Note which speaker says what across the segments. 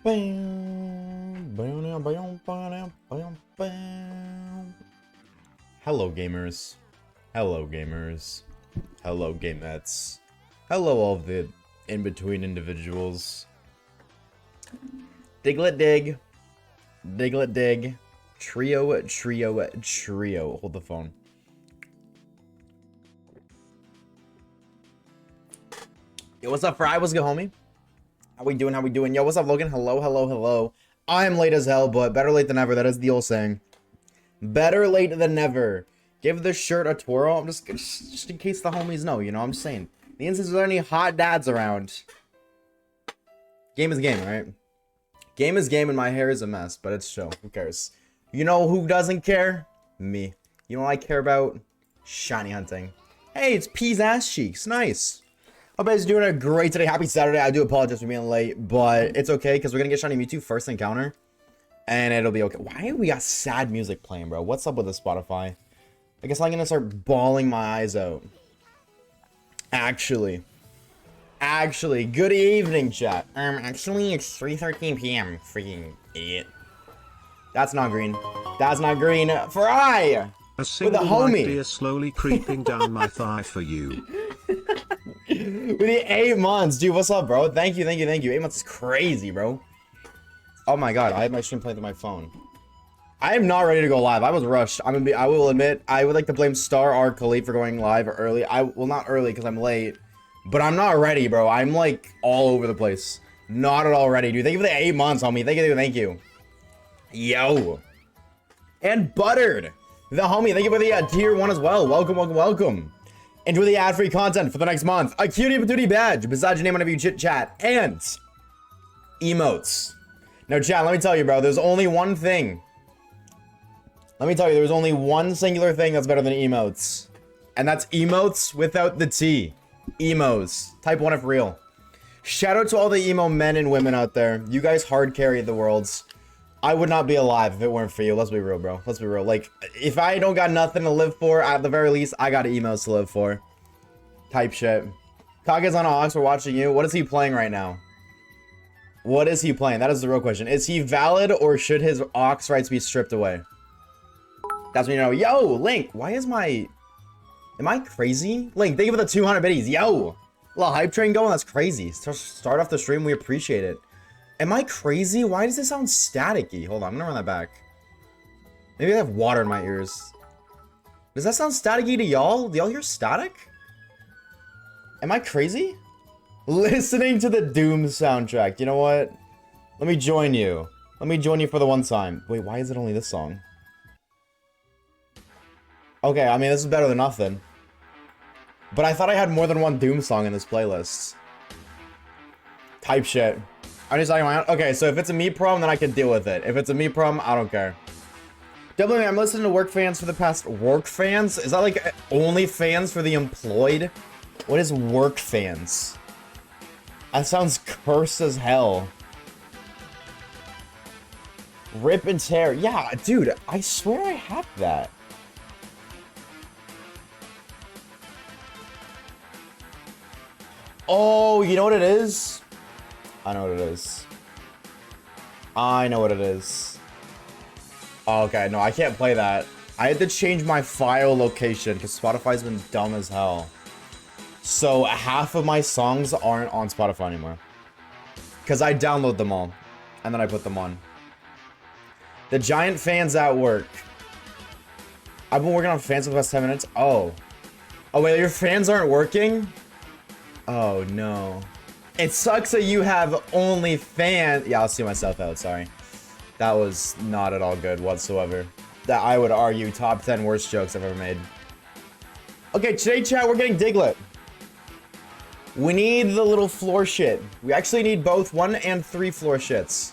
Speaker 1: Hello gamers. Hello gamers. Hello gamettes. Hello all of the in-between individuals. Diglett dig. Diglett dig. Trio. Hold the phone. Yo, what's up, Fry? What's good, homie? How we doing? How we doing? Yo, what's up, Logan? Hello. I'm late as hell, but better late than never. That is the old saying. Better late than never. Give this shirt a twirl. I'm just in case the homies know, you know what I'm saying. The instance there any hot dads around. Game is game, right? Game is game and my hair is a mess, but it's chill. Who cares? You know who doesn't care? Me. You know what I care about? Shiny hunting. Hey, it's P's ass cheeks. Nice. Hope you guys are doing a great today. Happy Saturday. I do apologize for being late, but it's okay because we're gonna get Shiny Mewtwo first encounter, and it'll be okay. Why do we got sad music playing, bro? What's up with the Spotify? I guess I'm gonna start bawling my eyes out. Actually, good evening, chat. Actually, it's 3:13 p.m. Freaking idiot. That's not green. That's not green. Fry!
Speaker 2: A single white deer slowly creeping down my thigh for you.
Speaker 1: With the 8 months, dude. What's up, bro? Thank you. 8 months is crazy, bro. Oh my god, I have my stream playing through my phone. I am not ready to go live. I was rushed. I will admit, I would like to blame Star R Khalid for going live early. Well, not early because I'm late, but I'm not ready, bro. I'm like all over the place. Not at all ready, dude. Thank you for the 8 months, homie. Thank you. Yo. And Buttered, the homie. Thank you for the tier 1 as well. Welcome. Enjoy the ad-free content for the next month. A cutie patootie badge beside your name whenever you chit-chat. And emotes. Now, chat, let me tell you, bro. There's only one thing. Let me tell you, there's only one singular thing that's better than emotes. And that's emotes without the T. Emos. Type 1 if real. Shout out to all the emo men and women out there. You guys hard carry the worlds. I would not be alive if it weren't for you. Let's be real, bro. Let's be real. Like, if I don't got nothing to live for, at the very least, I got emos to live for. Type shit. Kaga's on Ox, we're watching you. What is he playing right now? What is he playing? That is the real question. Is he valid or should his Ox rights be stripped away? That's when you know. Yo, Link, why is my... Am I crazy? Link, thank you for the 200 biddies. Yo, a little hype train going. That's crazy. Start off the stream. We appreciate it. Am I crazy? Why does it sound staticky? Hold on, I'm gonna run that back. Maybe I have water in my ears. Does that sound staticky to y'all? Do y'all hear static? Am I crazy? Listening to the Doom soundtrack. You know what? Let me join you. Let me join you for the one time. Wait, why is it only this song? Okay, I mean, this is better than nothing. But I thought I had more than one Doom song in this playlist. Type shit. I'm just talking about, okay, so if it's a me problem, then I can deal with it. If it's a me problem, I don't care. W, I'm listening to work fans for the past... Work fans? Is that like only fans for the employed? What is work fans? That sounds cursed as hell. Rip and tear. Yeah, dude, I swear I have that. Oh, you know what it is? I know what it is. Oh, okay, no, I can't play that. I had to change my file location because Spotify's been dumb as hell. So half of my songs aren't on Spotify anymore. Because I download them all. And then I put them on. The giant fans at work. I've been working on fans for the past 10 minutes. Oh. Oh, wait, your fans aren't working? Oh, no. It sucks that you have only fans. Yeah, I'll see myself out. Sorry. That was not at all good whatsoever. That I would argue top 10 worst jokes I've ever made. Okay, today, chat, we're getting Diglett. We need the little floor shit. We actually need both 1 and 3 floor shits.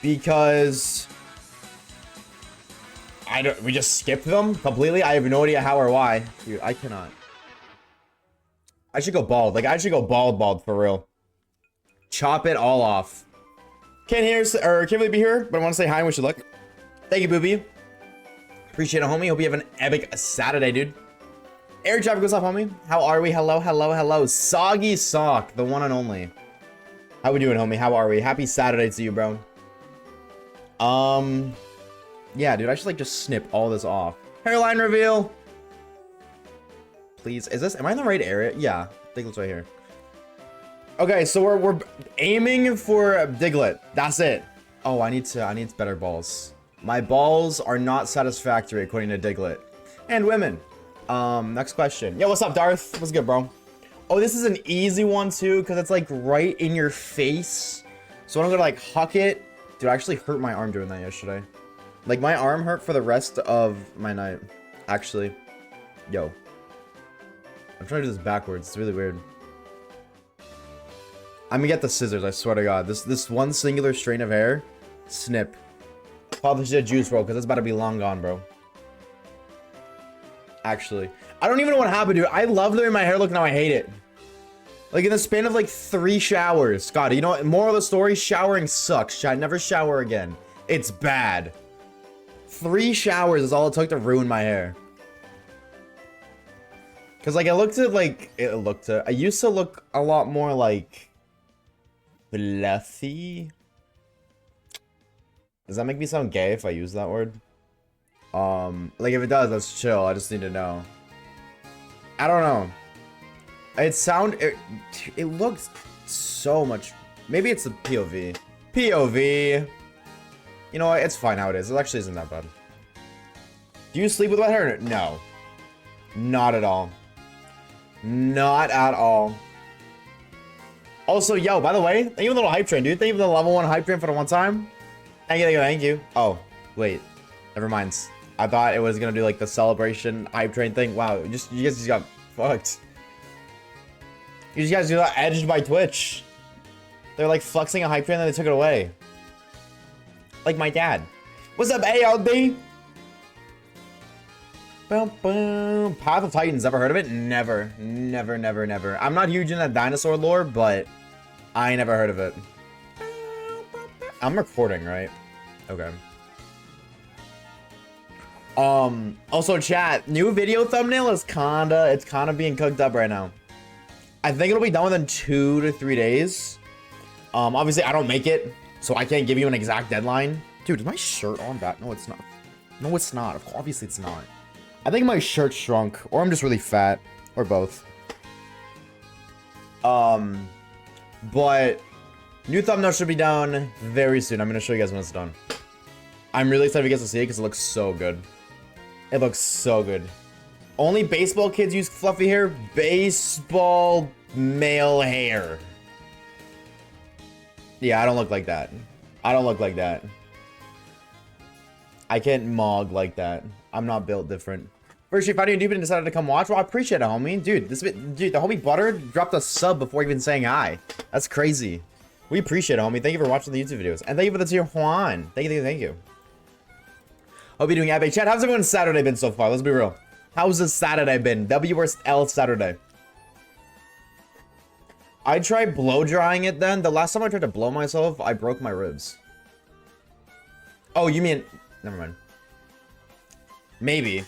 Speaker 1: Because... we just skipped them completely? I have no idea how or why. Dude, I cannot. I should go bald. Like, I should go bald for real. Chop it all off. Can't really be here, but I want to say hi and wish you luck. Thank you, Booby. Appreciate it, homie. Hope you have an epic Saturday, dude. Air traffic goes off, homie. How are we? Hello. Soggy Sock, the one and only. How we doing, homie? How are we? Happy Saturday to you, bro. Yeah, dude, I should like just snip all this off. Hairline reveal. Please, am I in the right area? Yeah, Diglett's right here. Okay, so we're aiming for Diglett. That's it. Oh, I need better balls. My balls are not satisfactory according to Diglett. And women. Next question. Yo, what's up, Darth? What's good, bro? Oh, this is an easy one too, because it's like right in your face. So I'm gonna like huck it. Dude, I actually hurt my arm doing that yesterday. Like my arm hurt for the rest of my night. Actually. Yo. I'm trying to do this backwards. It's really weird. I'm gonna get the scissors, I swear to God. This one singular strain of hair. Snip. Probably should have juice, bro, because it's about to be long gone, bro. Actually. I don't even know what happened, dude. I love the way my hair look, now I hate it. Like in the span of like 3 showers. God, you know what? Moral of the story, showering sucks. Chat, never shower again. It's bad. 3 showers is all it took to ruin my hair. Cause like I used to look a lot more like fluffy. Does that make me sound gay if I use that word? Like if it does, that's chill. I just need to know. I don't know. It looks so much. Maybe it's the POV. POV. You know what? It's fine how it is. It actually isn't that bad. Do you sleep with wet hair? No. Not at all. Not at all. Also, yo, by the way, thank you for the little hype train, dude. Thank you for the level 1 hype train for the one time. Thank you, thank you, thank you. Oh, wait. Never mind. I thought it was gonna do like the celebration hype train thing. Wow, you guys just got fucked. You guys got edged by Twitch. They're like flexing a hype train and then they took it away. Like my dad. What's up, ALD? Boom, boom. Path of Titans, ever heard of it? Never. Never, never, never. I'm not huge in that dinosaur lore, but I never heard of it. I'm recording, right? Okay. Also chat, new video thumbnail is kinda being cooked up right now. I think it'll be done within 2 to 3 days. Obviously I don't make it, so I can't give you an exact deadline. Dude, is my shirt on back? No, it's not. No, it's not. Obviously it's not. I think my shirt shrunk, or I'm just really fat, or both. But new thumbnail should be done very soon. I'm gonna show you guys when it's done. I'm really excited for you guys to see it because it looks so good. It looks so good. Only baseball kids use fluffy hair. Baseball male hair. Yeah, I don't look like that. I don't look like that. I can't mog like that. I'm not built different. First, you found you and decided to come watch. Well, I appreciate it, homie. Dude, the homie Butter dropped a sub before even saying hi. That's crazy. We appreciate it, homie. Thank you for watching the YouTube videos. And thank you for the tier Juan. Thank you, thank you. Hope you're doing Abby. Chat, how's everyone's Saturday been so far? Let's be real. How's this Saturday been? WSL Saturday. I tried blow drying it then. The last time I tried to blow myself, I broke my ribs. Oh, you mean... Never mind. Maybe.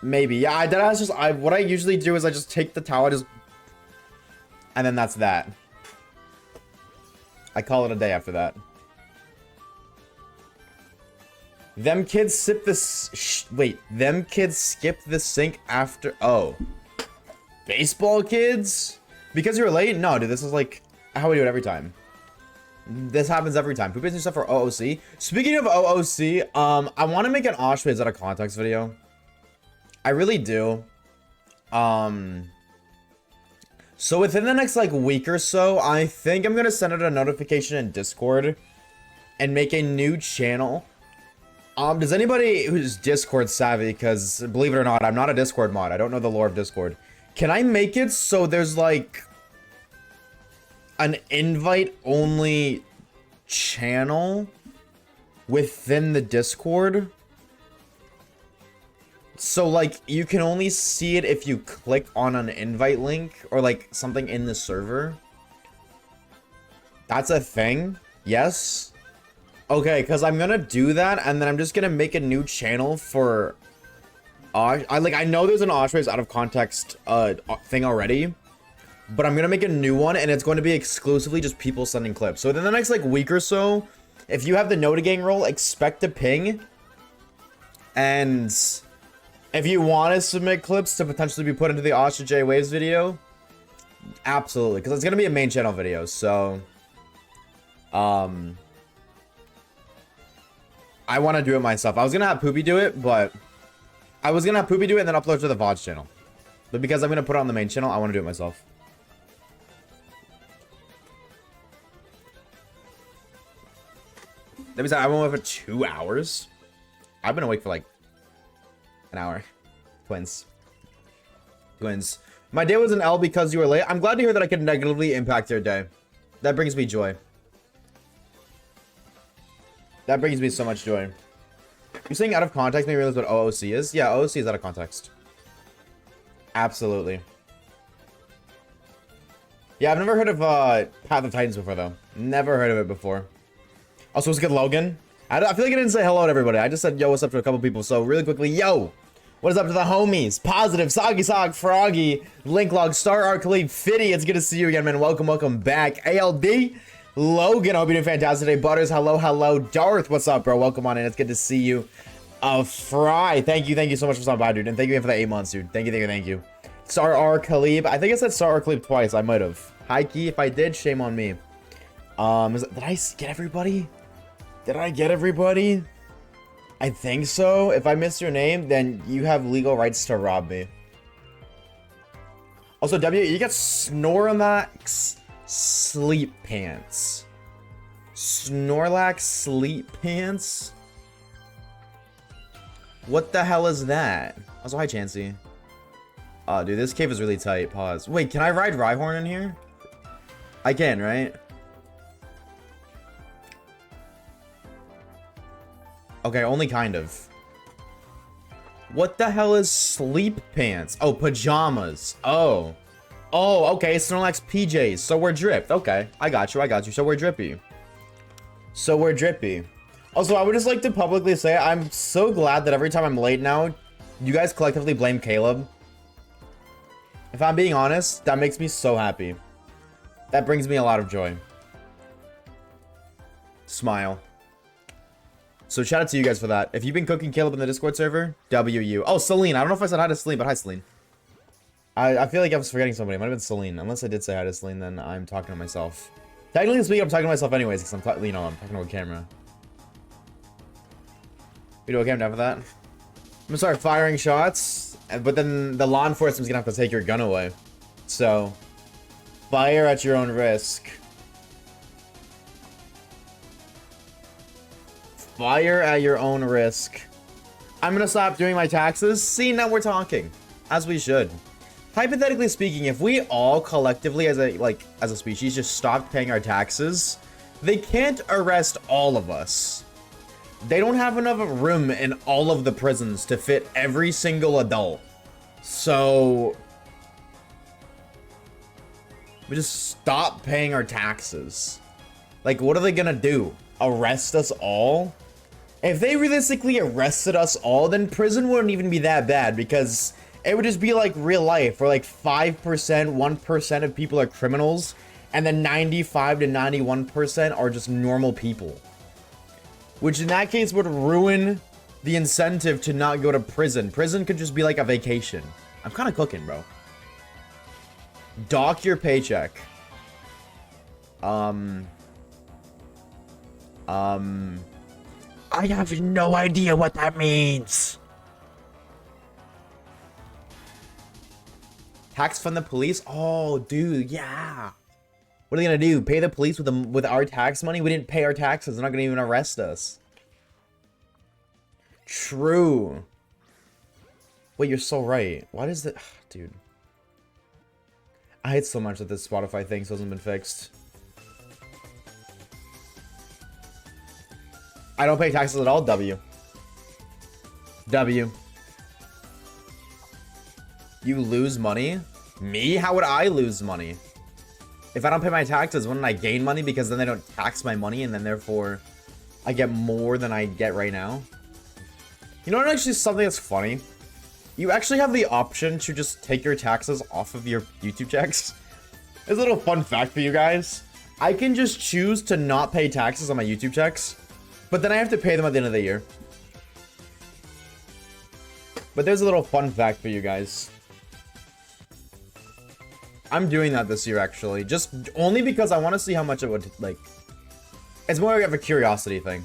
Speaker 1: Maybe. Yeah, that's just... what I usually do is I just take the towel, and then that's that. I call it a day after that. Them kids sip this... Wait. Them kids skip the sink after... Oh. Baseball kids? Because you're late? No, dude. This is like... how we do it every time. This happens every time. Poop stuff for OOC. Speaking of OOC, I want to make an Oshawaves out of context video. I really do. So within the next like week or so, I think I'm gonna send out a notification in Discord and make a new channel. Does anybody who's Discord savvy? Because believe it or not, I'm not a Discord mod. I don't know the lore of Discord. Can I make it so there's like an invite-only channel within the Discord? So, like, you can only see it if you click on an invite link or, like, something in the server? That's a thing? Yes? Okay, because I'm gonna do that, and then I'm just gonna make a new channel for... I know there's an Oshawaves out of context thing already, but I'm gonna make a new one, and it's going to be exclusively just people sending clips. So within the next like week or so, if you have the Nota Gang role, expect a ping. And if you want to submit clips to potentially be put into the Oshawaves video, absolutely, because it's gonna be a main channel video. So, I want to do it myself. I was gonna have Poopy do it, but I was gonna have Poopy do it and then upload it to the Vods channel. But because I'm gonna put it on the main channel, I want to do it myself. That means I went awake for 2 hours. I've been awake for like an hour. Twins. My day was an L because you were late. I'm glad to hear that I could negatively impact your day. That brings me joy. That brings me so much joy. You saying out of context made me realize what OOC is? Yeah, OOC is out of context. Absolutely. Yeah, I've never heard of Path of Titans before, though. Never heard of it before. Also, what's good, Logan? I feel like I didn't say hello to everybody. I just said, yo, what's up to a couple people. So, really quickly, yo! What is up to the homies? Positive, Soggy Sog, Froggy, Linklog, Star Art, Khalid, Fitty. It's good to see you again, man. Welcome back. ALD, Logan, I hope you're doing fantastic today. Butters, hello. Darth, what's up, bro? Welcome on in. It's good to see you. Fry, thank you so much for stopping by, dude. And thank you for the 8 months, dude. Thank you. Star R Khalib. I think I said Star R Khalib twice. I might have. High key, if I did, shame on me. Did I get everybody? I think so. If I missed your name, then you have legal rights to rob me. Also, W, you got Snorlax sleep pants. Snorlax sleep pants? What the hell is that? Also, hi, Chansey. Oh, dude, this cave is really tight. Pause. Wait, can I ride Rhyhorn in here? I can, right? Okay, only kind of. What the hell is sleep pants? Oh, pajamas. Oh, okay. Snorlax PJs. So we're dripped. Okay, I got you. So we're drippy. Also, I would just like to publicly say I'm so glad that every time I'm late now, you guys collectively blame Caleb. If I'm being honest, that makes me so happy. That brings me a lot of joy. Smile. So shout out to you guys for that. If you've been cooking Caleb in the Discord server, WU. Oh, Celine. I don't know if I said hi to Celine, but hi, Celine. I feel like I was forgetting somebody. It might have been Celine. Unless I did say hi to Celine, then I'm talking to myself. Technically speaking, I'm talking to myself anyways, because I'm talking to a camera. We do a camera down for that. I'm gonna start firing shots, but then the law enforcement's gonna have to take your gun away. So, fire at your own risk. Fire at your own risk. I'm gonna stop doing my taxes. See, now we're talking. As we should. Hypothetically speaking, if we all collectively as a species just stopped paying our taxes, they can't arrest all of us. They don't have enough room in all of the prisons to fit every single adult. So we just stop paying our taxes. Like, what are they gonna do? Arrest us all? If they realistically arrested us all, then prison wouldn't even be that bad, because it would just be like real life, where like 5%, 1% of people are criminals, and then 95 to 91% are just normal people. Which in that case would ruin the incentive to not go to prison. Prison could just be like a vacation. I'm kind of cooking, bro. Dock your paycheck. I have no idea what that means. Tax fund the police? Oh, dude, yeah. What are they gonna do? Pay the police with our tax money? We didn't pay our taxes. They're not gonna even arrest us. True. Wait, you're so right. Why does that... Dude. I hate so much that this Spotify thing still hasn't been fixed. I don't pay taxes at all, W. W. You lose money? Me? How would I lose money? If I don't pay my taxes, wouldn't I gain money because then they don't tax my money and then therefore I get more than I get right now? You know what, actually something that's funny? You actually have the option to just take your taxes off of your YouTube checks. There's a little fun fact for you guys. I can just choose to not pay taxes on my YouTube checks, but then I have to pay them at the end of the year. But there's a little fun fact for you guys. I'm doing that this year, actually. Just only because I want to see how much it would, like... It's more of a curiosity thing.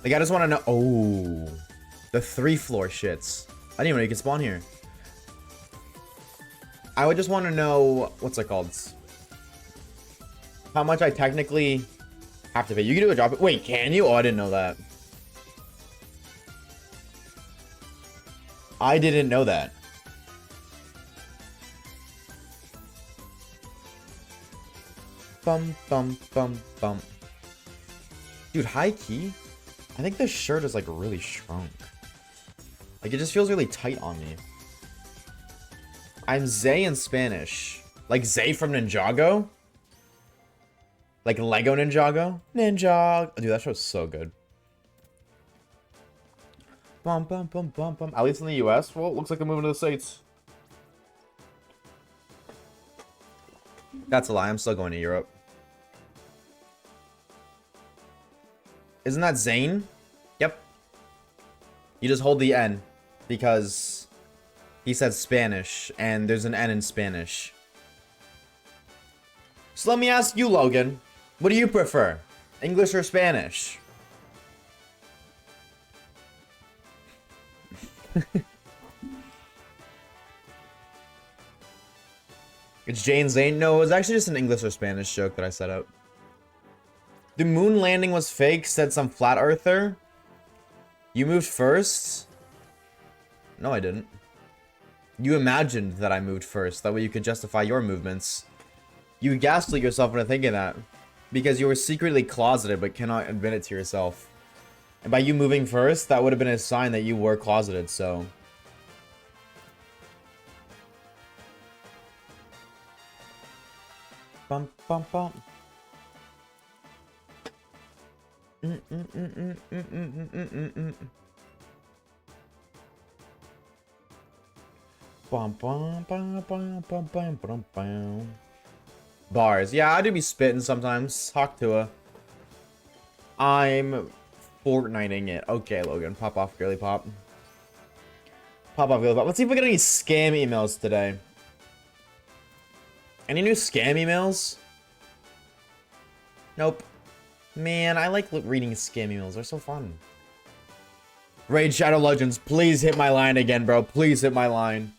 Speaker 1: Like, I just want to know... Oh. The 3-floor shits. I didn't even know you could spawn here. I would just want to know... What's it called? How much I technically have to pay. You can do a drop. Wait, can you? Oh, I didn't know that. I didn't know that. Bum, bum, bum, bum. Dude, high key. I think this shirt is like really shrunk. Like it just feels really tight on me. I'm Zay in Spanish. Like Zay from Ninjago? Like Lego Ninjago? Ninjago. Dude, that show's so good. Bum, bum, bum, bum, bum. At least in the US. Well, it looks like they're moving to the States. That's a lie. I'm still going to Europe. Isn't that Zane? Yep. You just hold the N. Because he said Spanish. And there's an N in Spanish. So let me ask you, Logan. What do you prefer? English or Spanish? It's Jane Zane. No, it was actually just an English or Spanish joke that I set up. The moon landing was fake, said some flat earther. You moved first? No, I didn't. You imagined that I moved first. That way you could justify your movements. You gaslit yourself into thinking that. Because you were secretly closeted but cannot admit it to yourself. And by you moving first, that would have been a sign that you were closeted, so... Bum, bum, bum. Bum, bum, bum, bum, bum, bum, bum, bum. Bars. Yeah, I do be spitting sometimes. Talk to her. I'm Fortniting it. Okay, Logan. Pop off, girly pop. Pop off, girly pop. Let's see if we get any scam emails today. Any new scam emails? Nope. Man, I like reading scam emails. They're so fun. Raid Shadow Legends, please hit my line again, bro. Please hit my line.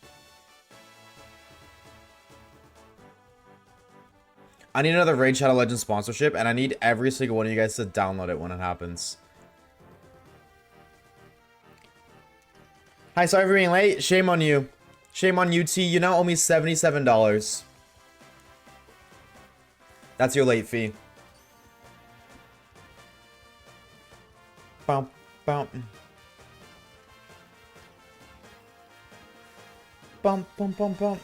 Speaker 1: I need another Raid Shadow Legends sponsorship, and I need every single one of you guys to download it when it happens. Hi, sorry for being late. Shame on you. Shame on you, T. You now owe me $77. That's your late fee. Bump, bump. Bump, bump, bump, bump.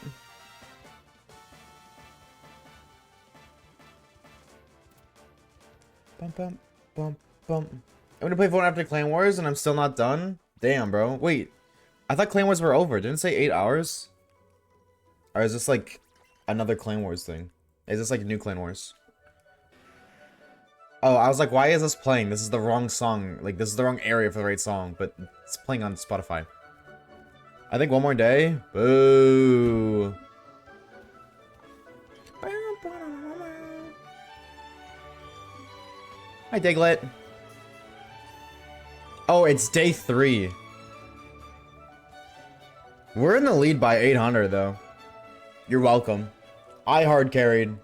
Speaker 1: Bump, bump, bump, bump. I'm gonna play Fortnite after Clan Wars and I'm still not done? Damn, bro. Wait. I thought Clan Wars were over. Didn't it say 8 hours? Or is this like another Clan Wars thing? Is this like new Clan Wars? Oh, I was like, why is this playing? This is the wrong song. Like, this is the wrong area for the right song, but it's playing on Spotify. I think one more day. Boo. Hi, Diglett. Oh, it's day 3. We're in the lead by 800, though. You're welcome. I hard carried.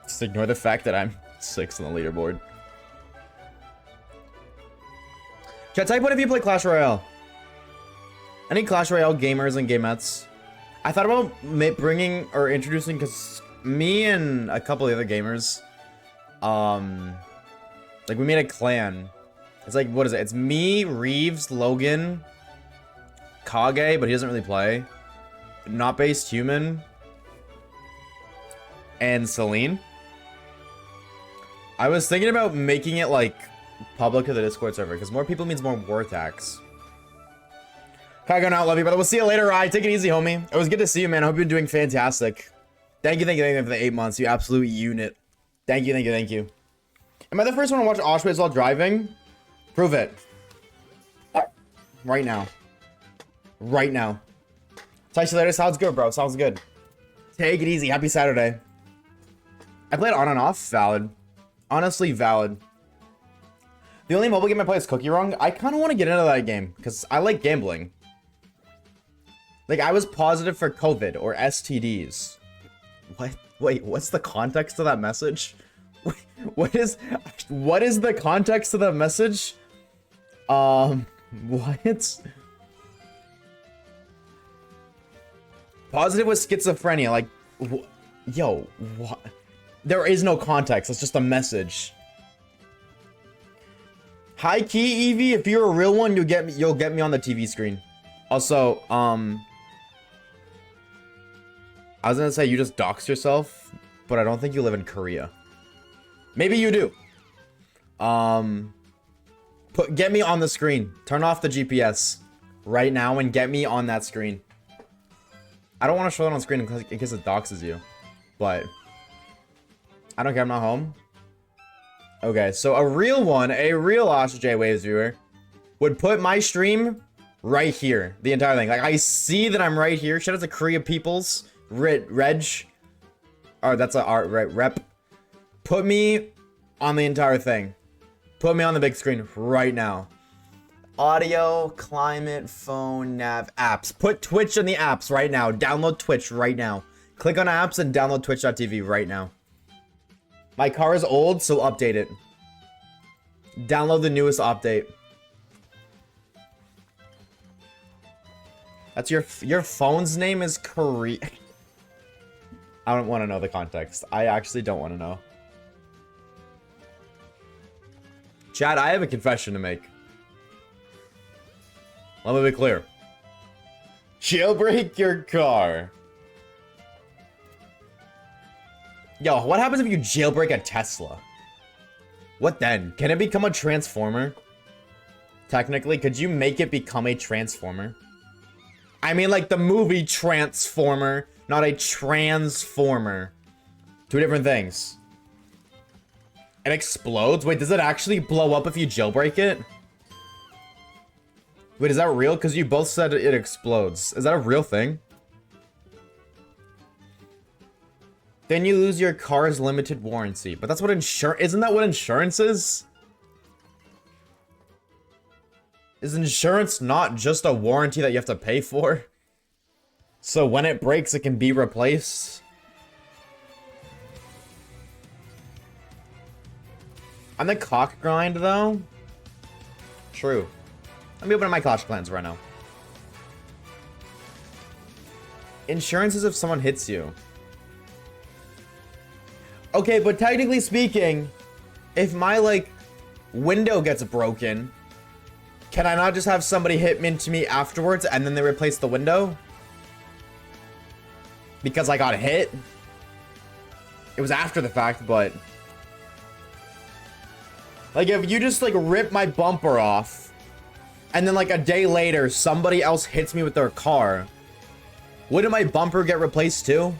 Speaker 1: Just ignore the fact that I'm 6th on the leaderboard. Chat, type what if you play Clash Royale? Any Clash Royale gamers and gamettes? I thought about bringing or introducing, because me and a couple of the other gamers, like we made a clan. It's like, what is it? It's me, Reeves, Logan, Kage, but he doesn't really play. Not Based Human, and Celine. I was thinking about making it like public to the Discord server because more people means more war attacks. Gotta go now. Love you, brother. We'll see you later, Rye. Take it easy, homie. It was good to see you, man. I hope you're doing fantastic. Thank you for the 8 months. You absolute unit. Thank you. Am I the first one to watch Oshawaves while driving? Prove it. Right now. Talk to you later. Sounds good, bro. Sounds good. Take it easy. Happy Saturday. I played on and off. Valid. Honestly, valid. The only mobile game I play is Cookie Run. I kind of want to get into that game because I like gambling. Like, I was positive for COVID or STDs. What? Wait, what's the context of that message? What is the context of that message? What? Positive with schizophrenia. Like, yo, what? There is no context. It's just a message. High key, Evie. If you're a real one, you'll get me on the TV screen. Also, I was gonna say you just doxed yourself, but I don't think you live in Korea. Maybe you do. Get me on the screen. Turn off the GPS right now and get me on that screen. I don't want to show it on screen in case it doxes you, but I don't care. I'm not home. Okay, so a real Oshawaves viewer would put my stream right here, the entire thing. Like, I see that I'm right here. Shout out to Korea Peoples, Reg. Oh, that's a rep. Put me on the entire thing. Put me on the big screen right now. Audio, climate, phone, nav, apps. Put Twitch in the apps right now. Download Twitch right now. Click on apps and download twitch.tv right now. My car is old, so update it. Download the newest update. That's your phone's name is Korea. I don't want to know the context. I actually don't want to know. Chad, I have a confession to make. Let me be clear. Jailbreak your car. Yo, what happens if you jailbreak a Tesla? What then? Can it become a transformer? Technically, could you make it become a transformer? I mean, like the movie Transformer, not a transformer. Two different things. It explodes? Wait, does it actually blow up if you jailbreak it? Wait, is that real? Because you both said it explodes. Is that a real thing? Then you lose your car's limited warranty. But that's what isn't that what insurance is? Is insurance not just a warranty that you have to pay for? So when it breaks, it can be replaced? On the cock grind, though? True. Let me open up my Clash plans right now. Insurance is if someone hits you. Okay, but technically speaking, if my, like, window gets broken, can I not just have somebody hit into me afterwards and then they replace the window? Because I got hit? It was after the fact, but... Like, if you just, like, rip my bumper off, and then, like, a day later, somebody else hits me with their car, wouldn't my bumper get replaced too?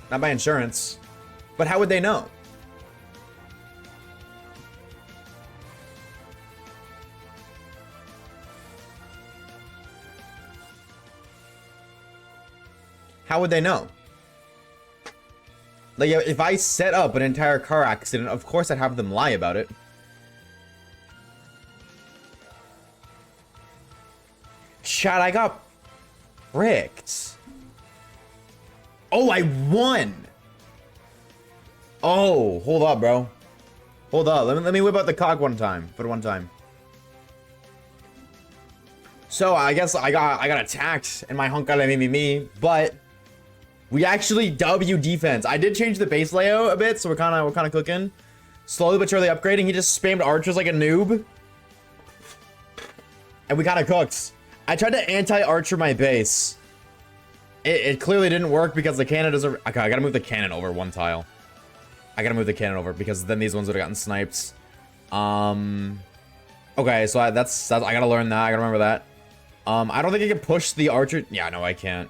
Speaker 1: Not by insurance. But how would they know? How would they know? Like, if I set up an entire car accident, of course I'd have them lie about it. Chat, I got bricked. Oh, I won! Oh, hold up, bro. Hold up. Let me whip out the cock one time. For one time. So, I guess I got attacked, and my hunk got me, but... We actually W defense. I did change the base layout a bit, so we're kind of cooking. Slowly but surely upgrading. He just spammed archers like a noob. And we kind of cooked. I tried to anti-archer my base. It clearly didn't work because the cannon doesn't... Okay, I gotta move the cannon over one tile. I gotta move the cannon over because then these ones would have gotten sniped. Okay, so that's I gotta learn that. I gotta remember that. I don't think I can push the archer... Yeah, no, I can't.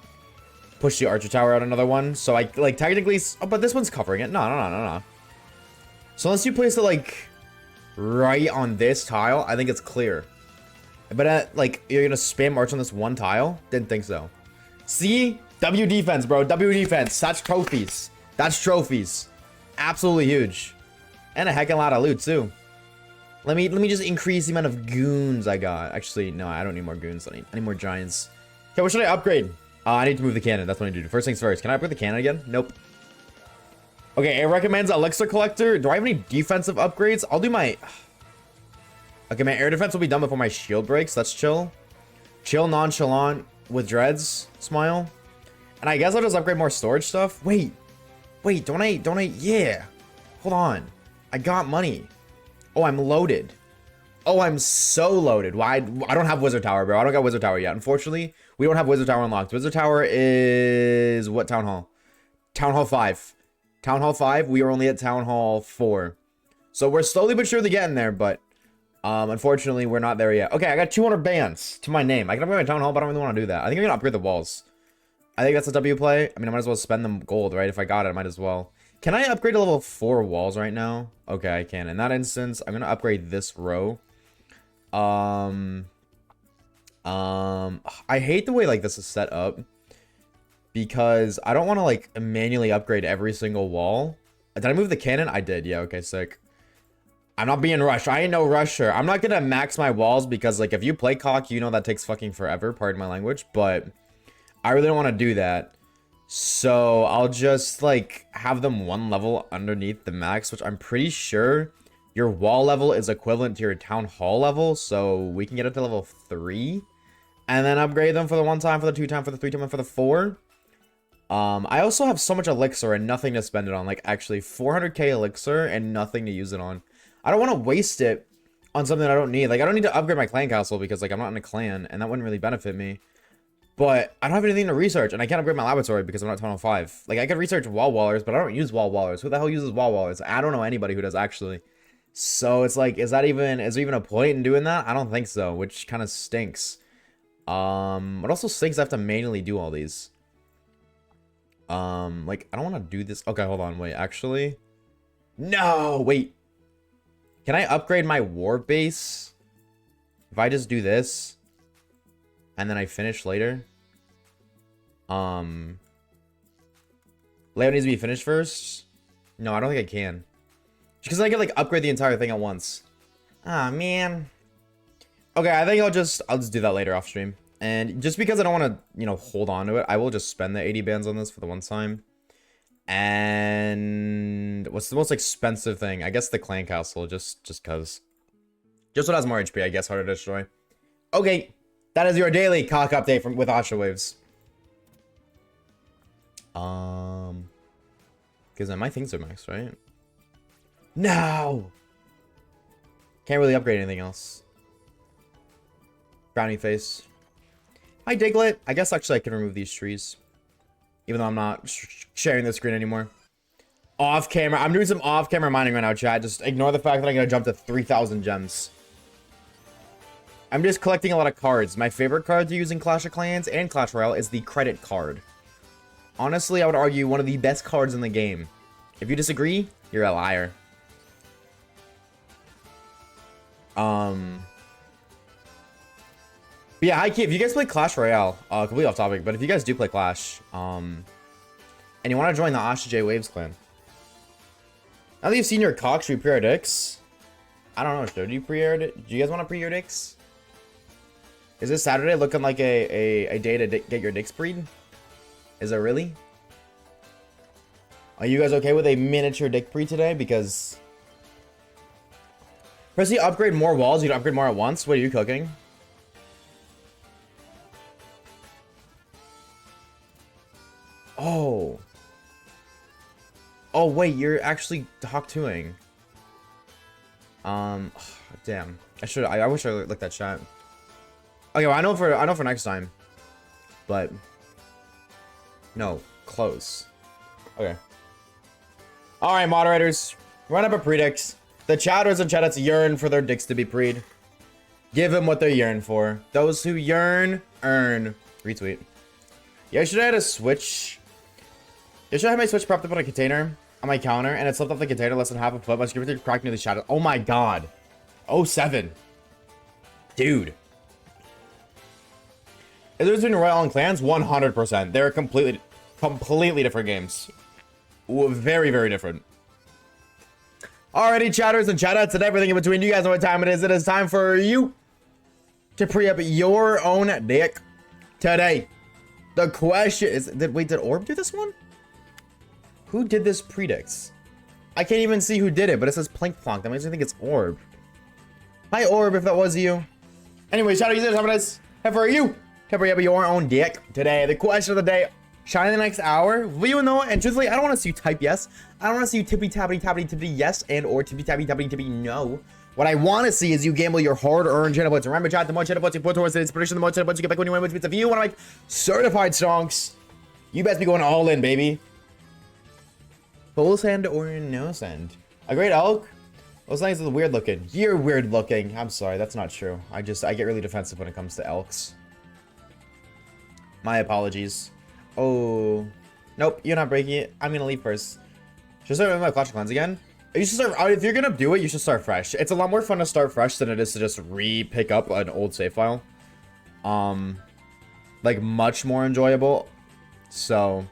Speaker 1: Push the archer tower out another one. So I, like, technically... Oh, but this one's covering it. No. So unless you place it, like, right on this tile, I think it's clear. But, like, you're gonna spam march on this one tile? Didn't think so. See? W defense, bro. W defense. That's trophies. That's trophies. Absolutely huge. And a heckin' lot of loot, too. Let me just increase the amount of goons I got. Actually, no, I don't need more goons. I need more giants. Okay, what should I upgrade? I need to move the cannon. That's what I need to do. First things first. Can I upgrade the cannon again? Nope. Okay, it recommends elixir collector. Do I have any defensive upgrades? I'll do my... Okay, my air defense will be done before my shield breaks. That's chill. Chill nonchalant with dreads. Smile. And I guess I'll just upgrade more storage stuff. Wait, don't I? Yeah. Hold on. I got money. Oh, I'm loaded. Oh, I'm so loaded. Why? I don't have Wizard Tower, bro. I don't got Wizard Tower yet. Unfortunately, we don't have Wizard Tower unlocked. Wizard Tower is... What Town Hall? Town Hall 5. Town Hall 5. We are only at Town Hall 4. So we're slowly but surely getting there, but... unfortunately, we're not there yet. Okay, I got 200 bands to my name. I can upgrade my Town Hall, but I don't really want to do that. I think I'm going to upgrade the walls. I think that's a W play. I mean, I might as well spend them gold, right? If I got it, I might as well. Can I upgrade to level 4 walls right now? Okay, I can. In that instance, I'm going to upgrade this row. I hate the way, like, this is set up. Because I don't want to, like, manually upgrade every single wall. Did I move the cannon? I did. Yeah, okay, sick. I'm not being rushed. I ain't no rusher. I'm not going to max my walls because, like, if you play cock, you know that takes fucking forever. Pardon my language. But I really don't want to do that. So I'll just, like, have them one level underneath the max, which I'm pretty sure your wall level is equivalent to your town hall level. So we can get up to level 3 and then upgrade them for the 1 time, for the 2 time, for the 3 time, and for the 4. I also have so much elixir and nothing to spend it on. Like, actually 400k elixir and nothing to use it on. I don't want to waste it on something I don't need. Like, I don't need to upgrade my clan castle because, like, I'm not in a clan and that wouldn't really benefit me. But I don't have anything to research, and I can't upgrade my laboratory because I'm not Tunnel 5. Like, I could research wall wallers, but I don't use wall wallers. Who the hell uses wall wallers? I don't know anybody who does, actually. So it's like, is there even a point in doing that? I don't think so, which kind of stinks. What also stinks, I have to manually do all these. Like, I don't want to do this. Okay, hold on, wait, actually. No, wait. Can I upgrade my war base? If I just do this. And then I finish later. Layout needs to be finished first. No, I don't think I can. Because I can, like, upgrade the entire thing at once. Ah, man. Okay, I think I'll just do that later off stream. And just because I don't want to, you know, hold on to it, I will just spend the 80 bands on this for the 1 time. And what's the most expensive thing? I guess the clan castle, just cause. Just what has more HP, I guess, harder to destroy. Okay. That is your daily cock update with Oshawaves. Because my things are maxed, right? No! Can't really upgrade anything else. Brownie face. Hi, Diglett. I guess actually I can remove these trees. Even though I'm not sharing the screen anymore. Off camera. I'm doing some off camera mining right now, chat. Just ignore the fact that I'm going to jump to 3,000 gems. I'm just collecting a lot of cards. My favorite card to use in Clash of Clans and Clash Royale is the credit card. Honestly, I would argue one of the best cards in the game. If you disagree, you're a liar. But yeah, hi Key, if you guys play Clash Royale, completely off topic, but if you guys do play Clash, and you want to join the Oshawaves clan. Now that you've seen your cock, should we pre-order dicks? I don't know, do you pre-order? Do you guys want to pre-order dicks? Is this Saturday looking like a day to get your dicks preed? Is it really? Are you guys okay with a miniature dick pre today? Because... Press the upgrade more walls, you can upgrade more at once. What are you cooking? Oh. Oh, wait, you're actually Hawk 2ing. Damn. I wish I looked at chat. Okay, well, I know for next time. But No, close. Okay. All right, moderators. Run up a predicts. The chatters and chattets yearn for their dicks to be preed. Give them what they yearn for. Those who yearn, earn. Retweet. Yesterday I had a switch. Yesterday I had my switch propped up on a container on my counter, and it slipped off the container less than half a foot. My screen through cracked near the shadow. Oh my god. 07. Dude. Is there between Royale and Clans? 100%. They're completely different games. Very, very different. Alrighty, chatters and chatouts and everything in between. You guys know what time it is. It is time for you to pre-up your own dick today. The question is, did Orb do this one? Who did this predicts? I can't even see who did it, but it says Plank Plonk. That makes me think it's Orb. Hi, Orb, if that was you. Anyway, shout out to you, how it is. How for you to pre-up your own dick today. The question of the day. Shine in the next hour. Will you know? And truthfully, I don't want to see you type yes. I don't want to see you tippy tappity yes and or tippy tappity no. What I want to see is you gamble your hard-earned channel points. Remember, chat, the more channel points you put towards the inspiration, the more channel points you get back when you win, which means if you want to make certified songs, you best be going all in, baby. Full send or no send. A great elk? Those things are weird looking. You're weird looking. I'm sorry, that's not true. I get really defensive when it comes to elks. My apologies. Oh, nope, you're not breaking it. I'm gonna leave first. Should I start with my Clash of Clans again? You should start, if you're gonna do it, you should start fresh. It's a lot more fun to start fresh than it is to just re-pick up an old save file. Like much more enjoyable. So,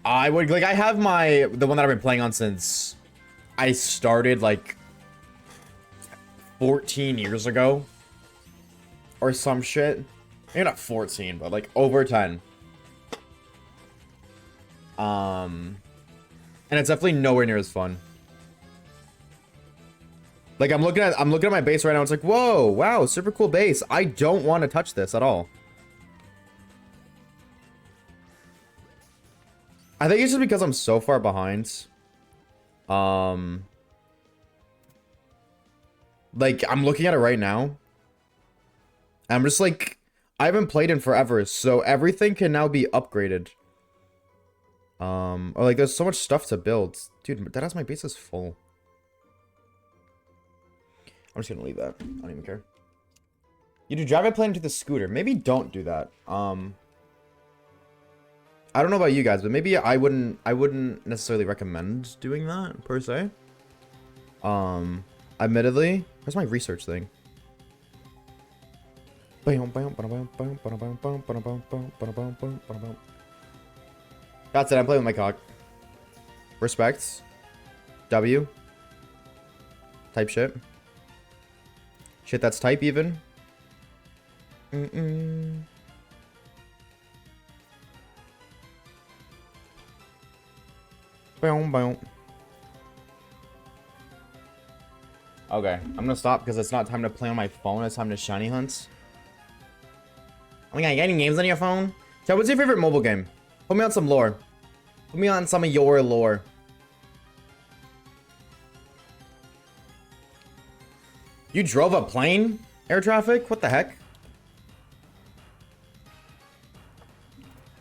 Speaker 1: I would, like, I have the one that I've been playing on since I started, like, 14 years ago. Or some shit. Maybe not 14, but, like, over 10. And it's definitely nowhere near as fun. Like, I'm looking at my base right now. It's like, whoa, wow, super cool base. I don't want to touch this at all. I think it's just because I'm so far behind. Like, I'm looking at it right now. I'm just like, I haven't played in forever, so everything can now be upgraded. Or like, there's so much stuff to build. Dude, that has my bases full. I'm just gonna leave that. I don't even care. You do drive a plane into the scooter. Maybe don't do that. I don't know about you guys, but maybe I wouldn't necessarily recommend doing that, per se. Admittedly, where's my research thing? That's it, I'm playing with my cock. Respect. W. Type shit. Shit that's type even. Okay, I'm gonna stop because it's not time to play on my phone, it's time to shiny hunt. Oh my god, you got any games on your phone? So what's your favorite mobile game? Put me on some lore. Put me on some of your lore. You drove a plane? Air traffic? What the heck?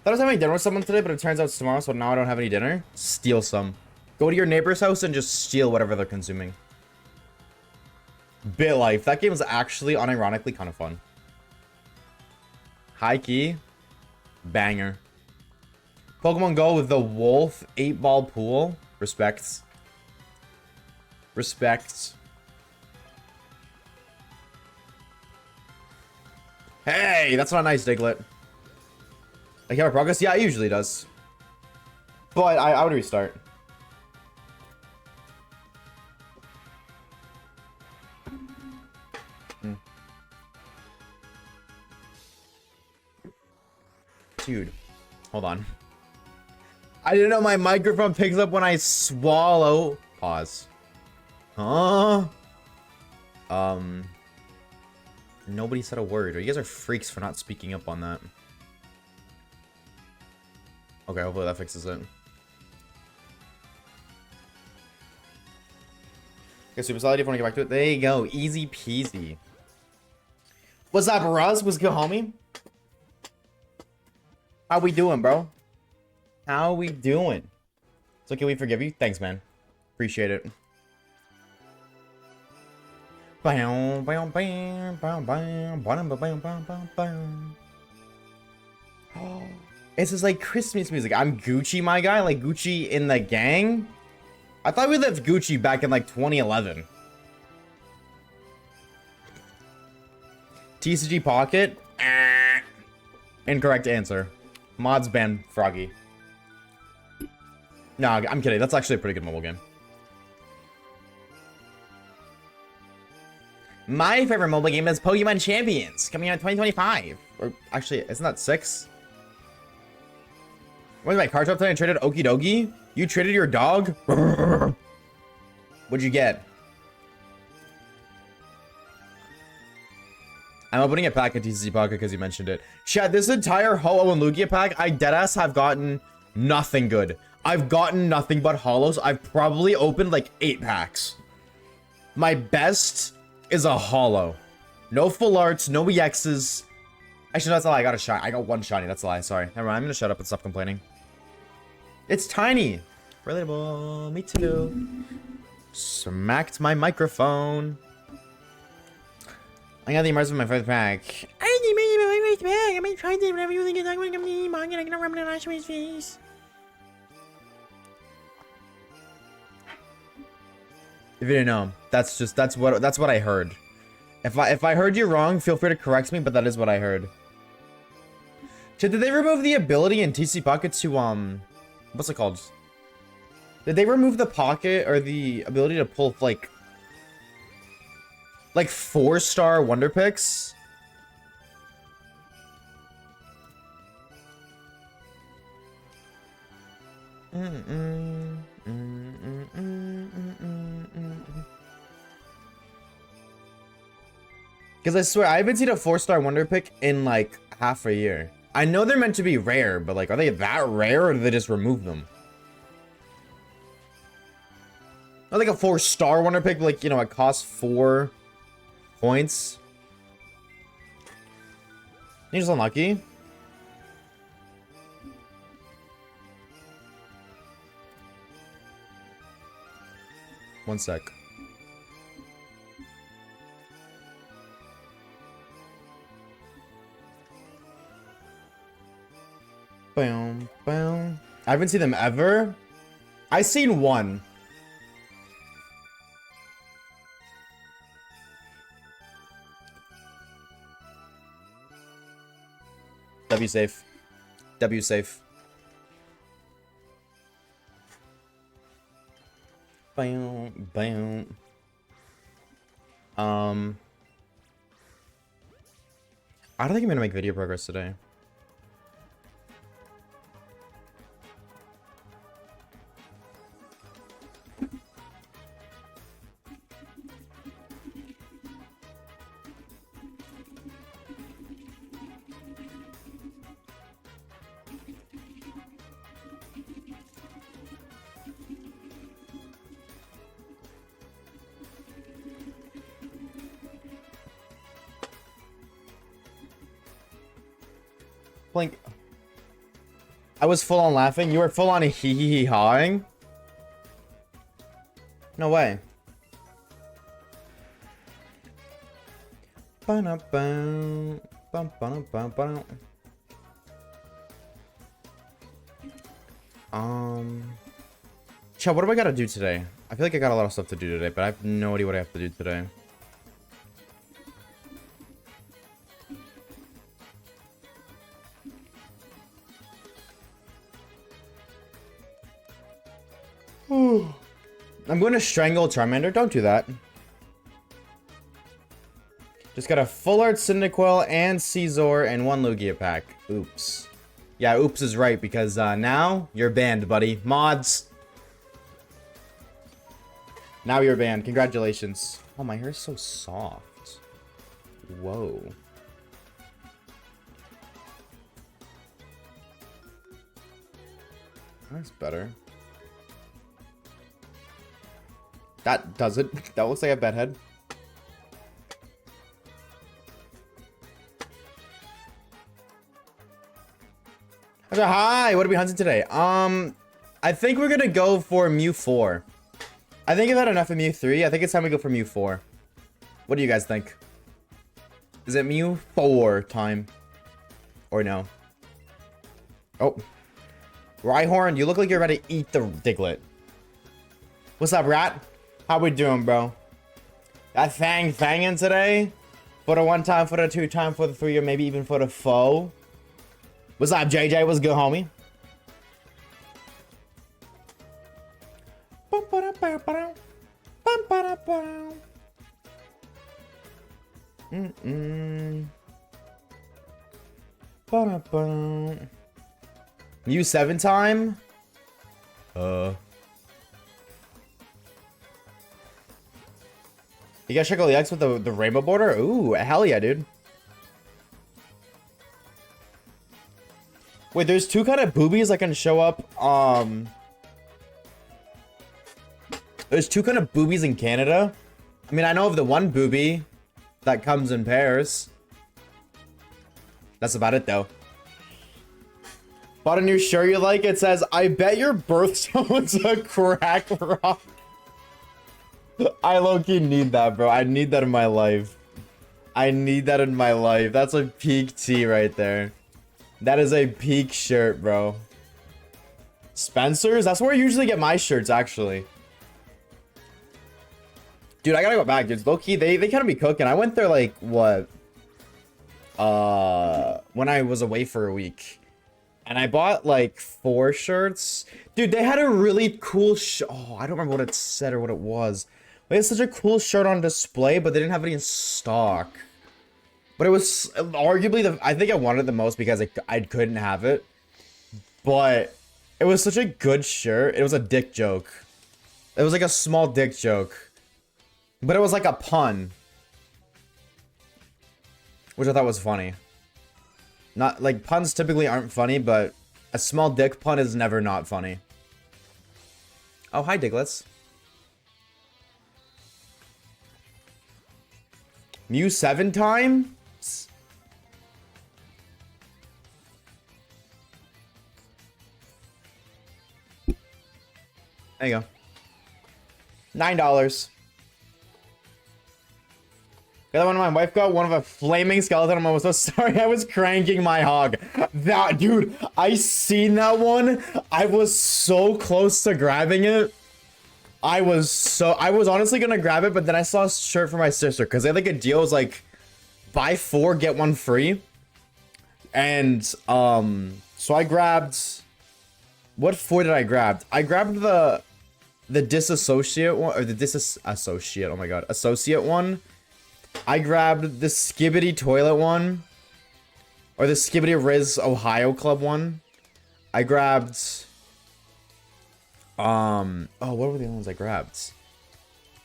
Speaker 1: Thought I was having dinner with someone today, but it turns out it's tomorrow, so now I don't have any dinner. Steal some. Go to your neighbor's house and just steal whatever they're consuming. Bit Life. That game is actually, unironically, kind of fun. High key. Banger. Pokemon Go with the Wolf 8-ball pool. Respects. Respects. Hey, that's not nice, Diglett. Like, have a progress? Yeah, it usually does. But I would restart. Dude, hold on. I didn't know my microphone picks up when I swallow. Pause. Huh? Nobody said a word. You guys are freaks for not speaking up on that. Okay, hopefully that fixes it. Okay, super solid. If you want to get back to it, there you go. Easy peasy. What's up, Russ? What's good, homie? How we doing, bro? How we doing? So can we forgive you? Thanks, man. Appreciate it. This is like Christmas music. I'm Gucci, my guy. Like Gucci in the gang. I thought we left Gucci back in like 2011. TCG Pocket? Incorrect answer. Mods ban Froggy. No, I'm kidding. That's actually a pretty good mobile game. My favorite mobile game is Pokemon Champions, coming out in 2025. Or actually, isn't that 6? Wait, my card drop today and traded Okie Dokie? You traded your dog? What'd you get? I'm opening a pack of TCG Pocket because you mentioned it. Chat, this entire Ho-Oh and Lugia pack, I deadass have gotten nothing good. I've gotten nothing but holos. I've probably opened like 8 packs. My best is a holo. No full arts, no EXs. Actually, no, that's a lie. I got a shiny. I got 1 shiny. That's a lie. Sorry. Never mind. I'm gonna shut up and stop complaining. It's tiny. Relatable. Me too. Smacked my microphone. I got the immersive in my first pack. I need my first pack. I'm gonna try to whatever you think is not going to come to me. I'm gonna rub it on Oshawaves' face. If you didn't know, that's what I heard. If I heard you wrong, feel free to correct me, but that is what I heard. Did they remove the ability in TC Pocket to what's it called? Did they remove the pocket or the ability to pull like 4-star wonder picks? Because I swear, I haven't seen a 4-star wonder pick in like half a year. I know they're meant to be rare, but like, are they that rare or do they just remove them? Not like a 4-star wonder pick, but like, you know, it costs 4 points. You're just unlucky. One sec. Boom, boom. I haven't seen them ever. I've seen one. W safe. W safe. Bam, bam. I don't think I'm gonna make video progress today. Blink. I was full on laughing. You were full on hee-hee-hawing? No way. Chat, what do I gotta do today? I feel like I got a lot of stuff to do today, but I have no idea what I have to do today. I'm going to strangle Charmander. Don't do that. Just got a full art Cyndaquil and Caesar and 1 Lugia pack. Oops. Yeah, oops is right because now you're banned, buddy. Mods. Now you're banned. Congratulations. Oh, my hair is so soft. Whoa. That's better. That does it. That looks like a bedhead. Hi, what are we hunting today? I think we're gonna go for Mew 4. I think I've had enough of Mew 3. I think it's time we go for Mew 4. What do you guys think? Is it Mew 4 time? Or no? Oh. Rhyhorn, you look like you're ready to eat the Diglett. What's up, Rat? How we doing, bro? That fanging today? For the 1 time, for the 2 time, for the 3, or maybe even for the 4. What's up, JJ? What's good, homie? Mew 7 time? You guys check out the X with the rainbow border? Ooh, hell yeah, dude. Wait, there's 2 kind of boobies that can show up. There's 2 kind of boobies in Canada. I mean, I know of the 1 boobie that comes in pairs. That's about it, though. Bought a new shirt you like? It says, I bet your birthstone's a crack rock. I low-key need that, bro. I need that in my life. I need that in my life. That's a peak tee right there. That is a peak shirt, bro. Spencer's? That's where I usually get my shirts, actually. Dude, I gotta go back, dude. Low-key, they kind of be cooking. I went there, like, what? When I was away for a week. And I bought, like, 4 shirts. Dude, they had a really cool oh, I don't remember what it said or what it was. They had such a cool shirt on display, but they didn't have any in stock. But it was arguably I think I wanted it the most because I couldn't have it. But it was such a good shirt. It was a dick joke. It was like a small dick joke. But it was like a pun. Which I thought was funny. Not like puns typically aren't funny, but a small dick pun is never not funny. Oh, hi, Digletts. Mew 7 time? There you go. $9. The other one my wife got, one of a flaming skeleton. I'm so sorry. I was cranking my hog. That dude, I seen that one. I was so close to grabbing it. I was honestly gonna grab it, but then I saw a shirt for my sister because they had like a deal. It was like buy 4 get 1 free. And so I grabbed, what 4 did I grab? I grabbed the disassociate one, or the disassociate, oh my god, associate one. I grabbed the Skibbity Toilet one. Or the Skibbity Riz Ohio Club one. I grabbed... oh, what were the other ones I grabbed?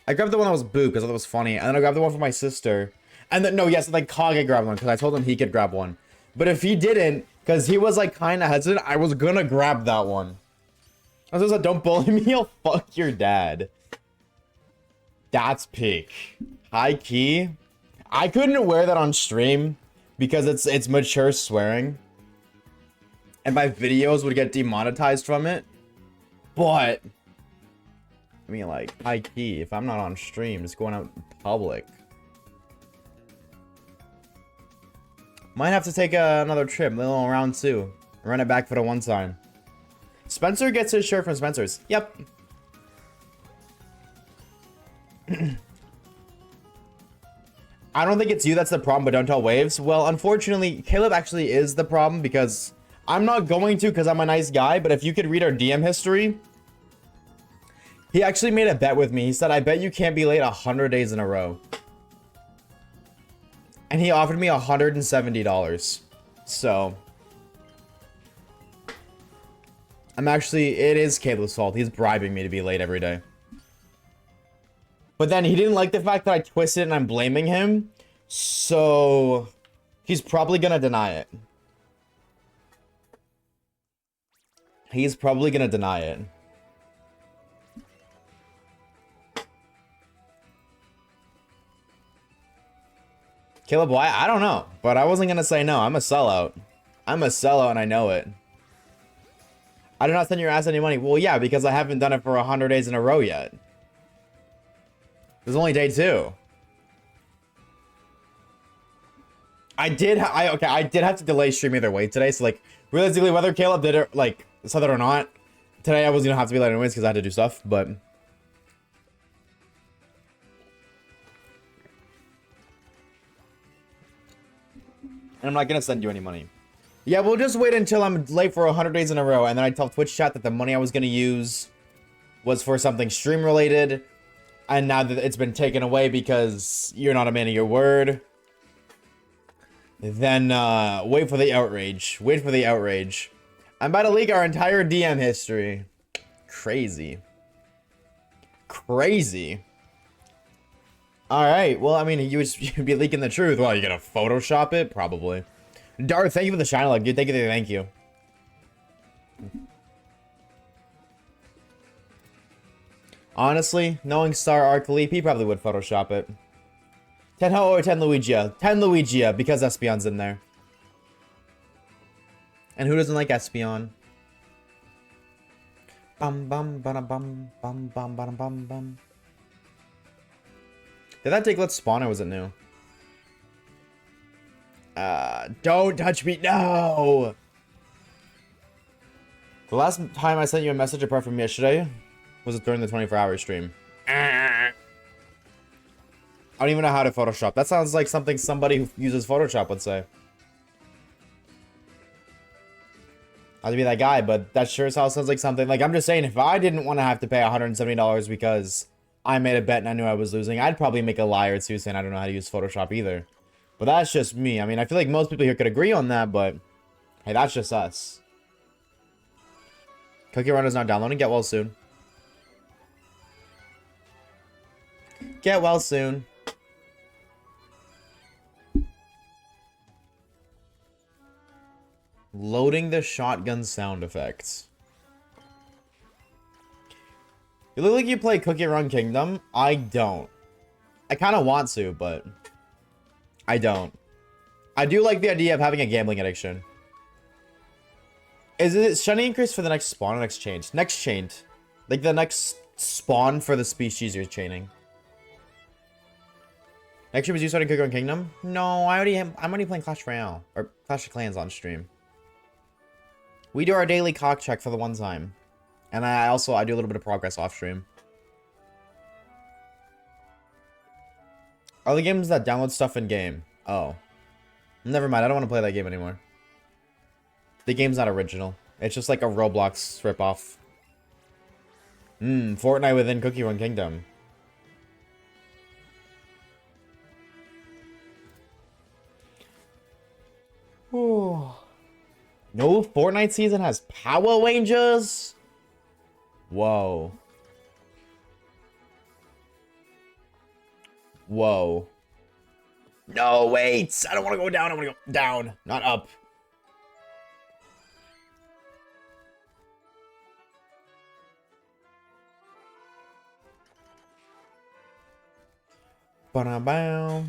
Speaker 1: I grabbed the one that was Boo, because I thought it was funny. And then I grabbed the one for my sister. And then, no, yes, like Kage grabbed one, because I told him he could grab one. But if he didn't, because he was like kind of hesitant, I was gonna grab that one. I was just like, don't bully me, I'll fuck your dad. That's peak. High key. I couldn't wear that on stream because it's mature swearing. And my videos would get demonetized from it. But I mean, like, high key, if I'm not on stream, just going out in public. Might have to take another trip, little round 2. Run it back for the 1 time. Spencer gets his shirt from Spencer's. Yep. I don't think it's you that's the problem, but don't tell Waves. Well, unfortunately, Caleb actually is the problem because I'm not going to because I'm a nice guy, but if you could read our DM history, he actually made a bet with me. He said, I bet you can't be late 100 days in a row. And he offered me $170. So it is Caleb's fault. He's bribing me to be late every day. But then he didn't like the fact that I twisted and I'm blaming him. So he's probably gonna deny it. He's probably gonna deny it. Caleb, why? I don't know. But I wasn't gonna say no. I'm a sellout. I'm a sellout and I know it. I did not send your ass any money. Well, yeah, because I haven't done it for 100 days in a row yet. There's only day 2. I did have to delay stream either way today. So like, realistically, whether Caleb did it, like, said it or not, today I was gonna have to be late anyways because I had to do stuff, but. And I'm not gonna send you any money. Yeah, we'll just wait until I'm late for 100 days in a row, and then I tell Twitch chat that the money I was gonna use was for something stream related, and now that it's been taken away because you're not a man of your word, then wait for the outrage. Wait for the outrage. I'm about to leak our entire DM history. Crazy. Crazy. Alright, well, I mean, you'd be leaking the truth. Well, you gonna Photoshop it? Probably. Darth, thank you for the shine log, dude. Thank you. Honestly, knowing Star Arcleap, he probably would Photoshop it. 10 Ho or 10 Luigia? 10 Luigia, because Espeon's in there. And who doesn't like Espeon? Bum bum bum bum bum bum bum bum bum. Did that Diglett spawn or was it new? Don't touch me, no! The last time I sent you a message apart from yesterday was it during the 24-hour stream. I don't even know how to Photoshop. That sounds like something somebody who uses Photoshop would say. I'd be that guy, but that sure as hell sounds like something. Like, I'm just saying, if I didn't want to have to pay $170 because I made a bet and I knew I was losing, I'd probably make a lie or two saying I don't know how to use Photoshop either. But that's just me. I mean, I feel like most people here could agree on that, but hey, that's just us. Cookie Run is not downloading. Get well soon. Get well soon. Loading the shotgun sound effects. You look like you play Cookie Run Kingdom. I don't. I kind of want to, but I don't. I do like the idea of having a gambling addiction. Is it shiny increase for the next spawn or next change? Next chained. Like the next spawn for the species you're chaining. Next stream is you starting Cookie Run Kingdom? No, I'm already playing Clash Royale. Or Clash of Clans on stream. We do our daily cock check for the one time. And I do a little bit of progress off stream. Are the games that download stuff in game? Oh. Never mind, I don't want to play that game anymore. The game's not original. It's just like a Roblox ripoff. Fortnite within Cookie Run Kingdom. Ooh. No Fortnite season has Power Rangers? Whoa. Whoa. No, wait. I don't want to go down. I want to go down, not up. Ba-da-bow.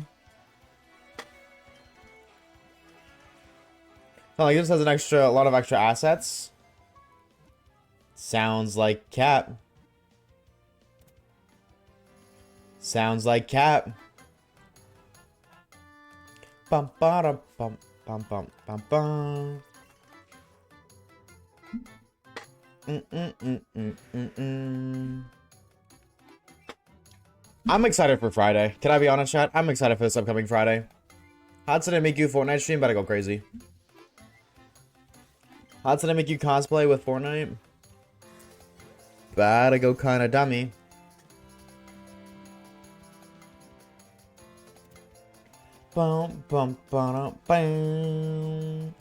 Speaker 1: Oh, like this has a lot of extra assets. Sounds like Cap. Sounds like Cap. Bum ba da bum bum bum bum bum. I'm excited for Friday. Can I be honest, chat? I'm excited for this upcoming Friday. Hatsune Miku Fortnite stream, better go crazy. Hatsune Miku cosplay with Fortnite. Better go kinda dummy. Bum bum bum bum.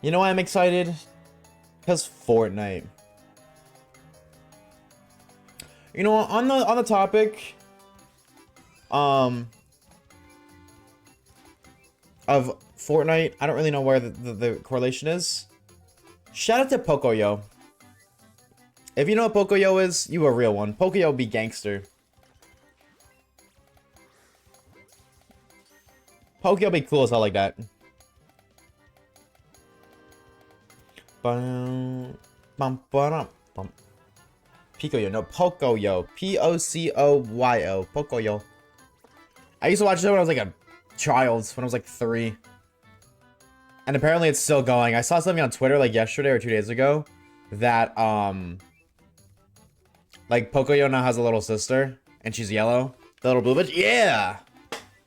Speaker 1: You know why I'm excited? Because Fortnite. You know, on the topic of Fortnite, I don't really know where the correlation is. Shout out to Pocoyo. If you know what Pocoyo is, you a real one. Pocoyo be gangster. Pocoyo be cool as hell like that. Bum, bum, bum, bum. Picoyo, no, Pocoyo. Pocoyo. Pocoyo. I used to watch it when I was like a child, when I was like 3. And apparently it's still going. I saw something on Twitter like yesterday or 2 days ago that, like Pocoyo now has a little sister and she's yellow. The little blue bitch. Yeah!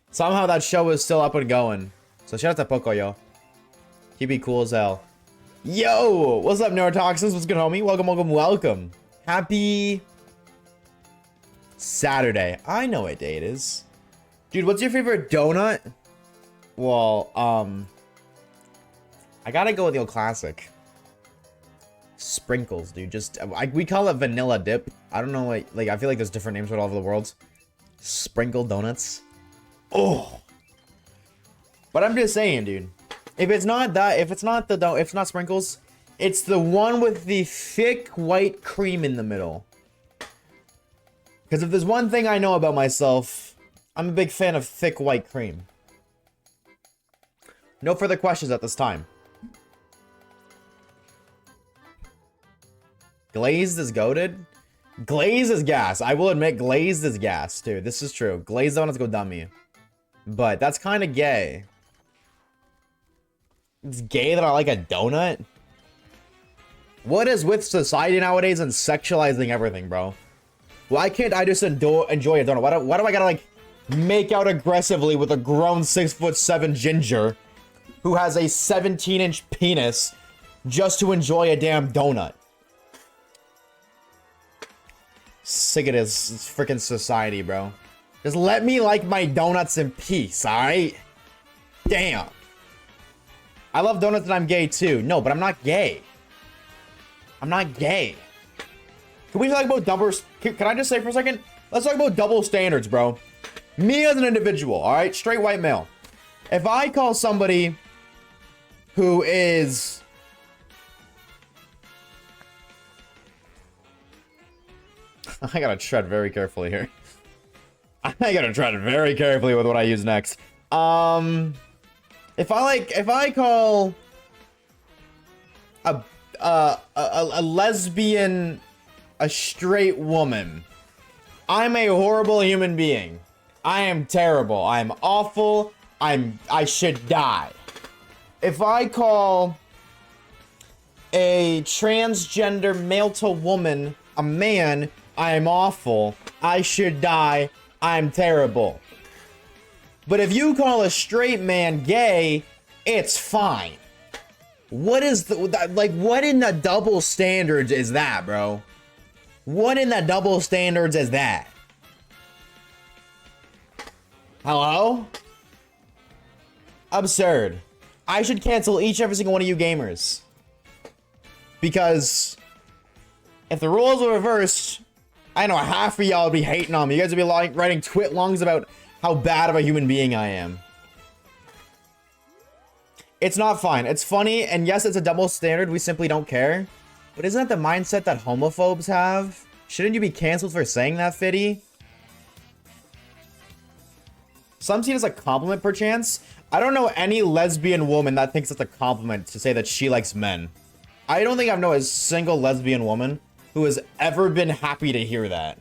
Speaker 1: Somehow that show is still up and going. So shout out to Pocoyo. He'd be cool as hell. Yo! What's up, Neurotoxins? What's good, homie? Welcome, welcome, welcome. Happy Saturday. I know what day it is. Dude, what's your favorite donut? Well, I gotta go with the old classic. Sprinkles, dude. Just, we call it vanilla dip. I don't know, like, I feel like there's different names for it all over the world. Sprinkle donuts. Oh! But I'm just saying, dude. If it's not that, if it's not sprinkles, it's the one with the thick white cream in the middle. Because if there's one thing I know about myself, I'm a big fan of thick white cream. No further questions at this time. Glazed is goated? Glazed is gas. I will admit, glazed is gas, dude. This is true. Glazed donuts go dummy. But that's kind of gay. It's gay that I like a donut? What is with society nowadays and sexualizing everything, bro? Why can't I just enjoy a donut? Why do I gotta, like, make out aggressively with a grown 6'7" ginger who has a 17-inch penis just to enjoy a damn donut? Sick of this freaking society, bro. Just let me like my donuts in peace, alright? Damn. I love donuts and I'm gay too. No, but I'm not gay. I'm not gay. Can we talk about double... Can I just say for a second? Let's talk about double standards, bro. Me as an individual, alright? Straight white male. If I call somebody who is... I gotta tread very carefully here. I gotta tread very carefully with what I use next. If I call a lesbian a straight woman, I'm a horrible human being. I am terrible. I'm awful. I should die. If I call a transgender male to woman a man, I am awful. I should die. I'm terrible. But if you call a straight man gay, it's fine. What is the, like, what in the double standards is that, bro? What in the double standards is that? Hello? Absurd. I should cancel each and every single one of you gamers. Because if the roles were reversed, I know half of y'all would be hating on me. You guys would be like writing twit longs about how bad of a human being I am. It's not fine. It's funny, and yes, it's a double standard. We simply don't care. But isn't that the mindset that homophobes have? Shouldn't you be canceled for saying that, Fitty? Some see it as a compliment, perchance. I don't know any lesbian woman that thinks it's a compliment to say that she likes men. I don't think I've known a single lesbian woman who has ever been happy to hear that.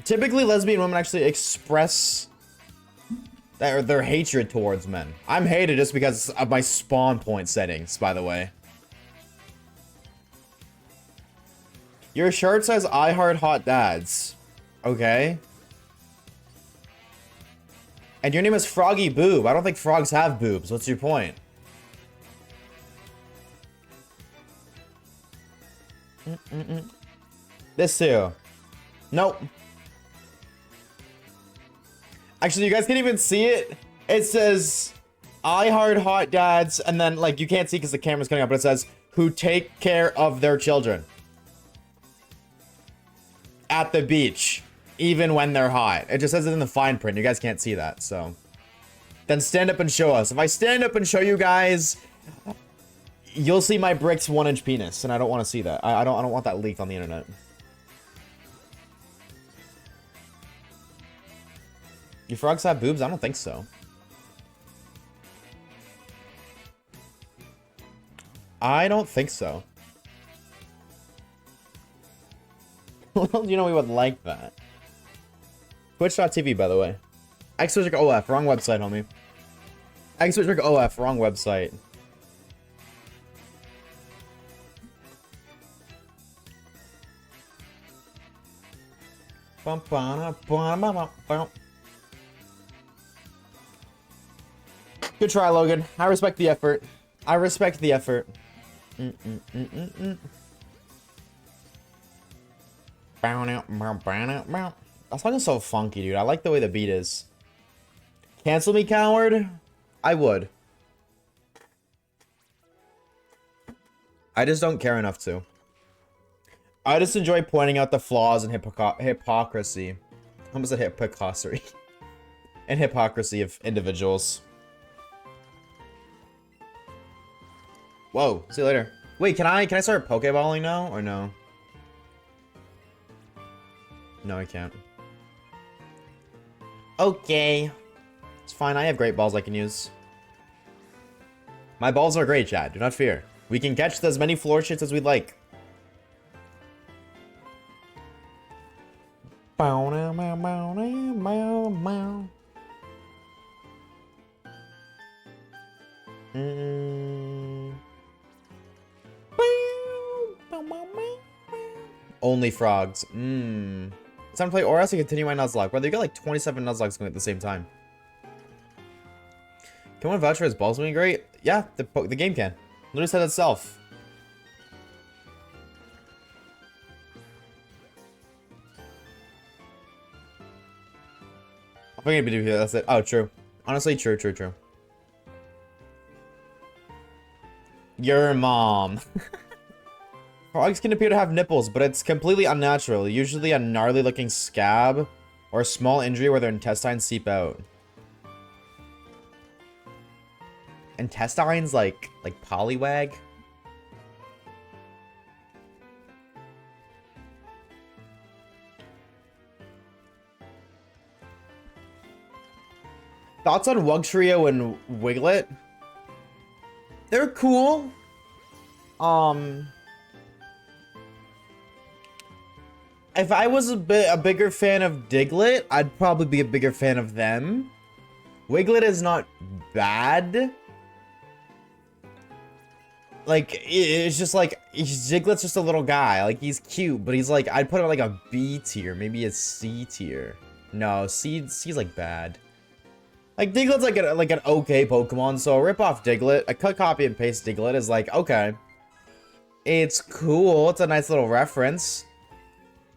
Speaker 1: Typically, lesbian women actually express their hatred towards men. I'm hated just because of my spawn point settings, by the way. Your shirt says, I heart hot dads. Okay. And your name is Froggy Boob. I don't think frogs have boobs. What's your point? This too. Nope. Actually, you guys can't even see it. It says, I heart hot dads, and then, like, you can't see because the camera's coming up, but it says, who take care of their children. At the beach. Even when they're hot. It just says it in the fine print. You guys can't see that, so. Then stand up and show us. If I stand up and show you guys, you'll see my brick's 1-inch penis, and I don't want to see that. I don't want that leaked on the internet. You frogs have boobs? I don't think so. I don't think so. Well, you know we would like that. Twitch.tv, by the way. Xwizard OF, wrong website, homie. Xwizard OF, wrong website. Good try, Logan. I respect the effort. I respect the effort. That song is so funky, dude. I like the way the beat is. Cancel me, coward? I would. I just don't care enough to. I just enjoy pointing out the flaws and hypocrisy. I almost said hypocrisy. And hypocrisy of individuals. Whoa, see you later. Wait, can I start Pokeballing now or no? No, I can't. Okay. It's fine, I have great balls I can use. My balls are great, Chad. Do not fear. We can catch as many floor shits as we'd like. Only frogs. It's time to play or else I continue my Nuzlocke. Brother, you got like 27 Nuzlocks going at the same time. Can one vouch for his balls being great? Yeah, the game can. Literally said itself. I'm gonna be doing here. That's it. Oh, true. Honestly, true. Your mom. Frogs can appear to have nipples, but it's completely unnatural. Usually a gnarly looking scab or a small injury where their intestines seep out. Intestines like polywag? Thoughts on Wugtrio and Diglett? They're cool. If I was a bigger fan of Diglett, I'd probably be a bigger fan of them. Diglett is not bad. Like, it's just like, Diglett's just a little guy. Like, he's cute, but he's like, I'd put him like a B tier, maybe a C tier. No, C's like bad. Like, Diglett's like an okay Pokemon, so rip off Diglett. A cut, copy, and paste Diglett is like, okay. It's cool. It's a nice little reference.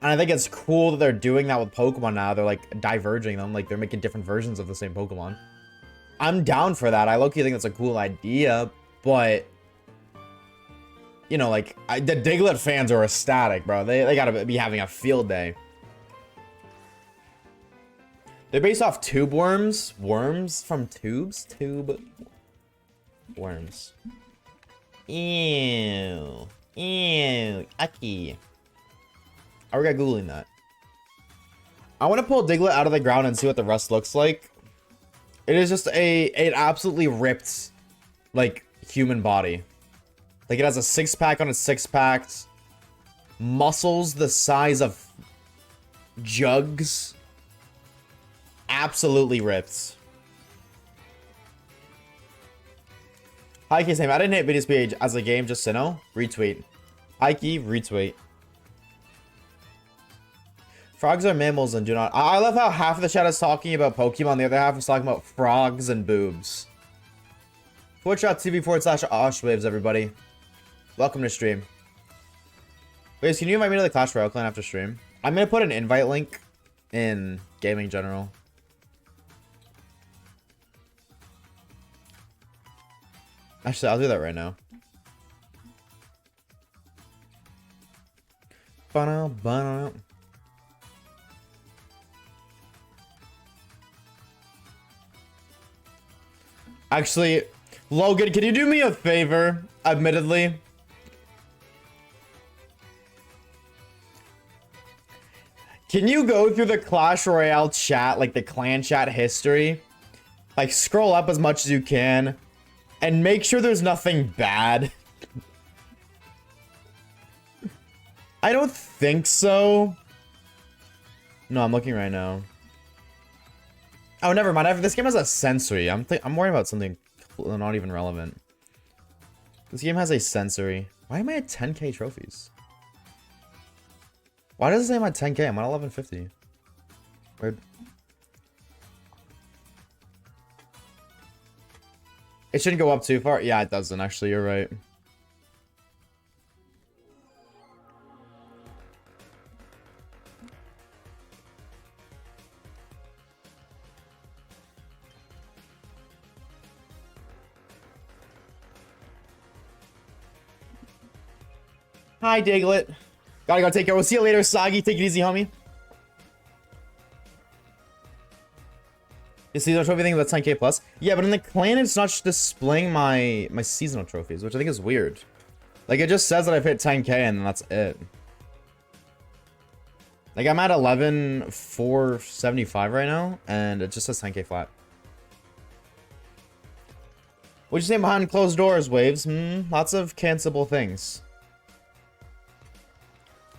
Speaker 1: And I think it's cool that they're doing that with Pokemon now. They're, like, diverging them. Like, they're making different versions of the same Pokemon. I'm down for that. I low-key think it's a cool idea, but... You know, like, the Diglett fans are ecstatic, bro. They gotta be having a field day. They're based off tube worms. Worms from tubes? Tube worms. Ew. Ew. Ucky. I regret Googling that. I want to pull Diglett out of the ground and see what the rust looks like. It is just an absolutely ripped, like, human body. Like, it has a six-pack on its six-pack. Muscles the size of jugs. Absolutely ripped. Hi, Key, same. I didn't hit BDSP as a game, just Sinnoh. Retweet. Hi, Key, retweet. Frogs are mammals and do not... I love how half of the chat is talking about Pokemon, the other half is talking about frogs and boobs. Twitch.tv/Oshawaves, everybody. Welcome to stream. Wait, can you invite me to the Clash Royale clan after stream? I'm gonna put an invite link in Gaming General. Actually, I'll do that right now. Actually, Logan, can you do me a favor? Admittedly. Can you go through the Clash Royale chat, like the clan chat history? Like, scroll up as much as you can and make sure there's nothing bad. I don't think so. No, I'm looking right now. Oh, never mind. This game has a sensory. I'm worrying about something not even relevant. This game has a sensory. Why am I at 10k trophies? Why does it say I'm at 10k? I'm at 1150. Weird. It shouldn't go up too far. Yeah, it doesn't. Actually, you're right. Hi, Diglett. Gotta go take care. We'll see you later, Sagi. Take it easy, homie. You see the trophy thing that's 10k plus? Yeah, but in the clan, it's not displaying my seasonal trophies, which I think is weird. Like, it just says that I've hit 10k and that's it. Like, I'm at 11,475 right now, and it just says 10k flat. What'd you say behind closed doors, Waves? Lots of cancelable things.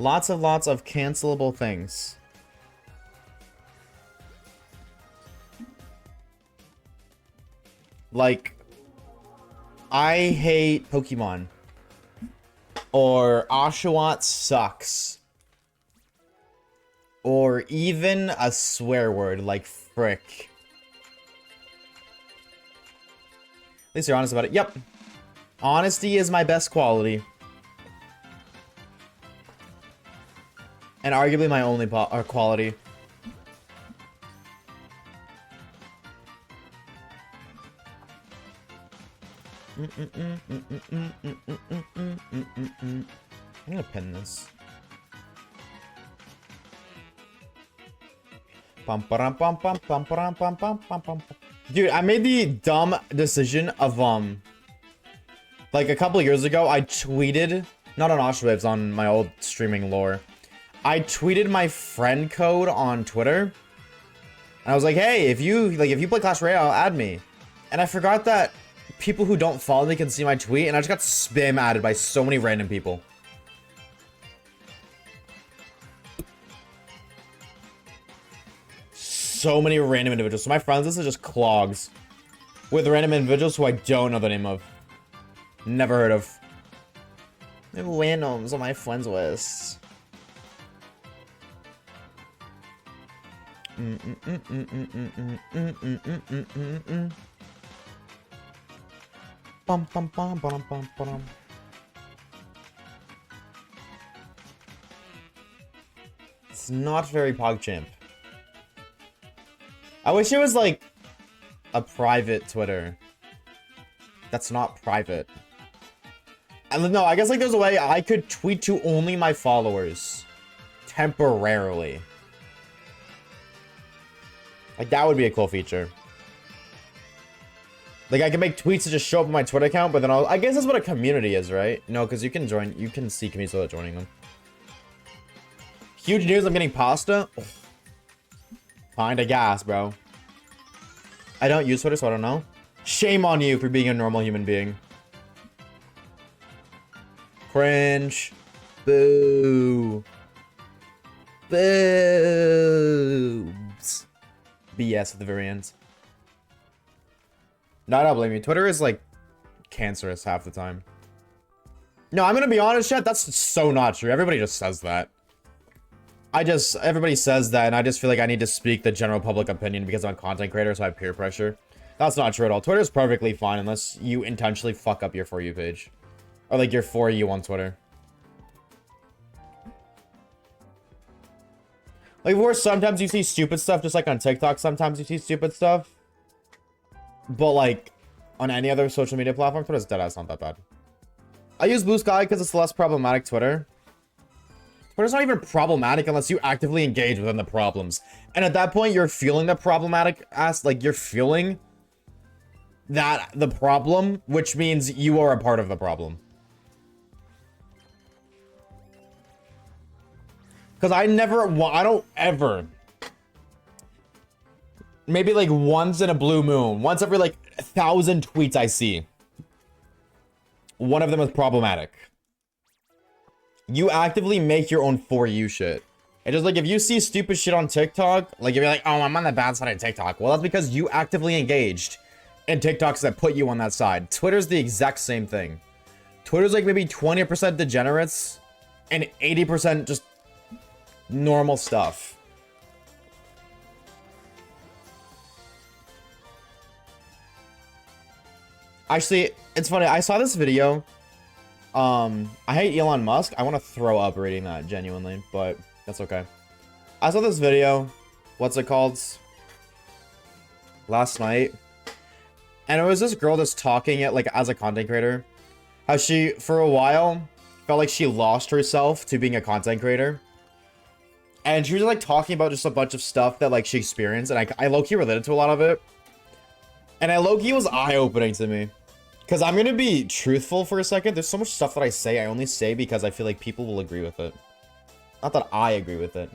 Speaker 1: Lots of cancelable things. Like, I hate Pokemon. Or Oshawaves sucks. Or even a swear word like frick. At least you're honest about it. Yep. Honesty is my best quality. And arguably my only quality. I'm gonna pin this. Dude, I made the dumb decision of like a couple years ago, I tweeted, not on Oshawaves, on my old streaming lore. I tweeted my friend code on Twitter. And I was like, hey, if you play Clash Royale, add me. And I forgot that people who don't follow me can see my tweet, and I just got spam added by so many random people. So many random individuals. So my friends list is just clogs with random individuals who I don't know the name of. Never heard of. Randoms on my friends list. It's not very PogChamp. I wish it was like a private Twitter. That's not private. And no, I guess like there's a way I could tweet to only my followers temporarily. Like that would be a cool feature. Like I can make tweets to just show up on my Twitter account, but then I guess that's what a community is, right? No, because you can see communities without joining them. Huge news, I'm getting pasta. Oh. Kinda gas, bro. I don't use Twitter, so I don't know. Shame on you for being a normal human being. Cringe. Boo. Boobs. BS at the very end. No, I don't blame you. Twitter is like cancerous half the time. No, I'm gonna be honest, chat. That's so not true. Everybody just says that. Everybody says that, and I just feel like I need to speak the general public opinion because I'm a content creator, so I have peer pressure. That's not true at all. Twitter's perfectly fine unless you intentionally fuck up your For You page. Or like your For You on Twitter. Like, where sometimes you see stupid stuff, just like on TikTok, sometimes you see stupid stuff. But like, on any other social media platform, Twitter's deadass not that bad. I use Blue Sky because it's less problematic Twitter. Twitter's not even problematic unless you actively engage within the problems. And at that point, you're feeling the problematic like you're feeling that the problem, which means you are a part of the problem. Because I don't ever. Maybe like once in a blue moon. Once every like 1,000 tweets I see. One of them is problematic. You actively make your own For You shit. It's just like if you see stupid shit on TikTok, like if you're like, oh, I'm on the bad side of TikTok. Well, that's because you actively engaged in TikToks that put you on that side. Twitter's the exact same thing. Twitter's like maybe 20% degenerates and 80% just normal stuff. Actually, it's funny. I saw this video. I hate Elon Musk. I want to throw up reading that, genuinely, but that's okay. I saw this video. What's it called? Last night. And it was this girl just talking it like as a content creator. How she, for a while, felt like she lost herself to being a content creator. And she was like talking about just a bunch of stuff that like she experienced. And I low-key related to a lot of it. And I low-key was eye-opening to me. Because I'm going to be truthful for a second. There's so much stuff that I say, I only say because I feel like people will agree with it. Not that I agree with it.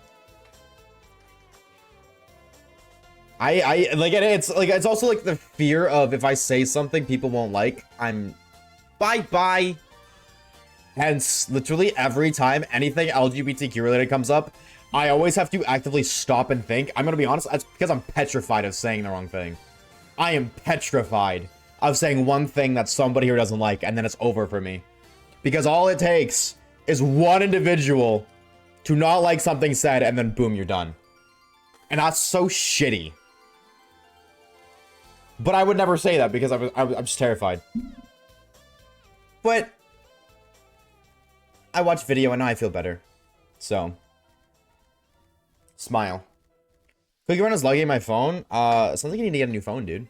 Speaker 1: I like it's also like the fear of if I say something people won't like, I'm bye. Hence, literally every time anything LGBTQ related comes up, I always have to actively stop and think. I'm going to be honest, that's because I'm petrified of saying the wrong thing. I am petrified of saying one thing that somebody here doesn't like, and then it's over for me. Because all it takes is one individual to not like something said, and then boom, you're done. And that's so shitty. But I would never say that because I'm just terrified. But I watch video and now I feel better. So. Smile. Cookie Run is lugging my phone. Sounds like you need to get a new phone, dude.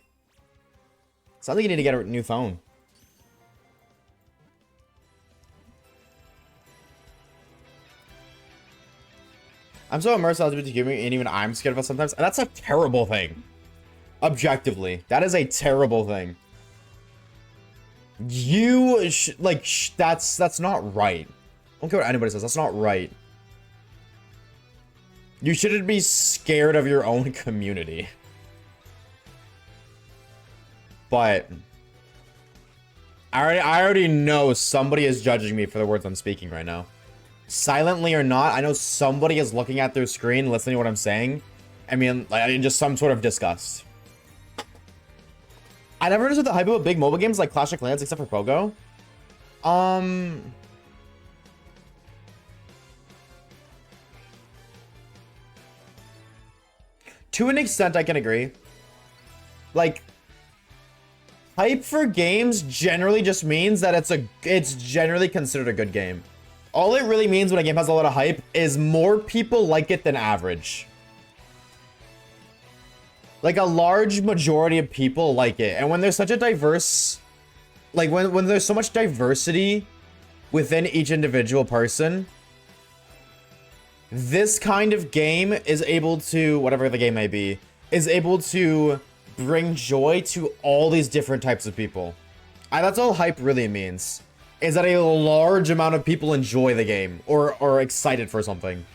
Speaker 1: Sounds like you need to get a new phone. I'm so immersed in LGBT community, and even I'm scared of it sometimes. And that's a terrible thing. Objectively, that is a terrible thing. That's not right. I don't care what anybody says. That's not right. You shouldn't be scared of your own community. But I already know somebody is judging me for the words I'm speaking right now. Silently or not, I know somebody is looking at their screen, listening to what I'm saying. I mean, just some sort of disgust. I never understood the hype about big mobile games like Clash of Clans except for Pogo. To an extent, I can agree. Like, hype for games generally just means that it's generally considered a good game. All it really means when a game has a lot of hype is more people like it than average. Like, a large majority of people like it. And when there's such a diverse... Like, when there's so much diversity within each individual person, this kind of game is able to, whatever the game may be, is able to bring joy to all these different types of people. That's all hype really means. Is that a large amount of people enjoy the game or are excited for something.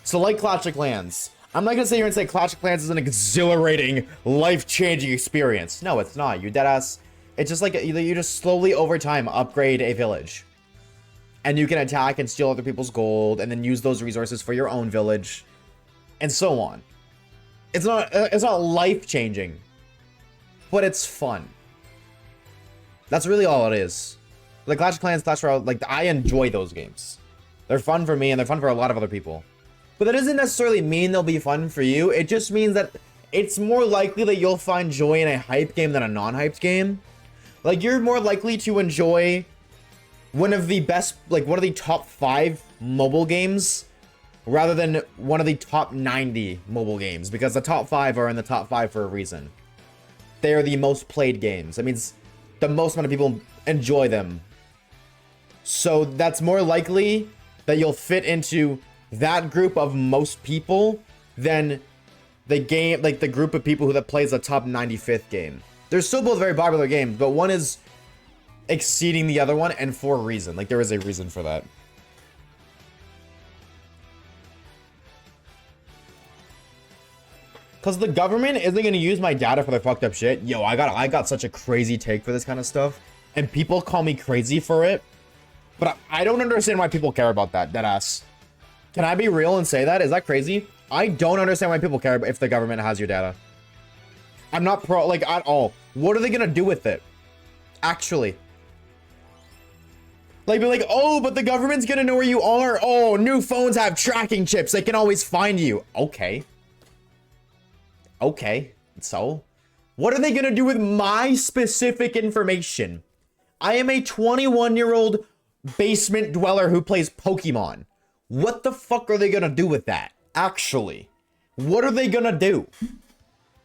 Speaker 1: So like Clash of Clans. I'm not gonna sit here and say Clash of Clans is an exhilarating, life-changing experience. No, it's not. You deadass. It's just like you just slowly over time upgrade a village. And you can attack and steal other people's gold and then use those resources for your own village. And so on. It's not life-changing. But it's fun. That's really all it is. Like Clash of Clans, Clash Royale, like I enjoy those games. They're fun for me and they're fun for a lot of other people. But that doesn't necessarily mean they'll be fun for you. It just means that it's more likely that you'll find joy in a hype game than a non-hyped game. Like you're more likely to enjoy one of the best, like one of the top 5 mobile games rather than one of the top 90 mobile games, because the top 5 are in the top 5 for a reason. They are the most played games. That means the most amount of people enjoy them. So that's more likely that you'll fit into that group of most people than the game, like the group of people that plays the top 95th game. They're still both very popular games, but one is exceeding the other one, and for a reason. Like there is a reason for that. Because the government isn't going to use my data for their fucked up shit. Yo, I got such a crazy take for this kind of stuff. And people call me crazy for it. But I don't understand why people care about that, deadass. Can I be real and say that? Is that crazy? I don't understand why people care if the government has your data. I'm not pro, like, at all. What are they going to do with it? Actually. Like, be like, oh, but the government's going to know where you are. Oh, new phones have tracking chips. They can always find you. Okay. Okay, so what are they gonna do with my specific information? I am a 21-year-old basement dweller who plays Pokemon. What the fuck are they gonna do with that? Actually, what are they gonna do?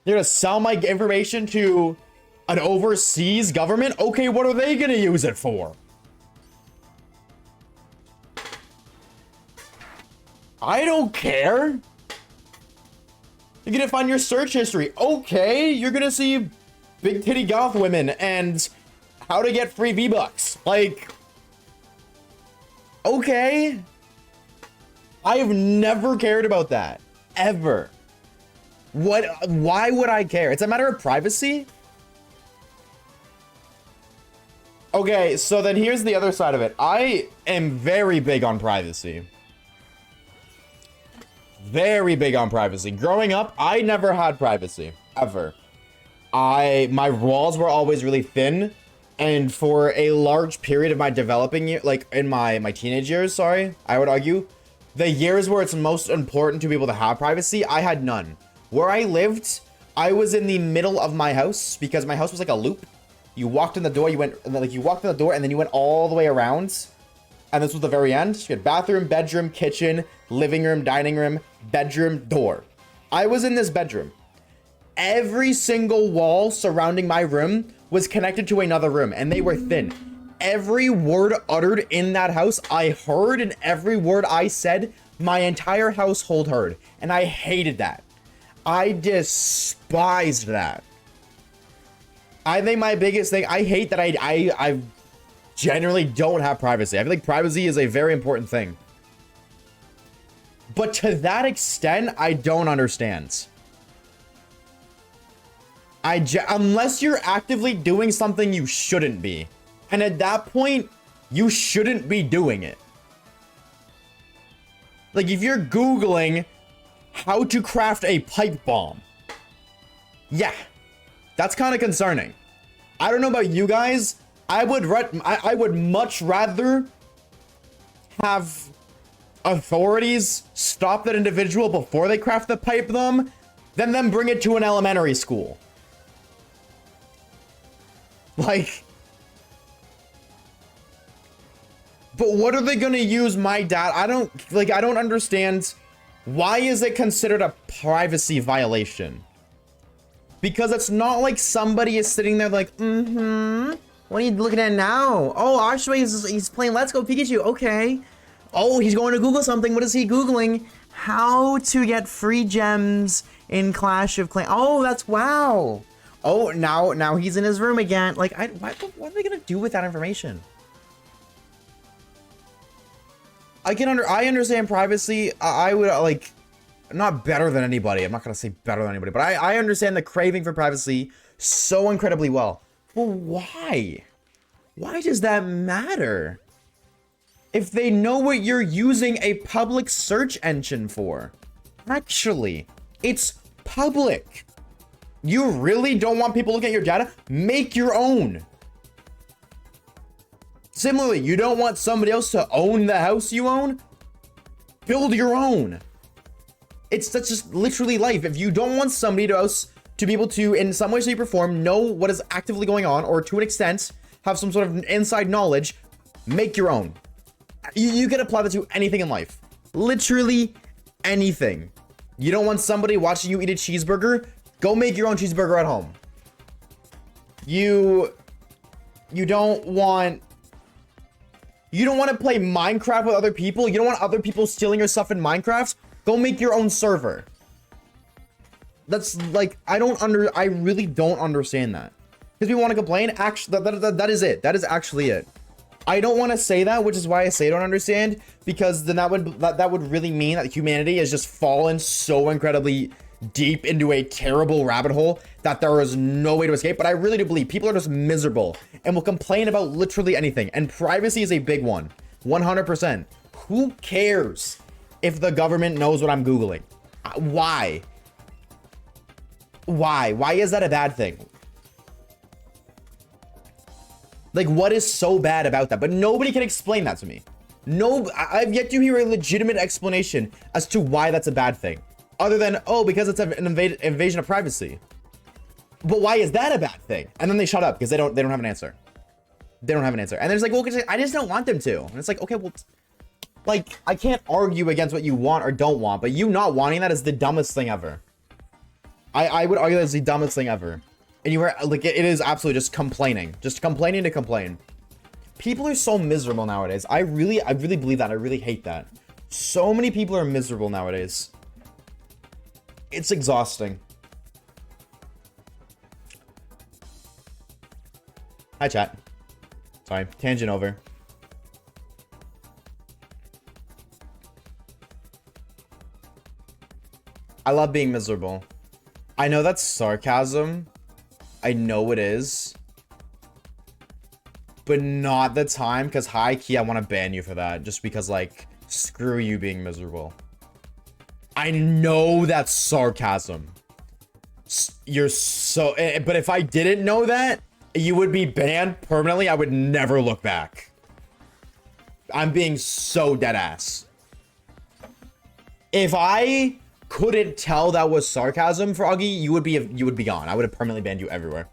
Speaker 1: They're gonna sell my information to an overseas government? Okay, what are they gonna use it for? I don't care. You're gonna find your search history. Okay, you're gonna see big titty goth women and how to get free V-Bucks. Like, okay. I have never cared about that. Ever. Why would I care? It's a matter of privacy? Okay, so then here's the other side of it. I am very big on privacy. Very big on privacy. Growing up, I never had privacy, ever. My walls were always really thin, and for a large period of my developing year, like in my teenage years, sorry, I would argue, the years where it's most important to be able to have privacy, I had none. Where I lived, I was in the middle of my house because my house was like a loop. You walked in the door, you walked in the door, and then you went all the way around. And this was the very end. You had bathroom, bedroom, kitchen, living room, dining room, bedroom, door. I was in this bedroom. Every single wall surrounding my room was connected to another room, and they were thin. Every word uttered in that house, I heard, and every word I said, my entire household heard. And I hated that. I despised that. I think my biggest thing, I hate that I generally don't have privacy. I feel like privacy is a very important thing. But to that extent, I don't understand. Unless you're actively doing something you shouldn't be. And at that point, you shouldn't be doing it. Like if you're Googling how to craft a pipe bomb. Yeah, that's kind of concerning. I don't know about you guys. I would much rather have authorities stop that individual before they craft the pipe bomb than them bring it to an elementary school. Like, but what are they gonna use my data? I don't understand. Why is it considered a privacy violation? Because it's not like somebody is sitting there like, what are you looking at now? Oh, Oshawaves, he's playing Let's Go Pikachu. Okay. Oh, he's going to Google something. What is he Googling? How to get free gems in Clash of Clans. Oh, that's wow. Oh, now he's in his room again. Like, what are they gonna do with that information? I understand privacy. I would like, not better than anybody. I'm not gonna say better than anybody, but I understand the craving for privacy so incredibly well. Well, why? Why does that matter? If they know what you're using a public search engine for. Actually, it's public. You really don't want people looking at your data? Make your own. Similarly, you don't want somebody else to own the house you own? Build your own. That's just literally life. If you don't want somebody else to be able to, in some way, shape, or form, know what is actively going on, or to an extent, have some sort of inside knowledge, make your own. You can apply that to anything in life. Literally anything. You don't want somebody watching you eat a cheeseburger? Go make your own cheeseburger at home. You don't want to play Minecraft with other people? You don't want other people stealing your stuff in Minecraft? Go make your own server. That's like, I really don't understand that. Because people want to complain, actually, that is it. That is actually it. I don't want to say that, which is why I say I don't understand, because then that would really mean that humanity has just fallen so incredibly deep into a terrible rabbit hole that there is no way to escape. But I really do believe people are just miserable and will complain about literally anything. And privacy is a big one. 100%. Who cares if the government knows what I'm Googling? Why? Why? Why is that a bad thing? Like, what is so bad about that? But nobody can explain that to me. No, I've yet to hear a legitimate explanation as to why that's a bad thing. Other than, oh, because it's an invasion of privacy. But why is that a bad thing? And then they shut up because they don't have an answer. They don't have an answer. And they're just like, well, I just don't want them to. And it's like, okay, well, like, I can't argue against what you want or don't want, but you not wanting that is the dumbest thing ever. I would argue that's the dumbest thing ever. And you were like, it is absolutely just complaining to complain. People are so miserable nowadays. I really believe that. I really hate that. So many people are miserable nowadays. It's exhausting. Hi, chat. Sorry, tangent over. I love being miserable. I know that's sarcasm. I know it is. But not the time, because high key, I want to ban you for that. Just because, like, screw you being miserable. I know that's sarcasm. You're so... But if I didn't know that, you would be banned permanently. I would never look back. I'm being so dead ass. If I couldn't tell that was sarcasm, Froggy, you would be gone. I would have permanently banned you everywhere.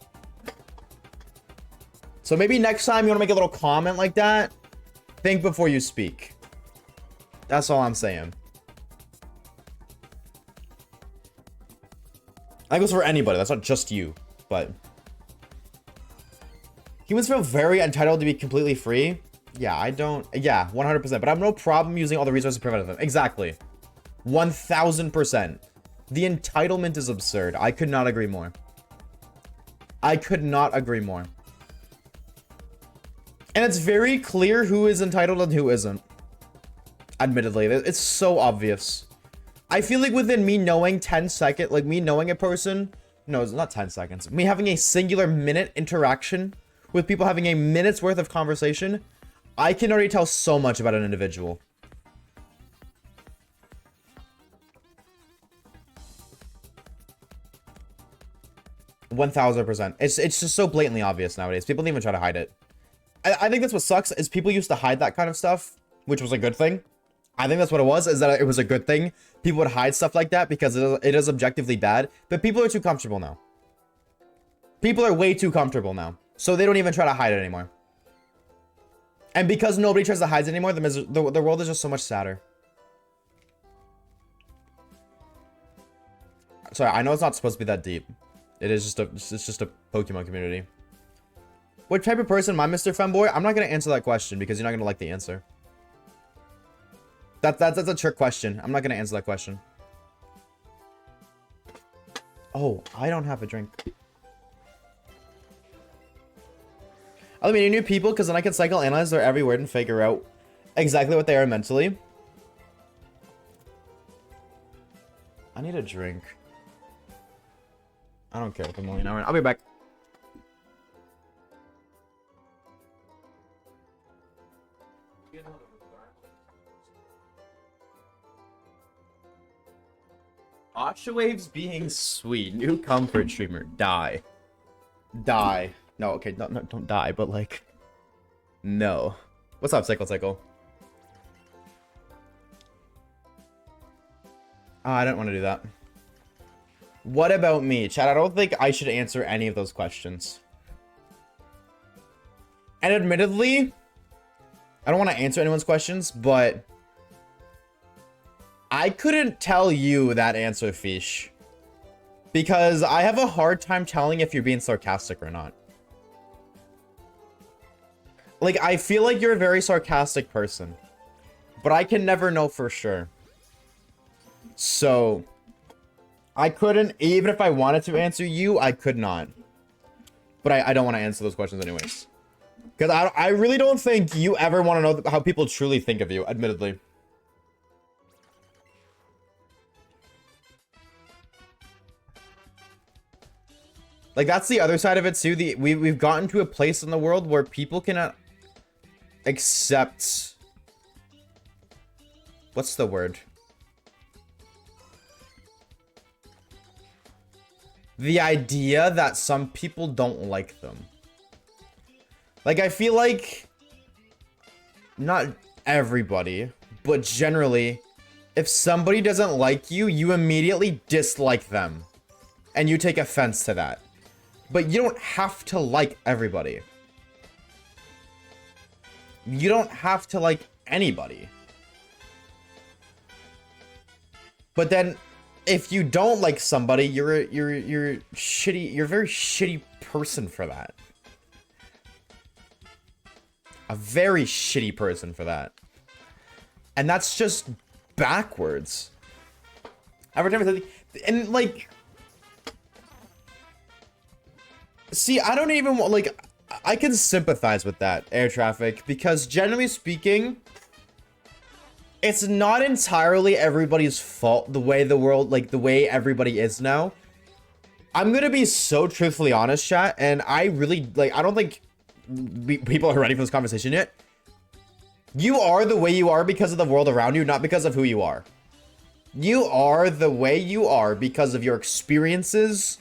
Speaker 1: So maybe next time you want to make a little comment like that, think before you speak. That's all I'm saying. That goes for anybody. That's not just you, but humans feel very entitled to be completely free. Yeah, I don't. Yeah, 100%. But I have no problem using all the resources provided them. Exactly. 1000%. The entitlement is absurd. I could not agree more. I could not agree more. And it's very clear who is entitled and who isn't. Admittedly, it's so obvious. I feel like within me knowing 10 seconds, like me knowing a person, no, it's not 10 seconds. Me having a singular minute interaction with people having a minute's worth of conversation, I can already tell so much about an individual. %1000%. It's just so blatantly obvious nowadays. People don't even try to hide it. I think that's what sucks is people used to hide that kind of stuff, which was a good thing. I think that's what it was, is that it was a good thing. People would hide stuff like that because it is objectively bad, but people are too comfortable now. People are way too comfortable now, so they don't even try to hide it anymore. And because nobody tries to hide it anymore, the world is just so much sadder. Sorry, I know it's not supposed to be that deep. It's just a Pokemon community. What type of person am I, Mr. Femboy? I'm not going to answer that question because you're not going to like the answer. That's a trick question. I'm not going to answer that question. Oh, I don't have a drink. I'll meet new people because then I can psychoanalyze their every word and figure out exactly what they are mentally. I need a drink. I don't care if I'm only an hour. I'll be back. Oshawaves being sweet. New comfort streamer. Die. Die. No, okay, no, don't die, but like... No. What's up, Cycle? Oh, I don't want to do that. What about me? Chat, I don't think I should answer any of those questions. And admittedly, I don't want to answer anyone's questions, but... I couldn't tell you that answer, Fish. Because I have a hard time telling if you're being sarcastic or not. Like, I feel like you're a very sarcastic person. But I can never know for sure. So, I couldn't, even if I wanted to answer you, I could not. But I don't want to answer those questions anyways. Because I really don't think you ever want to know how people truly think of you, admittedly. Like, that's the other side of it too. We've gotten to a place in the world where people cannot accept, what's the word? The idea that some people don't like them. Like, I feel like not everybody, but generally, if somebody doesn't like you, you immediately dislike them. And you take offense to that. But you don't have to like everybody. You don't have to like anybody. But then, if you don't like somebody, you're shitty. You're a very shitty person for that. A very shitty person for that. And that's just backwards. Every time I say, and like, see, I don't even want, like, I can sympathize with that, air traffic, because generally speaking, it's not entirely everybody's fault the way the world, like, the way everybody is now. I'm gonna be so truthfully honest, chat, and I really, like, I don't think people are ready for this conversation yet. You are the way you are because of the world around you, not because of who you are. You are the way you are because of your experiences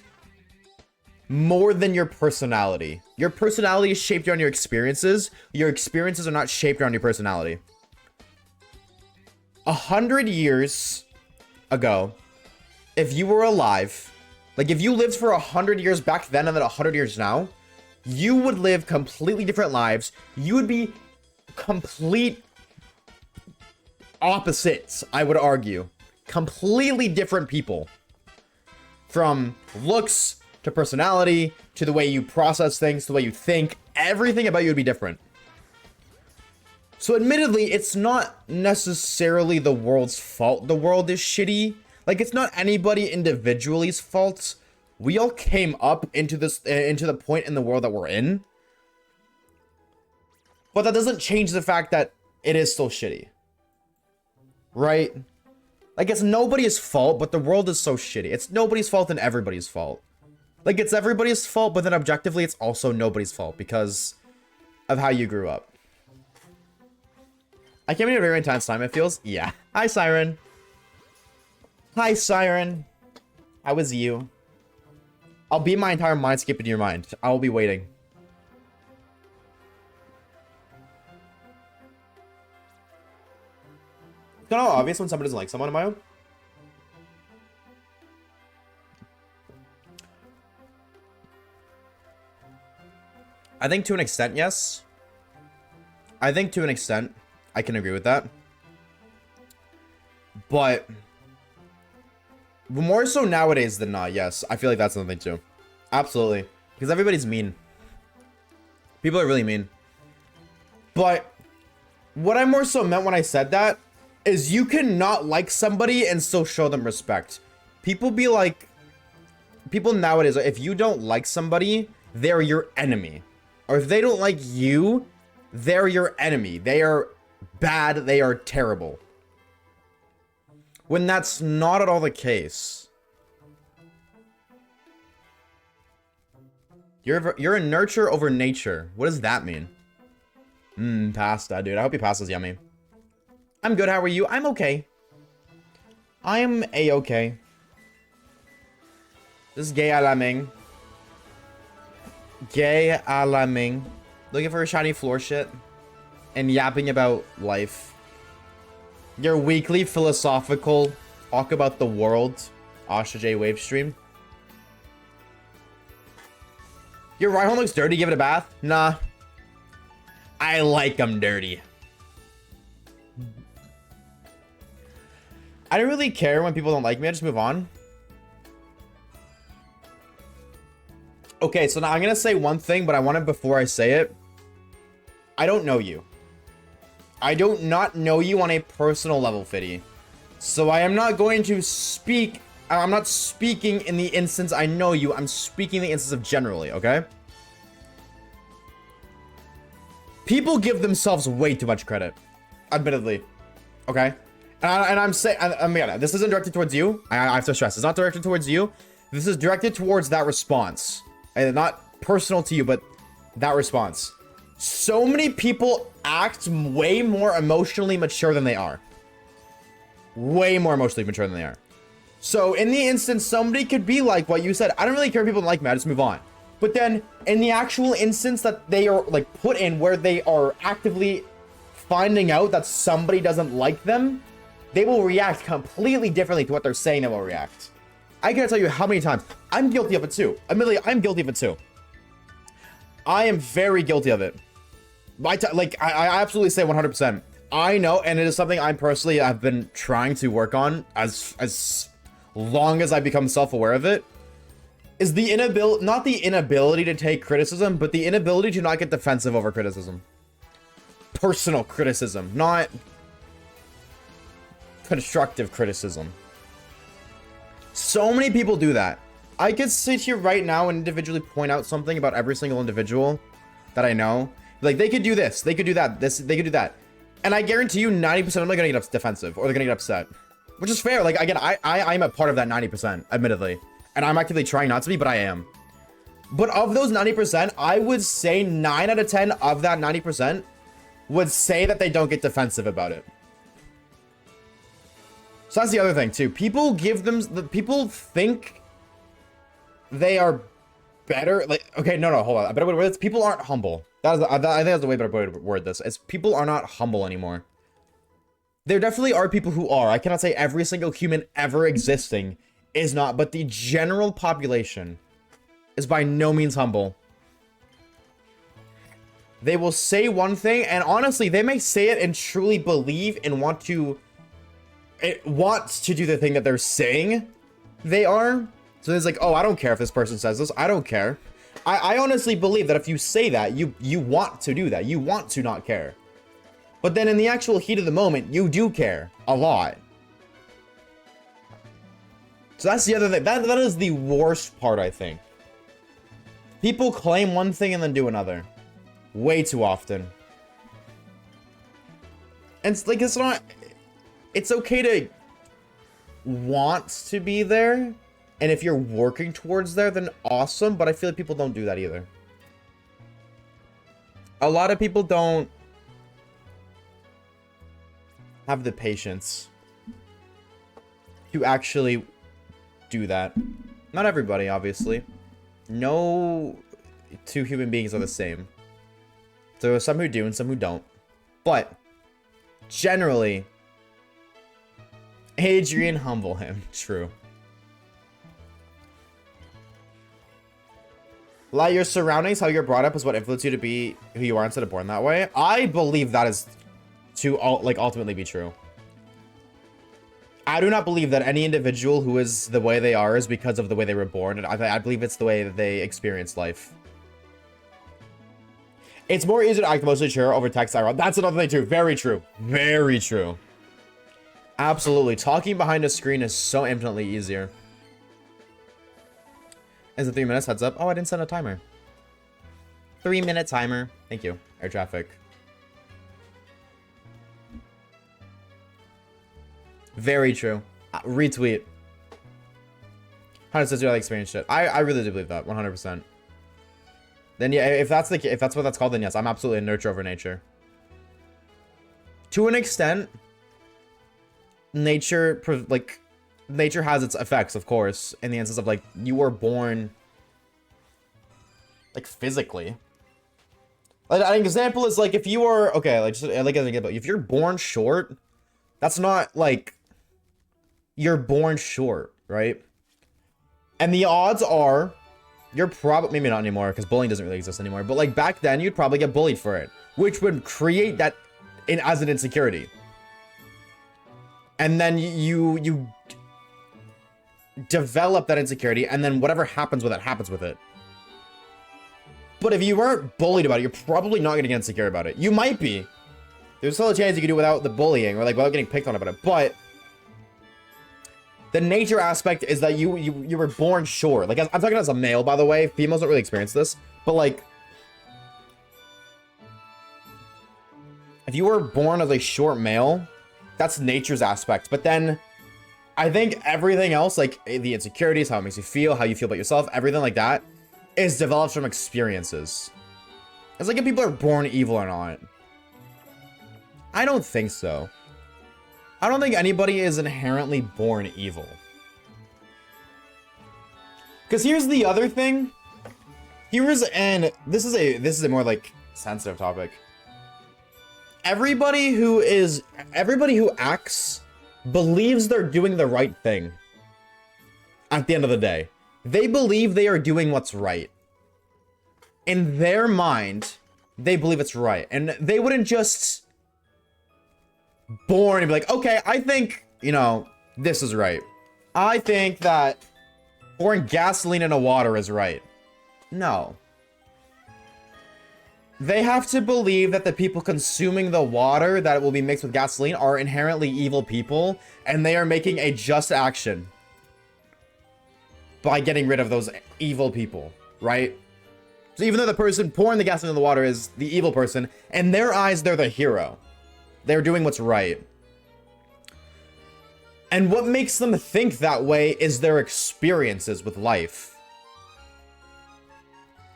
Speaker 1: more than your personality. Your personality is shaped around your experiences. Your experiences are not shaped around your personality. 100 years ago, if you were alive, like if you lived for 100 years back then and then 100 years now, you would live completely different lives. You would be complete opposites, I would argue. Completely different people. From looks to personality, to the way you process things, to the way you think, everything about you would be different. So admittedly, it's not necessarily the world's fault the world is shitty. Like, it's not anybody individually's fault. We all came up into this, into the point in the world that we're in. But that doesn't change the fact that it is still shitty. Right? Like, it's nobody's fault, but the world is so shitty. It's nobody's fault and everybody's fault. Like, it's everybody's fault, but then objectively, it's also nobody's fault because of how you grew up. I came in a very intense time, it feels. Yeah. Hi, Siren. Hi, Siren. How was you? I'll be my entire mindscape in your mind. I will be waiting. It's kind of obvious when somebody doesn't like someone, am I? I think to an extent, yes. I think to an extent, I can agree with that. But more so nowadays than not, yes. I feel like that's something too. Absolutely. Because everybody's mean. People are really mean. But what I more so meant when I said that is you cannot like somebody and still show them respect. People be like, people nowadays, if you don't like somebody, they're your enemy. Or if they don't like you, they're your enemy. They are bad. They are terrible. When that's not at all the case. You're a nurture over nature. What does that mean? Pasta, dude. I hope your pasta's yummy. I'm good. How are you? I'm okay. I'm a-okay. This is gay alaming. Gay alaming. Looking for a shiny floor shit. And yapping about life. Your weekly philosophical talk about the world. Oshawaves stream. Your ride home looks dirty. Give it a bath. Nah. I like them dirty. I don't really care when people don't like me. I just move on. Okay, so now I'm going to say one thing, but I want to, before I say it, I don't know you. I do not know you on a personal level, Fiddy. So I am not going to speak. I'm not speaking in the instance I know you. I'm speaking in the instance of generally, okay? People give themselves way too much credit. Admittedly. Okay? And I'm saying, I mean, this isn't directed towards you. I have to stress, it's not directed towards you. This is directed towards that response. and not personal to you, but that response. So many people act way more emotionally mature than they are. Way more emotionally mature than they are. So in the instance, somebody could be like what you said. I don't really care if people don't like me. I just move on. But then in the actual instance that they are like put in where they are actively finding out that somebody doesn't like them, they will react completely differently to what they're saying they will react. I can't tell you how many times. I'm guilty of it too. Admittedly, I'm guilty of it too. I am very guilty of it. I absolutely say 100%. I know, and it is something I personally have been trying to work on as long as I become self-aware of it. Is the inability, not the inability to take criticism, but the inability to not get defensive over criticism. Personal criticism, not constructive criticism. So many people do that. I could sit here right now and individually point out something about every single individual that I know. Like, they could do this, they could do that, they could do that. And I guarantee you 90% of them are gonna get defensive, or they're gonna get upset. Which is fair. Like, again, I'm a part of that 90%, admittedly. And I'm actively trying not to be, but I am. But of those 90%, I would say 9 out of 10 of that 90% would say that they don't get defensive about it. So that's the other thing, too. People people think they are better. Like, okay, no, hold on. A better way to word this, people aren't humble. I think that's the way better way to word this. Is people are not humble anymore. There definitely are people who are. I cannot say every single human ever existing is not, but the general population is by no means humble. They will say one thing, and honestly, they may say it and truly believe and want to do the thing that they're saying they are. So it's like, oh, I don't care if this person says this. I don't care. I honestly believe that if you say that, you want to do that. You want to not care. But then in the actual heat of the moment, you do care a lot. So that's the other thing. That is the worst part, I think. People claim one thing and then do another. Way too often. And it's like, it's okay to want to be there. And if you're working towards there, then awesome. But I feel like people don't do that either. A lot of people don't have the patience to actually do that. Not everybody, obviously. No two human beings are the same. There are some who do and some who don't. But generally, Adrian, humble him. True. Like, your surroundings, how you're brought up is what influenced you to be who you are instead of born that way. I believe that is to ultimately be true. I do not believe that any individual who is the way they are is because of the way they were born. And I believe it's the way that they experience life. It's more easy to act emotionally mature over text IRL. That's another thing too. Very true. Very true. Absolutely. Talking behind a screen is so infinitely easier. Is it 3 minutes? Heads up. Oh, I didn't set a timer. 3-minute timer. Thank you. Air traffic. Very true. Retweet. 100 says you like experience shit. I really do believe that. 100%. Then yeah, if that's what that's called, then yes, I'm absolutely a nurture over nature. To an extent, nature has its effects, of course, in the instance of like you were born like physically. Like an example is like if you were like an example, if you're born short, that's not like you're born short, right? And the odds are you're probably, maybe not anymore because bullying doesn't really exist anymore, but like back then you'd probably get bullied for it, which would create that as an insecurity. And then you develop that insecurity, and then whatever happens with it happens with it. But if you weren't bullied about it, you're probably not gonna get insecure about it. You might be. There's still a chance you could do it without the bullying or like without getting picked on about it. But the nature aspect is that you were born short. Like I'm talking as a male, by the way. Females don't really experience this, but like if you were born as a short male, that's nature's aspect. But then I think everything else, like the insecurities, how it makes you feel, how you feel about yourself, everything like that, is developed from experiences. It's like if people are born evil or not. I don't think so. I don't think anybody is inherently born evil. Because here's the other thing. And this is a more like sensitive topic. Everybody who acts believes they're doing the right thing. At the end of the day, they believe they are doing what's right. In their mind, they believe it's right, and they wouldn't just born and be like, okay, I think, you know, this is right. I think that pouring gasoline into water is right. No. They have to believe that the people consuming the water that will be mixed with gasoline are inherently evil people, and they are making a just action by getting rid of those evil people, right? So even though the person pouring the gasoline in the water is the evil person, in their eyes, they're the hero. They're doing what's right. And what makes them think that way is their experiences with life.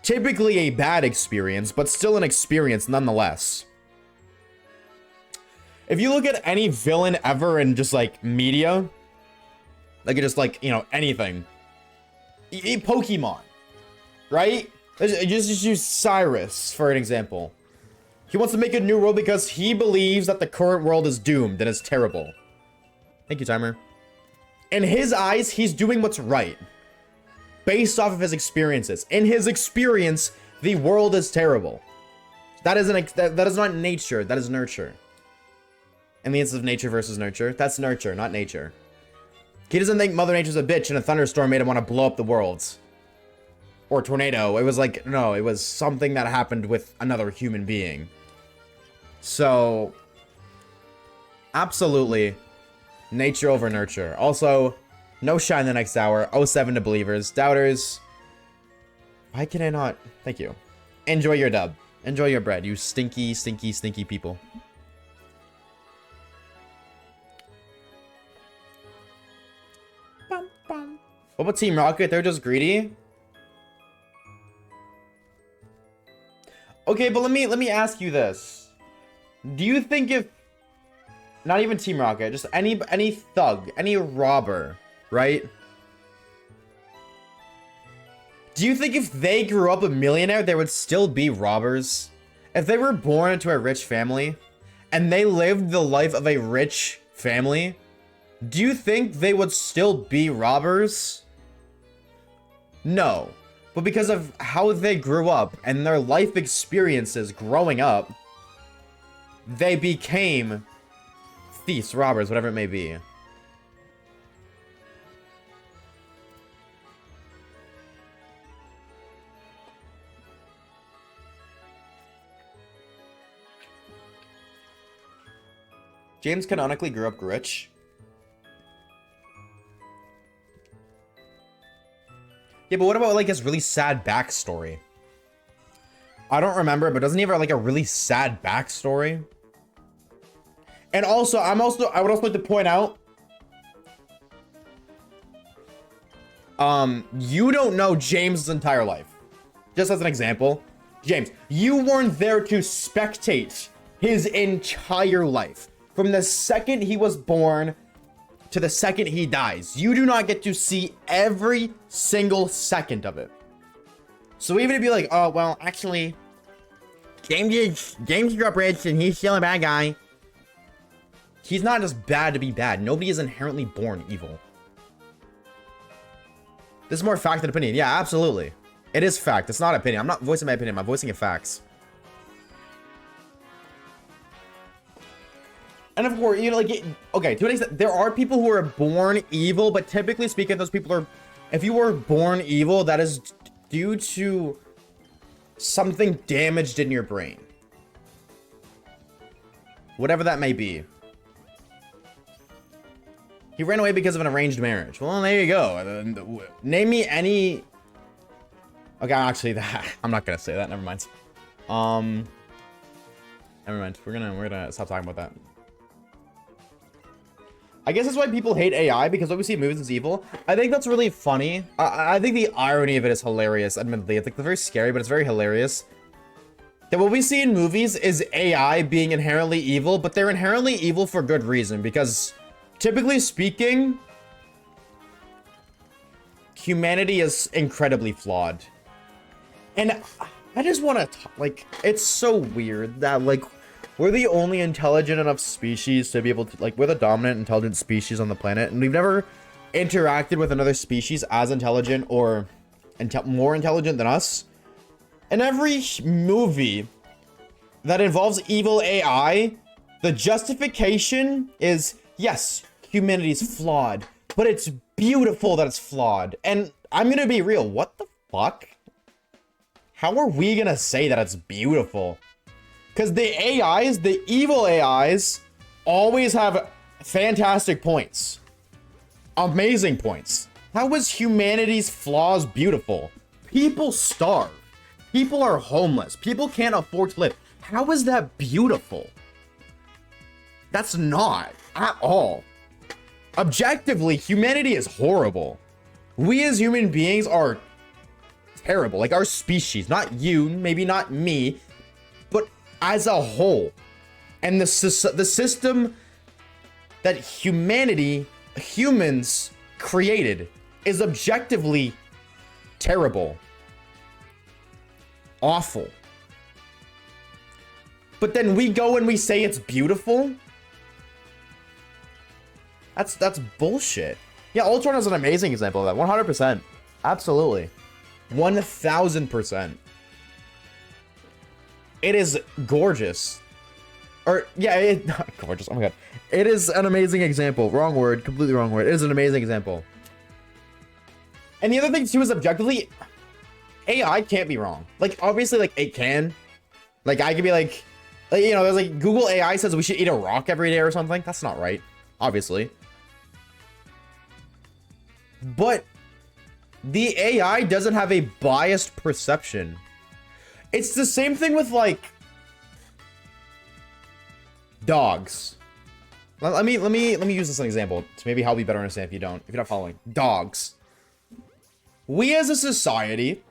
Speaker 1: Typically a bad experience, but still an experience nonetheless. If you look at any villain ever in just like media, like just like, you know, anything. Pokemon, right? Just use Cyrus for an example. He wants to make a new world because he believes that the current world is doomed and is terrible. Thank you, timer. In his eyes, he's doing what's right. Based off of his experiences. In his experience, the world is terrible. That is not nature, that is nurture. In the instance of nature versus nurture, that's nurture, not nature. He doesn't think Mother Nature's a bitch and a thunderstorm made him want to blow up the world. Or a tornado. It was like, no, it was something that happened with another human being. So, absolutely, nature over nurture. Also, no shine the next hour. 07 to believers. Doubters, why can I not? Thank you. Enjoy your dub. Enjoy your bread, you stinky, stinky, stinky people. What about Team Rocket? They're just greedy. Okay, but let me ask you this. Do you think if not even Team Rocket, just any thug, any robber, right? Do you think if they grew up a millionaire, they would still be robbers? If they were born into a rich family and they lived the life of a rich family, do you think they would still be robbers? No. But because of how they grew up and their life experiences growing up, they became thieves, robbers, whatever it may be. James canonically grew up rich. Yeah, but what about like his really sad backstory? I don't remember, but doesn't he have like a really sad backstory? And also, I would also like to point out, you don't know James' entire life. Just as an example, James, you weren't there to spectate his entire life. From the second he was born to the second he dies. You do not get to see every single second of it. So even if you're like, oh, well, actually, James grew up rich and he's still a bad guy. He's not just bad to be bad. Nobody is inherently born evil. This is more fact than opinion. Yeah, absolutely. It is fact. It's not opinion. I'm not voicing my opinion. I'm voicing facts. And of course, you know, like, okay, to an extent, there are people who are born evil, but typically speaking, those people are, if you were born evil, that is due to something damaged in your brain. Whatever that may be. He ran away because of an arranged marriage. Well, there you go. Name me any... Okay, actually, that I'm not gonna say that. Never mind. Never mind. We're gonna stop talking about that. I guess that's why people hate AI, because what we see in movies is evil. I think that's really funny. I think the irony of it is hilarious, admittedly. It's like very scary, but it's very hilarious. That what we see in movies is AI being inherently evil, but they're inherently evil for good reason, because typically speaking, humanity is incredibly flawed. And I just want to, like, it's so weird that, like, we're the only intelligent enough species to be able to, like, we're the dominant intelligent species on the planet, and we've never interacted with another species as intelligent or more intelligent than us. In every movie that involves evil AI, the justification is, yes, humanity's flawed, but it's beautiful that it's flawed. And I'm gonna be real, what the fuck? How are we gonna say that it's beautiful? Because the AIs, the evil AIs, always have fantastic points. Amazing points. How is humanity's flaws beautiful? People starve. People are homeless. People can't afford to live. How is that beautiful? That's not at all. Objectively, humanity is horrible. We as human beings are terrible. Like our species, not you, maybe not me, but as a whole. And the system that humans created is objectively terrible. Awful. But then we go and we say it's beautiful? That's bullshit. Yeah, Ultron is an amazing example of that. 100%. Absolutely. 1000%. It is gorgeous. Or, yeah, not gorgeous. Oh my god. It is an amazing example. Wrong word. Completely wrong word. It is an amazing example. And the other thing, too, is objectively, AI can't be wrong. Like, obviously, like, it can. Like, I could be like, you know, there's like, Google AI says we should eat a rock every day or something. That's not right. Obviously. But the AI doesn't have a biased perception. It's the same thing with, like, dogs. Let me use this as an example to maybe help you better understand if you're not following. Dogs. We as a society,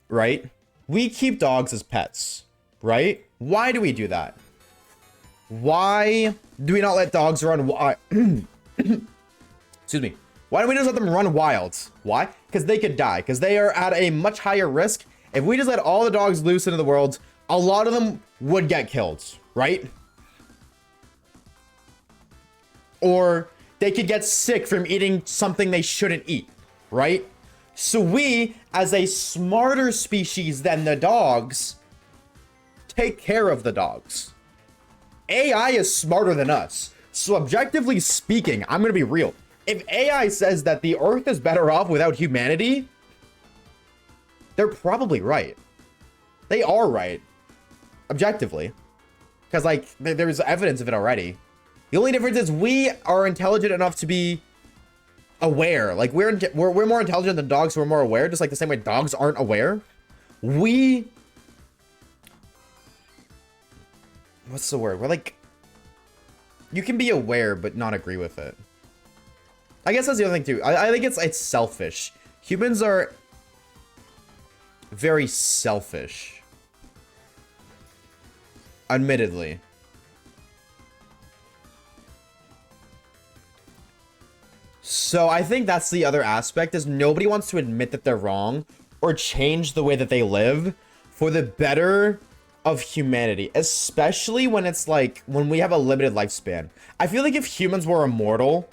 Speaker 1: right? We keep dogs as pets, right? Why do we do that? Why do we not let dogs run wild? Excuse me. Why don't we just let them run wild? Why? Because they could die. Because they are at a much higher risk. If we just let all the dogs loose into the world, a lot of them would get killed, right? Or they could get sick from eating something they shouldn't eat, right? So we, as a smarter species than the dogs, take care of the dogs. AI is smarter than us. So objectively speaking, I'm going to be real. If AI says that the Earth is better off without humanity, they're probably right. They are right. Objectively. Because, like, there's evidence of it already. The only difference is we are intelligent enough to be aware. Like, we're more intelligent than dogs who are more aware, just like the same way dogs aren't aware. What's the word? We're like, you can be aware but not agree with it. I guess that's the other thing too. I think it's selfish. Humans are very selfish. Admittedly. So I think that's the other aspect, is nobody wants to admit that they're wrong or change the way that they live for the better of humanity, especially when it's like, when we have a limited lifespan. I feel like if humans were immortal,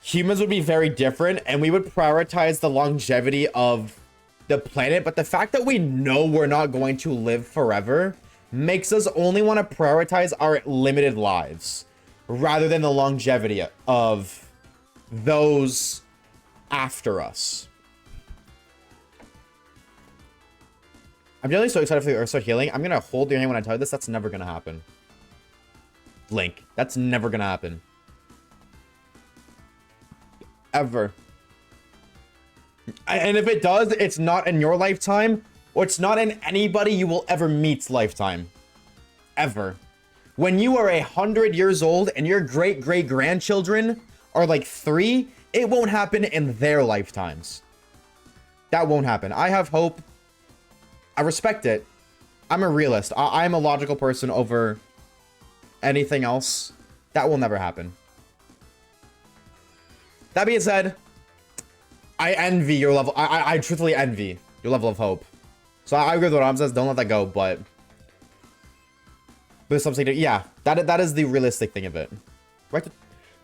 Speaker 1: humans would be very different and we would prioritize the longevity of the planet. But the fact that we know we're not going to live forever makes us only want to prioritize our limited lives rather than the longevity of those after us. I'm generally so excited for the Earth start healing. I'm gonna hold your hand when I tell you this. That's never gonna happen. Link. That's never gonna happen. Ever. And if it does, it's not in your lifetime, or it's not in anybody you will ever meet's lifetime. Ever. When you are 100 years old and your great-great-grandchildren are like 3, it won't happen in their lifetimes. That won't happen. I have hope. I respect it. I'm a realist. I'm a logical person over anything else. That will never happen. That being said, I envy your level. I truthfully envy your level of hope. So I agree with what Ram says. Don't let that go, but there's something to, yeah, that is the realistic thing of it. Right? To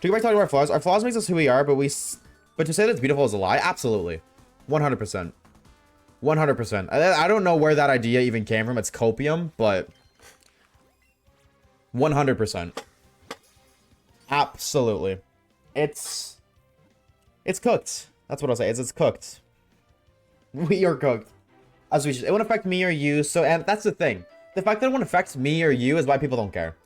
Speaker 1: get back to our flaws makes us who we are, but to say that it's beautiful is a lie. Absolutely. 100%. 100%. I don't know where that idea even came from. It's copium, but 100%. Absolutely. It's cooked. That's what I'll say. It's cooked. We are cooked. As we should. It won't affect me or you. So, and that's the thing. The fact that it won't affect me or you is why people don't care.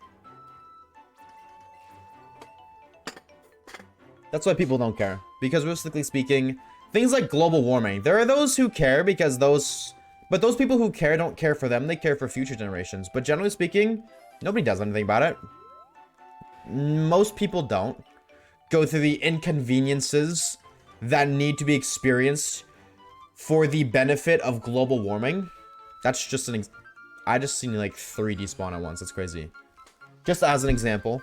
Speaker 1: That's why people don't care. Because realistically speaking, things like global warming, there are those who care because but those people who care don't care for them. They care for future generations. But generally speaking, nobody does anything about it. Most people don't go through the inconveniences that need to be experienced for the benefit of global warming. That's just I just seen like 3 despawn at once. That's crazy. Just as an example.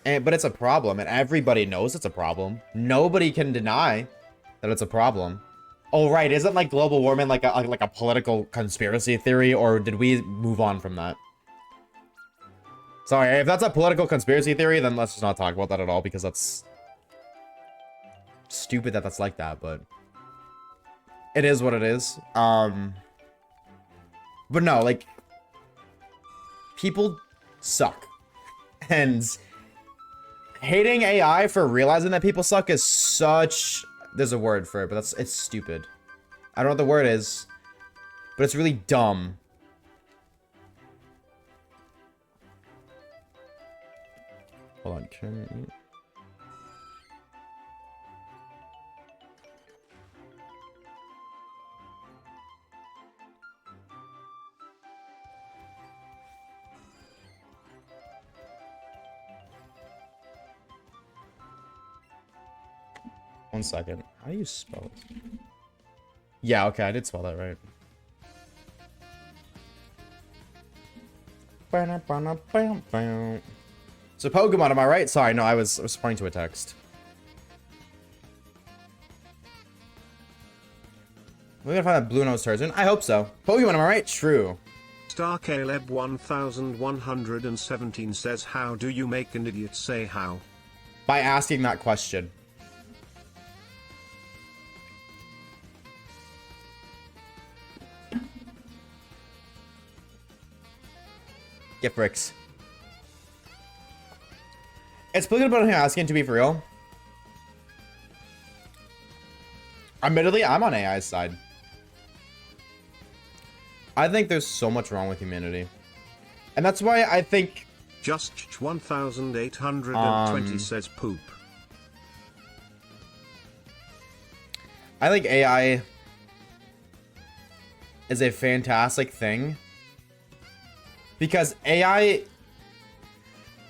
Speaker 1: But it's a problem, and everybody knows it's a problem. Nobody can deny that it's a problem. Oh, right. Isn't like global warming like a political conspiracy theory, or did we move on from that? Sorry, if that's a political conspiracy theory, then let's just not talk about that at all, because that's stupid that that's like that, but it is what it is. But no, like, people suck. And hating AI for realizing that people suck is such... There's a word for it, but it's stupid. I don't know what the word is, but it's really dumb. Hold on, can... 1 second. How do you spell it? Yeah, okay, I did spell that right. So Pokemon, am I right? Sorry, no, I was responding to a text. We're gonna find that blue nose turd. I hope so. Pokemon, am I right? True.
Speaker 2: Star Caleb 1117 says, how do you make an idiot say how?
Speaker 1: By asking that question. Get bricks. It's pretty good about him asking, to be for real. Admittedly, I'm on AI's side. I think there's so much wrong with humanity. And that's why I think...
Speaker 2: Just 1820 says poop.
Speaker 1: I think AI is a fantastic thing. Because AI...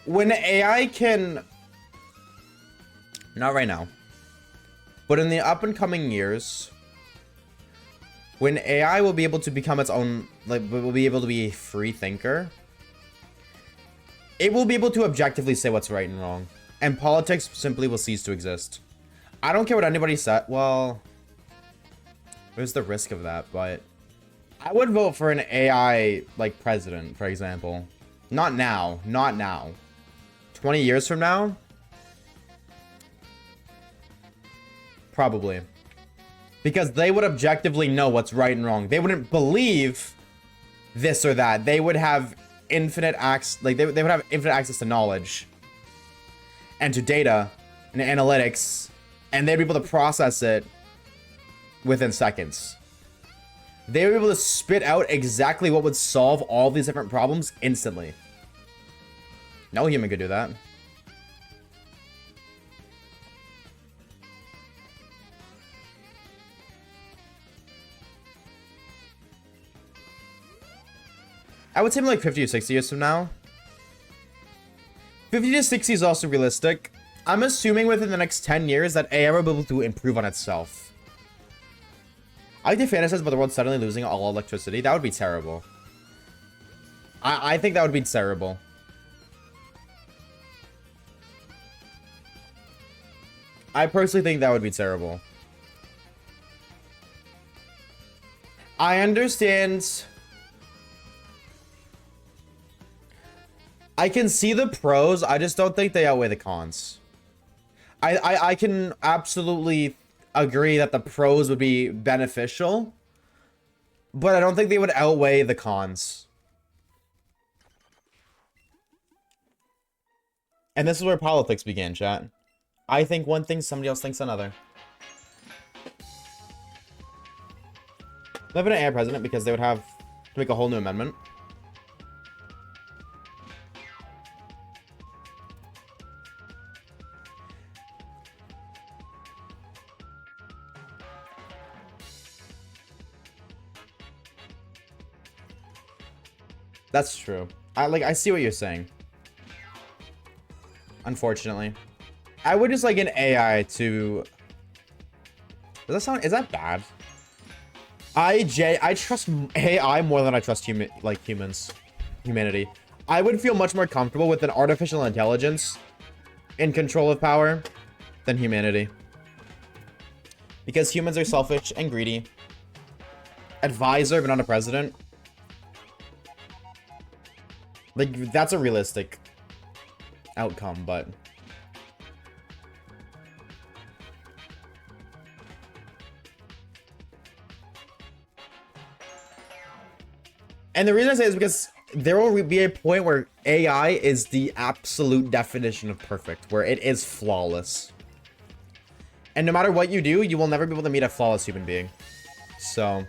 Speaker 1: When AI can... Not right now. But in the up and coming years... When AI will be able to become its own... Like, will be able to be a free thinker... It will be able to objectively say what's right and wrong. And politics simply will cease to exist. I don't care what anybody said. Well... There's the risk of that, but... I would vote for an AI, like, president, for example. Not now. Not now. 20 years from now? Probably. Because they would objectively know what's right and wrong. They wouldn't believe this or that. They would have infinite access, like, they would have infinite access to knowledge. And to data. And analytics. And they'd be able to process it within seconds. They were able to spit out exactly what would solve all these different problems instantly. No human could do that. I would say like 50 to 60 years from now. 50 to 60 is also realistic. I'm assuming within the next 10 years that AI will be able to improve on itself. I like to fantasize about the world suddenly losing all electricity. That would be terrible. I think that would be terrible. I personally think that would be terrible. I understand. I can see the pros. I just don't think they outweigh the cons. I can absolutely agree that the pros would be beneficial, but I don't think they would outweigh the cons. And this is where politics began, chat. I think one thing, somebody else thinks another. Live in an AI president because they would have to make a whole new amendment. That's true. I see what you're saying. Unfortunately. I would just like an AI to... Does that sound... Is that bad? I trust AI more than I trust humans. Humanity. I would feel much more comfortable with an artificial intelligence in control of power than humanity. Because humans are selfish and greedy. Advisor, but not a president. Like, that's a realistic outcome, but... And the reason I say is because there will be a point where AI is the absolute definition of perfect, where it is flawless. And no matter what you do, you will never be able to meet a flawless human being. So...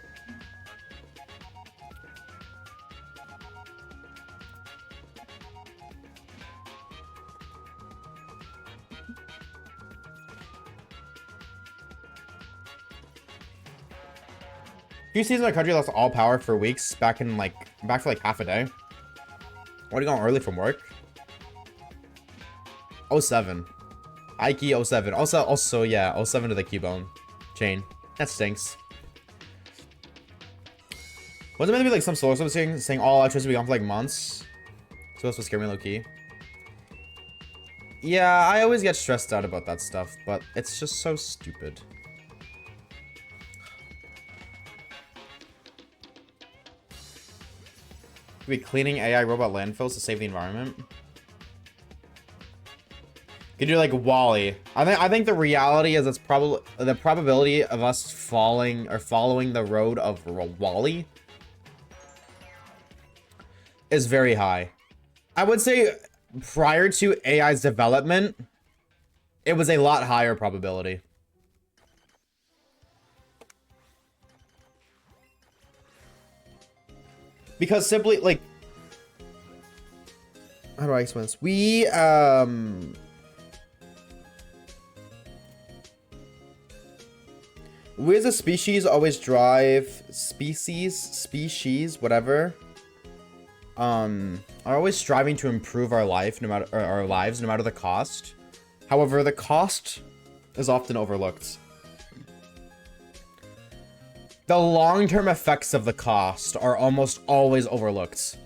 Speaker 1: Few seasons my country lost all power for weeks back for like half a day. What are you going early from work? 07. Ike 07. Also, yeah, 07 to the Cubone chain. That stinks. Wasn't it meant to be like some solar system saying all electricity will be gone for like months? So that's what scared me low key. Yeah, I always get stressed out about that stuff, but it's just so stupid. Be cleaning AI robot landfills to save the environment. You could do like Wall-E. I think the reality is it's probably the probability of us following the road of Wall-E is very high. I would say prior to AI's development, it was a lot higher probability. Because simply, like... How do I explain this? We as a species always drive... Species, whatever. Are always striving to improve our life, no matter... Or our lives, no matter the cost. However, the cost is often overlooked. The long-term effects of the cost are almost always overlooked.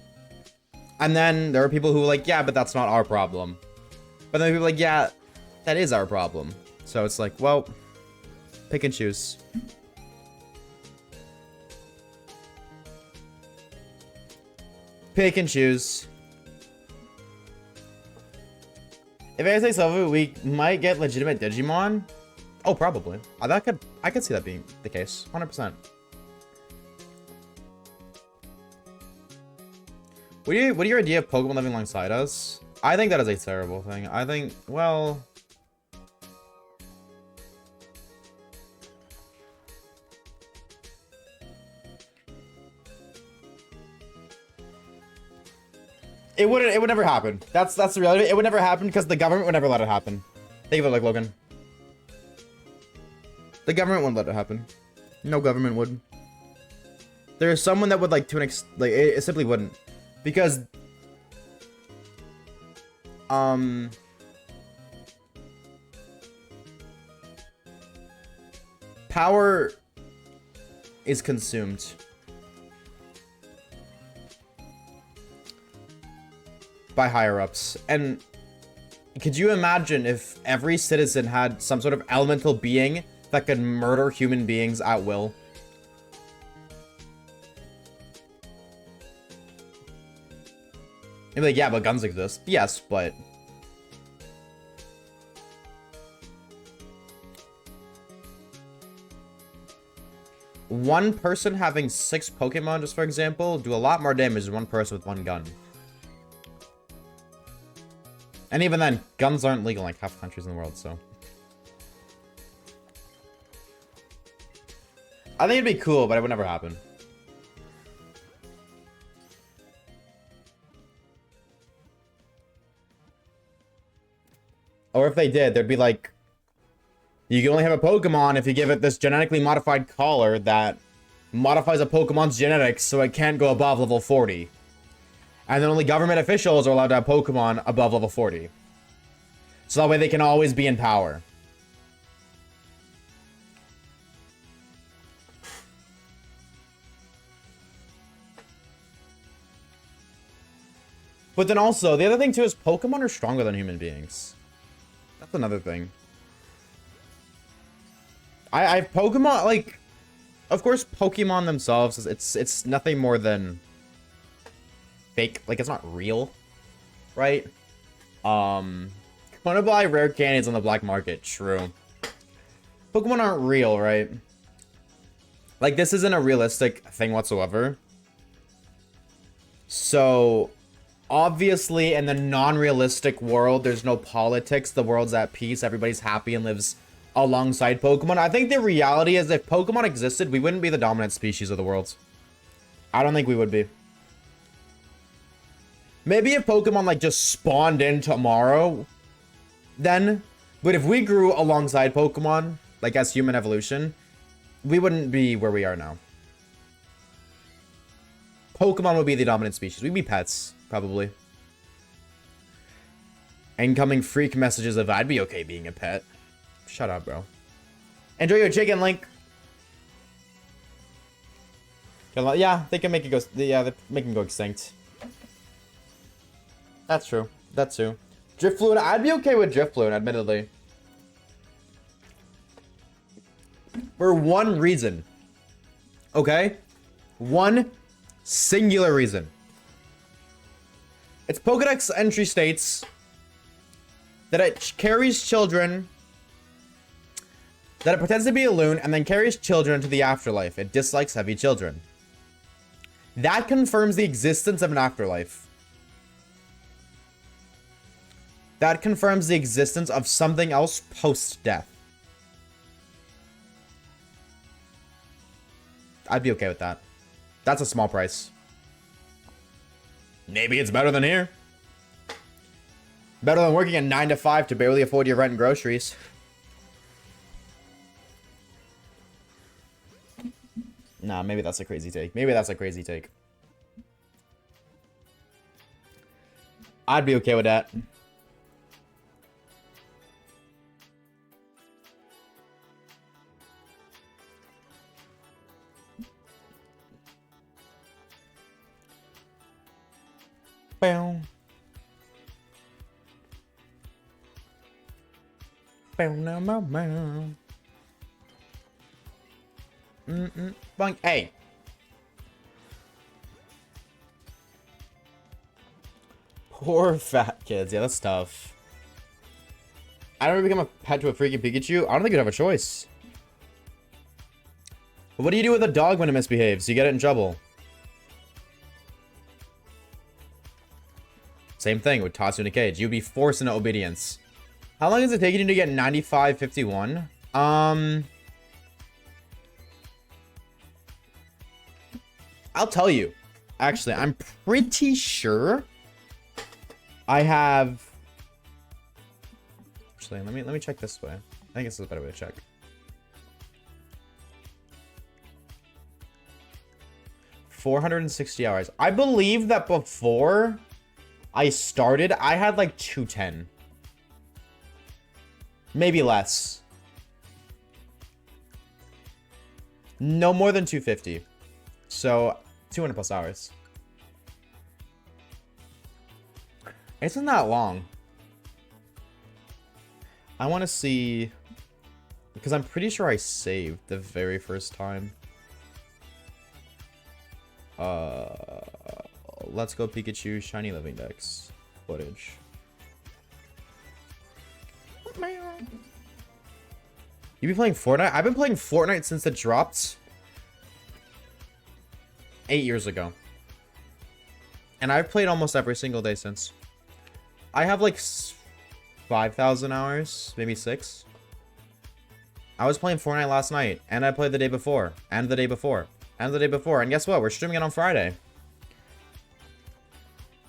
Speaker 1: And then there are people who are like, yeah, but that's not our problem. But then people are like, yeah, that is our problem. So it's like, well, pick and choose. Pick and choose. If I say so, we might get legitimate Digimon. Oh, probably. I could see that being the case. 100%. What are your idea of Pokemon living alongside us? I think that is a terrible thing. I think, well... It would never happen. That's the reality. It would never happen because the government would never let it happen. Think of it like Logan. The government wouldn't let it happen. No government would. There is someone that would like to it simply wouldn't. Because power is consumed. By higher-ups. And could you imagine if every citizen had some sort of elemental being that could murder human beings at will? You'd be like, yeah, but guns exist. Yes, but... one person having 6 Pokemon, just for example, do a lot more damage than one person with 1 gun. And even then, guns aren't legal in like half the countries in the world, so... I think it'd be cool, but it would never happen. Or if they did, they'd be like, you can only have a Pokemon if you give it this genetically modified collar that modifies a Pokemon's genetics so it can't go above level 40. And then only government officials are allowed to have Pokemon above level 40. So that way they can always be in power. But then also, the other thing too is Pokemon are stronger than human beings. That's another thing. I've Pokemon, like... Of course, Pokemon themselves, it's nothing more than... fake. Like, it's not real. Right? Want to buy rare candies on the black market. True. Pokemon aren't real, right? Like, this isn't a realistic thing whatsoever. So... obviously, in the non-realistic world, there's no politics. The world's at peace. Everybody's happy and lives alongside Pokemon. I think the reality is if Pokemon existed, we wouldn't be the dominant species of the world. I don't think we would be. Maybe if Pokemon, like, just spawned in tomorrow, then. But if we grew alongside Pokemon, like, as human evolution, we wouldn't be where we are now. Pokemon would be the dominant species. We'd be pets. Probably. Incoming freak messages of I'd be okay being a pet. Shut up, bro. Enjoy your chicken, Link. Yeah, they can make it go. Yeah, they make him go extinct. That's true. That's true. Drifloon, I'd be okay with Drifloon, admittedly. For one reason. Okay? One singular reason. Its Pokedex entry states that it carries children, that it pretends to be a loon and then carries children to the afterlife. It dislikes heavy children. That confirms the existence of an afterlife. That confirms the existence of something else post-death. I'd be okay with that. That's a small price. Maybe it's better than here. Better than working a 9 to 5 to barely afford your rent and groceries. Nah, maybe that's a crazy take. Maybe that's a crazy take. I'd be okay with that. Bow. Bow, no, bow, bow. Boink. Hey. Poor fat kids. Yeah, that's tough. I don't become a pet to a freaking Pikachu. I don't think you'd have a choice. But what do you do with a dog when it misbehaves? You get it in trouble. Same thing, would toss you in a cage. You'd be forced into obedience. How long is it taking you to get 9551? I'll tell you. Actually, I'm pretty sure I have... Actually, let me check this way. I think this is a better way to check. 460 hours. I believe that before I started, I had like 210. Maybe less. No more than 250. So 200 plus hours. Isn't that long? I want to see, because I'm pretty sure I saved the very first time. Let's go Pikachu shiny living dex footage. You be playing Fortnite? I've been playing Fortnite since it dropped 8 years ago. And I've played almost every single day since. I have like 5,000 hours, maybe 6. I was playing Fortnite last night, and I played the day before, and the day before, and the day before. And guess what? We're streaming it on Friday.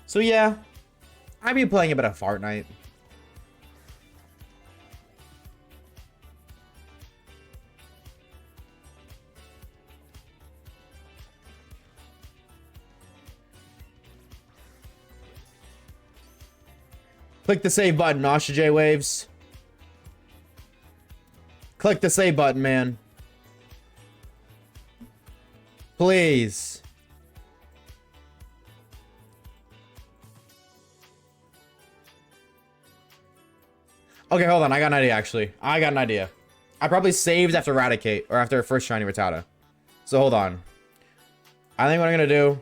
Speaker 1: So yeah, I be playing a bit of Fortnite. Click the save button, Oshawaves. Click the save button, man. Please. Okay, hold on. I got an idea, actually. I got an idea. I probably saved after Eradicate, or after first shiny Rattata. So hold on. I think what I'm gonna do,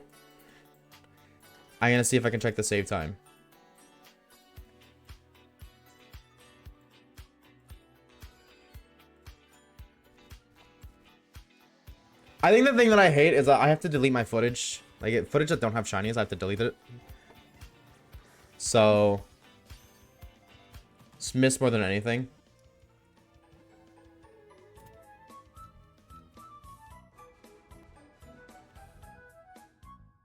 Speaker 1: I'm gonna see if I can check the save time. I think the thing that I hate is that I have to delete my footage. Like, footage that don't have shinies, I have to delete it. So, it's missed more than anything.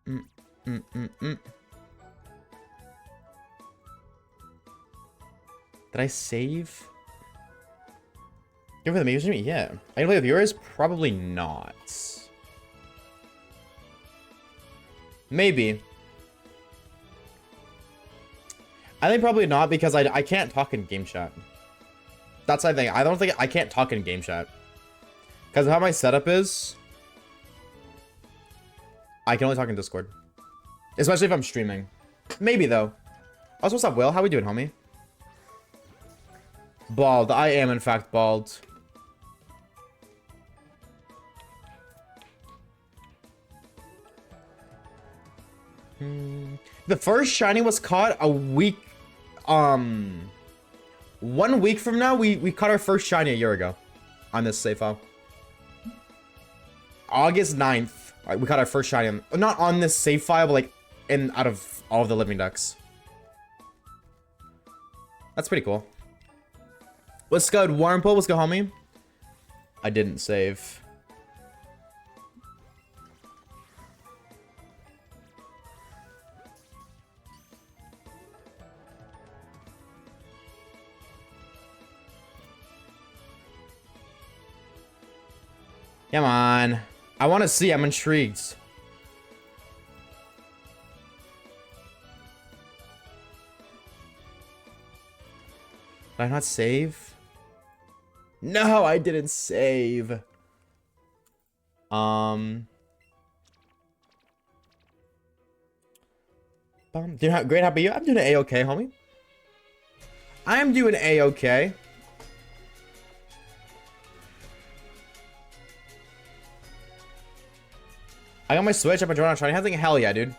Speaker 1: Did I save? Give it the music? Yeah. I can play with yours? Probably not. Maybe. I think probably not, because I can't talk in game chat. That's the thing. I don't think I can't talk in game chat. Because of how my setup is, I can only talk in Discord. Especially if I'm streaming. Maybe, though. Also, what's up, Will? How we doing, homie? Bald. I am, in fact, bald. The first shiny was caught a week, 1 week from now. We caught our first shiny a year ago on this save file. August 9th, we caught our first shiny not on this save file, but like out of all of the living ducks. That's pretty cool. What's good, Warrenpool? What's good, homie? I didn't save. Come on. I want to see. I'm intrigued. Did I not save? No, I didn't save. Doing great. How about you? I'm doing A-okay, homie. I am doing A-okay. I got my Switch. I've been drawing on shiny hunting. Hell yeah, dude.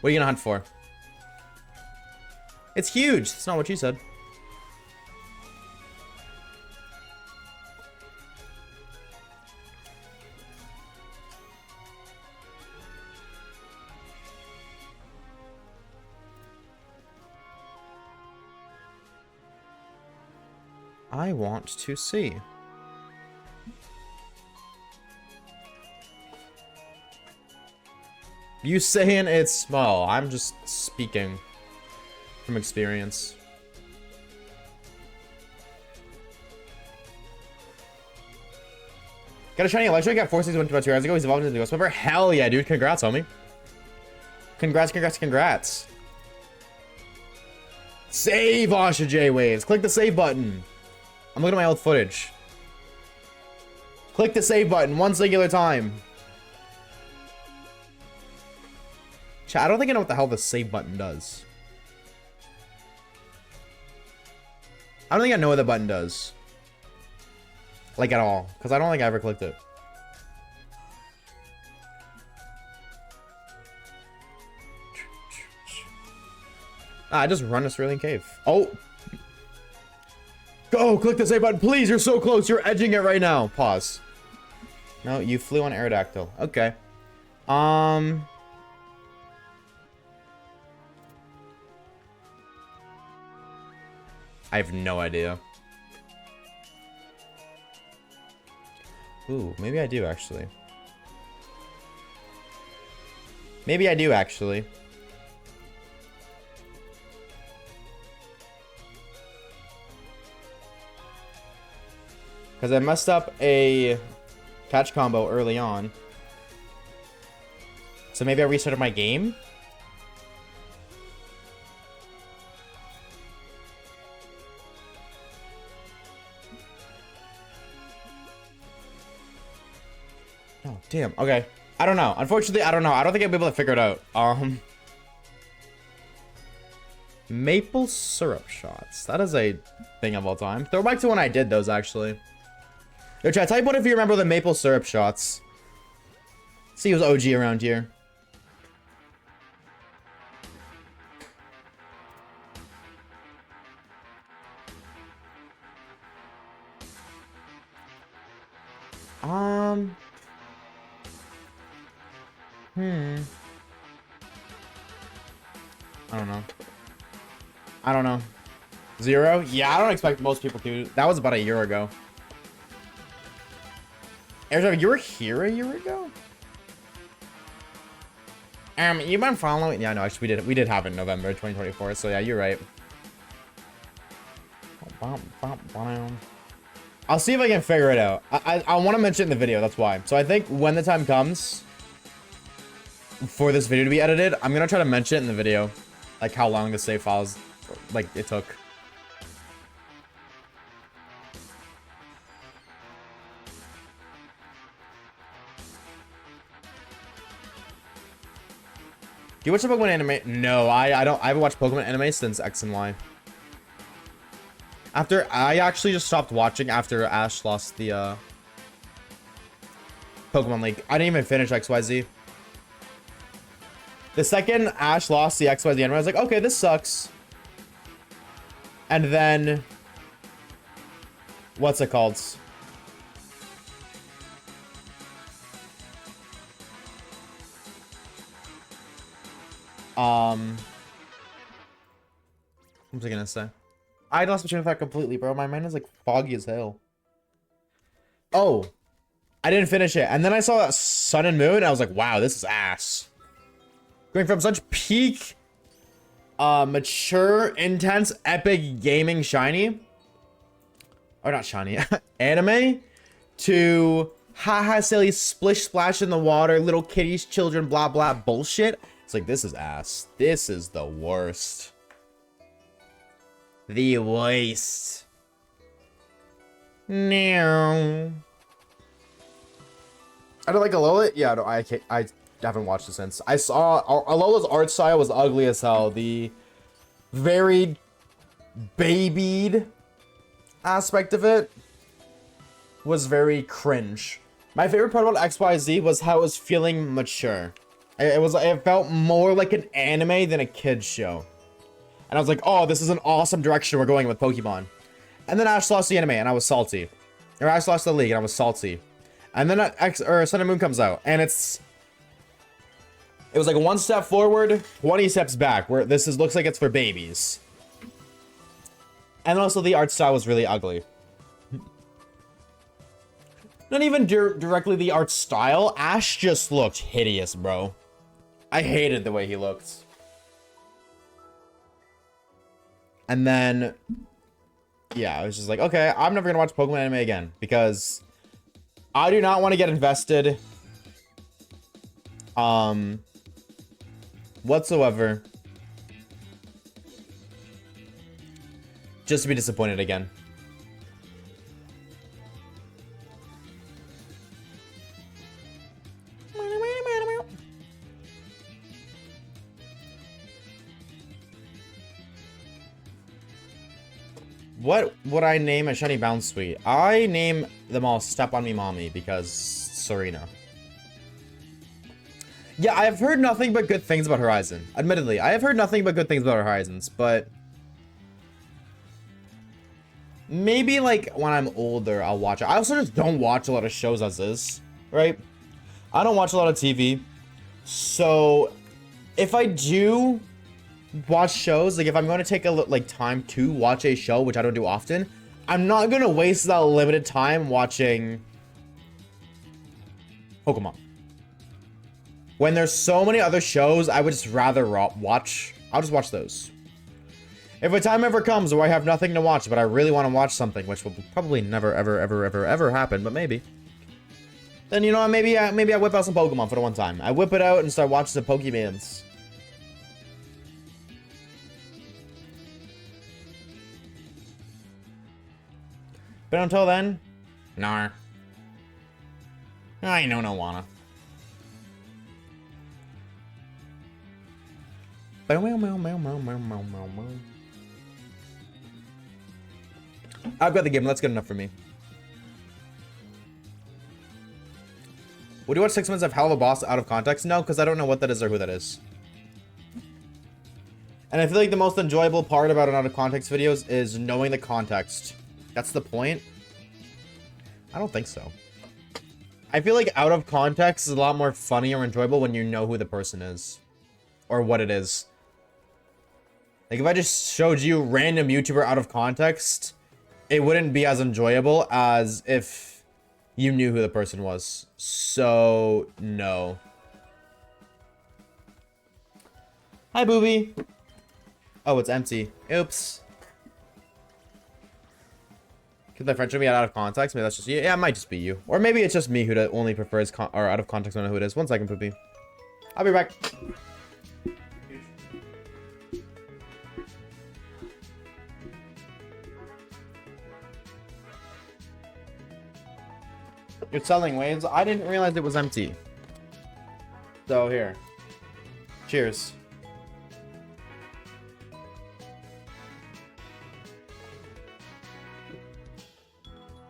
Speaker 1: What are you gonna hunt for? It's huge. That's not what you said. I want to see. You saying it's small. I'm just speaking from experience. Got a shiny electric. Got 461 2 years ago. He's evolved into a Ghost Member. Hell yeah, dude. Congrats, homie. Congrats, congrats, congrats. Save Oshawaves. Click the save button. I'm looking at my old footage. Click the save button one singular time. Chat, I don't think I know what the hell the save button does. I don't think I know what the button does. Like at all. Because I don't think I ever clicked it. I just run a Cerulean Cave. Oh! Go! Click the save button, please! You're so close! You're edging it right now! Pause. No, you flew on Aerodactyl. Okay. I have no idea. Ooh, maybe I do actually. Maybe I do actually. Because I messed up a catch combo early on. So maybe I restarted my game? Oh, damn. Okay. I don't know. Unfortunately, I don't know. I don't think I'll be able to figure it out. Maple syrup shots. That is a thing of all time. Throw back to when I did those, actually. Yo, chat, type one if you remember the maple syrup shots. See who's OG around here. I don't know. I don't know. 0? Yeah, I don't expect most people to. That was about a year ago. Airdrop, you were here a year ago? You've been following. Yeah, no, actually we did have it in November 2024. So yeah, you're right. I'll see if I can figure it out. I want to mention it in the video. That's why. So I think when the time comes for this video to be edited, I'm gonna try to mention it in the video, like how long the save files, like it took. Do you watch the Pokemon anime? No, I don't. I haven't watched Pokemon anime since X and Y. After I actually just stopped watching after Ash lost the Pokemon League. I didn't even finish XYZ. The second Ash lost the XYZ anime, I was like, okay, this sucks. And then what's it called? What was I gonna say? I lost my train of thought completely, bro. My mind is like foggy as hell. Oh, I didn't finish it. And then I saw Sun and Moon, and I was like, wow, this is ass. Going from such peak, mature, intense, epic gaming shiny. Or not shiny, anime. To haha silly splish splash in the water, little kitties, children, blah blah bullshit. It's like, this is ass. This is the worst. The worst. No. I don't like Alola. Yeah, no, I haven't watched it since. I saw Alola's art style was ugly as hell. The very babied aspect of it was very cringe. My favorite part about XYZ was how it was feeling mature. It felt more like an anime than a kid's show. And I was like, oh, this is an awesome direction we're going with Pokemon. And then Ash lost the anime and I was salty. Or Ash lost the league and I was salty. And then Sun and Moon comes out and it was like one step forward, 20 steps back, where looks like it's for babies. And also the art style was really ugly. Not even directly the art style. Ash just looked hideous, bro. I hated the way he looked. And then, yeah, I was just like, okay, I'm never gonna watch Pokemon anime again because I do not want to get invested. Whatsoever. Just to be disappointed again. What would I name a shiny bounce suite? I name them all Step on Me Mommy because Serena. Yeah, I have heard nothing but good things about Horizon. Admittedly, I have heard nothing but good things about Horizons, but maybe like when I'm older, I'll watch it. I also just don't watch a lot of shows as is, right? I don't watch a lot of TV. So if I do watch shows, like if I'm going to take a like time to watch a show, which I don't do often, I'm not going to waste that limited time watching Pokemon. When there's so many other shows, I would just rather watch. I'll just watch those. If a time ever comes where I have nothing to watch, but I really want to watch something, which will probably never, ever happen, but maybe. Then, you know, maybe I whip out some Pokemon for the one time. I whip it out and start watching some Pokemans. But until then, nah. I know no wanna. I've got the game. That's good enough for me. Would you watch 6 minutes of Hell of a Boss out of context? No, because I don't know what that is or who that is. And I feel like the most enjoyable part about an out of context videos is knowing the context. That's the point? I don't think so. I feel like out of context is a lot more funny or enjoyable when you know who the person is. Or what it is. Like, if I just showed you random YouTuber out of context, it wouldn't be as enjoyable as if you knew who the person was. So, no. Hi, Booby. Oh, it's empty. Oops. Could the friendship be out of context? Maybe that's just you. Yeah, it might just be you. Or maybe it's just me who only prefers or out of context. I don't know who it is. 1 second, Poopy. I'll be back. You're selling waves? I didn't realize it was empty. So here. Cheers.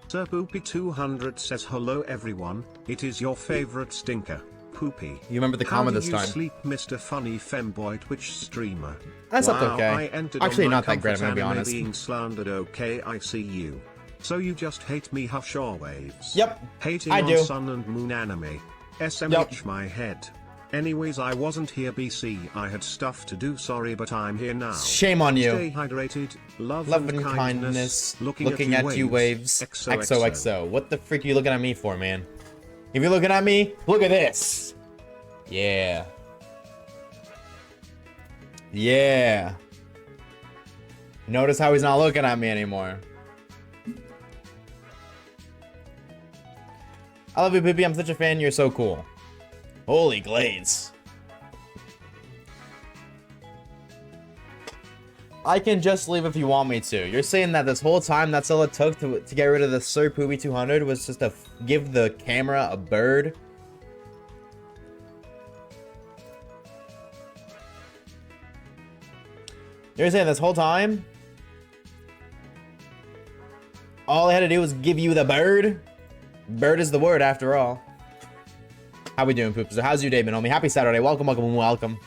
Speaker 2: Sir Poopy 200 says hello everyone, it is your favorite stinker, Poopy.
Speaker 1: You remember the comment this time.
Speaker 2: How do you sleep, Mr. Funny Femboy Twitch streamer?
Speaker 1: That's not okay. Actually, not that great, I'm gonna be honest.
Speaker 2: Being slandered, okay, I see you. So you just hate me, Oshawaves?
Speaker 1: Yep,
Speaker 2: Hating
Speaker 1: I
Speaker 2: on
Speaker 1: do.
Speaker 2: Sun and Moon anime. SMH my head. Anyways, I wasn't here BC, I had stuff to do, sorry, but I'm here now.
Speaker 1: Shame on you.
Speaker 2: Stay hydrated, love and kindness,
Speaker 1: looking at you waves. XOXO. What the freak are you looking at me for, man? If you're looking at me, look at this. Yeah. Yeah. Notice how he's not looking at me anymore. I love you, Pippi. I'm such a fan. You're so cool. Holy glaze. I can just leave if you want me to. You're saying that this whole time that's all it took to get rid of the Sir Poopy 200 was just to give the camera a bird? You're saying this whole time all I had to do was give you the bird? Bird is the word after all. How we doing, Poops? How's your day been, homie? Happy Saturday. Welcome, welcome, welcome.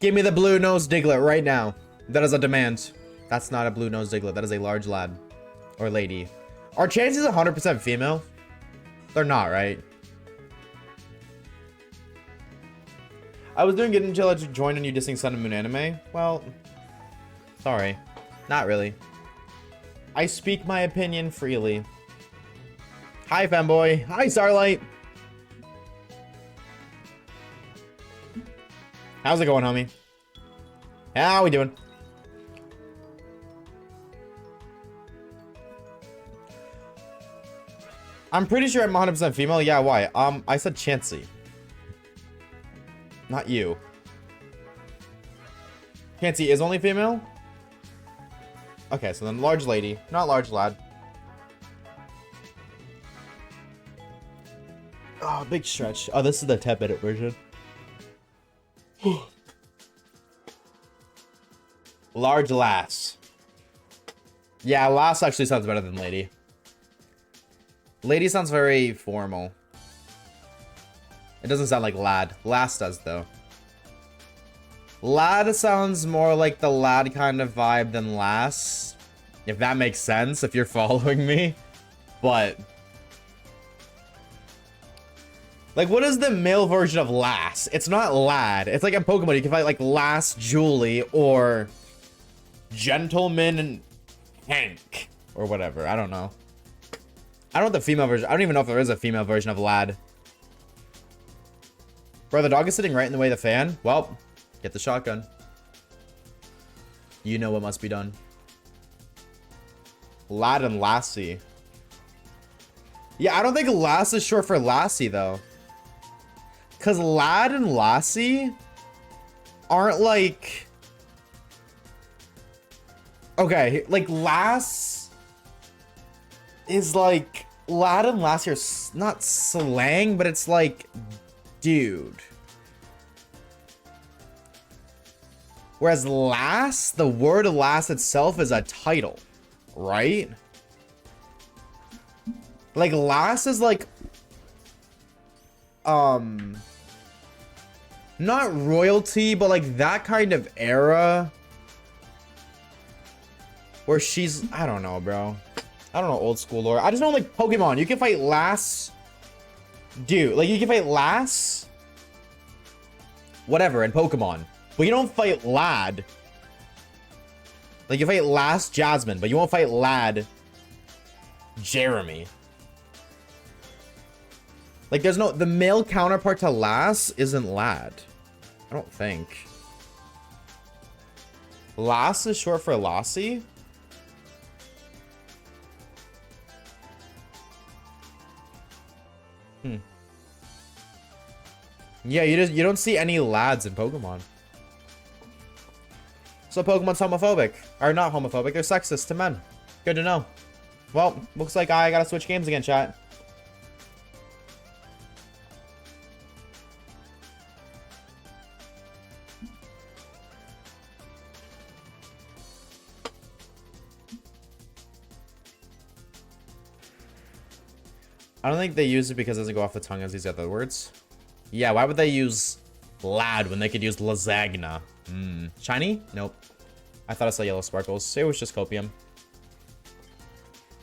Speaker 1: Give me the blue nose Diglett right now. That is a demand. That's not a blue nose Diglett. That is a large lad. Or lady. Are chances 100% female? They're not, right? I was doing good until I joined and you dissing Sun and Moon anime. Well, sorry. Not really. I speak my opinion freely. Hi, Femboy. Hi, Starlight. How's it going, homie? How we doing? I'm pretty sure I'm 100% female. Yeah, why? I said Chansey. Not you. Chansey is only female? Okay, so then large lady, not large lad. Oh, big stretch. Oh, this is the 10-minute version. Large lass. Yeah, lass actually sounds better than lady. Lady sounds very formal. It doesn't sound like lad. Lass does, though. Lad sounds more like the lad kind of vibe than lass. If that makes sense, if you're following me. But... like, what is the male version of lass? It's not lad. It's like in Pokemon, you can fight like Lass Julie or Gentleman and Hank or whatever. I don't know. I don't know the female version. I don't even know if there is a female version of lad. Bro, the dog is sitting right in the way of the fan. Well, get the shotgun. You know what must be done. Lad and lassie. Yeah, I don't think lass is short for lassie though. Because lad and lassie aren't like... okay, like lass is like... lad and lassie are not slang, but it's like... dude. Whereas lass, the word lass itself is a title, right? Like lass is like... not royalty, but like that kind of era where she's... I don't know, bro. I don't know old school lore. I just know like Pokemon. You can fight lass. Dude, like you can fight lass. Whatever in Pokemon. But you don't fight lad. Like you fight lass Jasmine, but you won't fight lad Jeremy. Like, there's no... the male counterpart to lass isn't lad. I don't think. Lass is short for lassie? Yeah, you don't see any lads in Pokemon. So Pokemon's homophobic. Or not homophobic, they're sexist to men. Good to know. Well, looks like I gotta switch games again, chat. I don't think they use it because it doesn't go off the tongue as these other words. Yeah, why would they use lad when they could use lasagna? Shiny? Nope. I thought I saw yellow sparkles. It was just copium.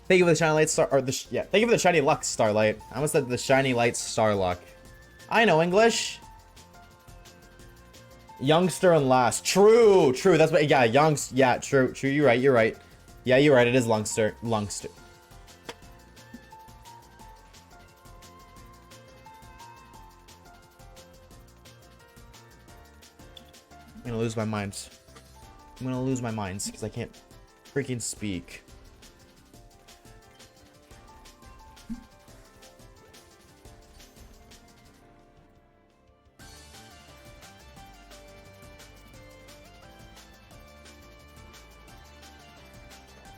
Speaker 1: Thank you for the shiny light star, or the yeah. Thank you for the shiny luck starlight. I almost said the shiny light starluck. I know English. Youngster and last. True. That's what. Yeah, youngs. Yeah, true. You're right. Yeah, you're right. It is Lungster. I'm gonna lose my mind. I'm gonna lose my mind because I can't freaking speak.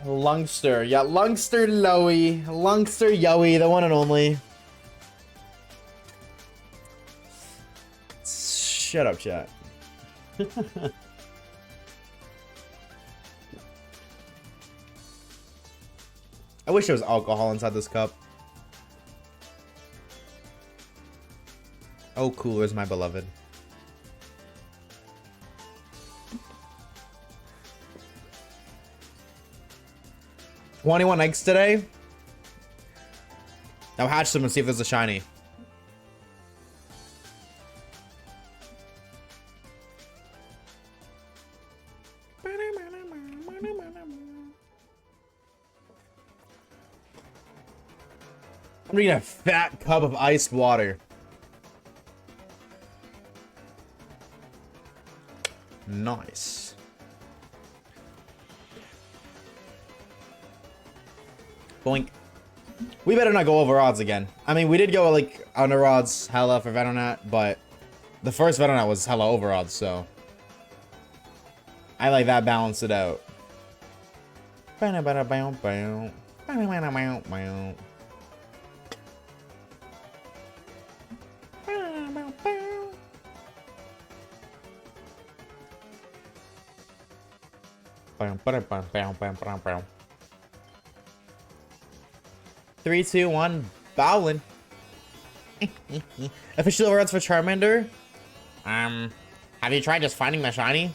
Speaker 1: Lungster. Yeah, Lungster Loey. Lungster Yoey, the one and only. Shut up, chat. I wish there was alcohol inside this cup. Oh, coolers, my beloved. $21 eggs today. Now hatch them and see if there's a shiny. I'm drinking a fat cup of iced water. Nice. Boink. We better not go over odds again. I mean, we did go like under odds hella for Venonat, but the first Venonat was hella over odds, so I like that balanced it out. Three, two, one, bowling. Official overruns for Charmander. Have you tried just finding the shiny?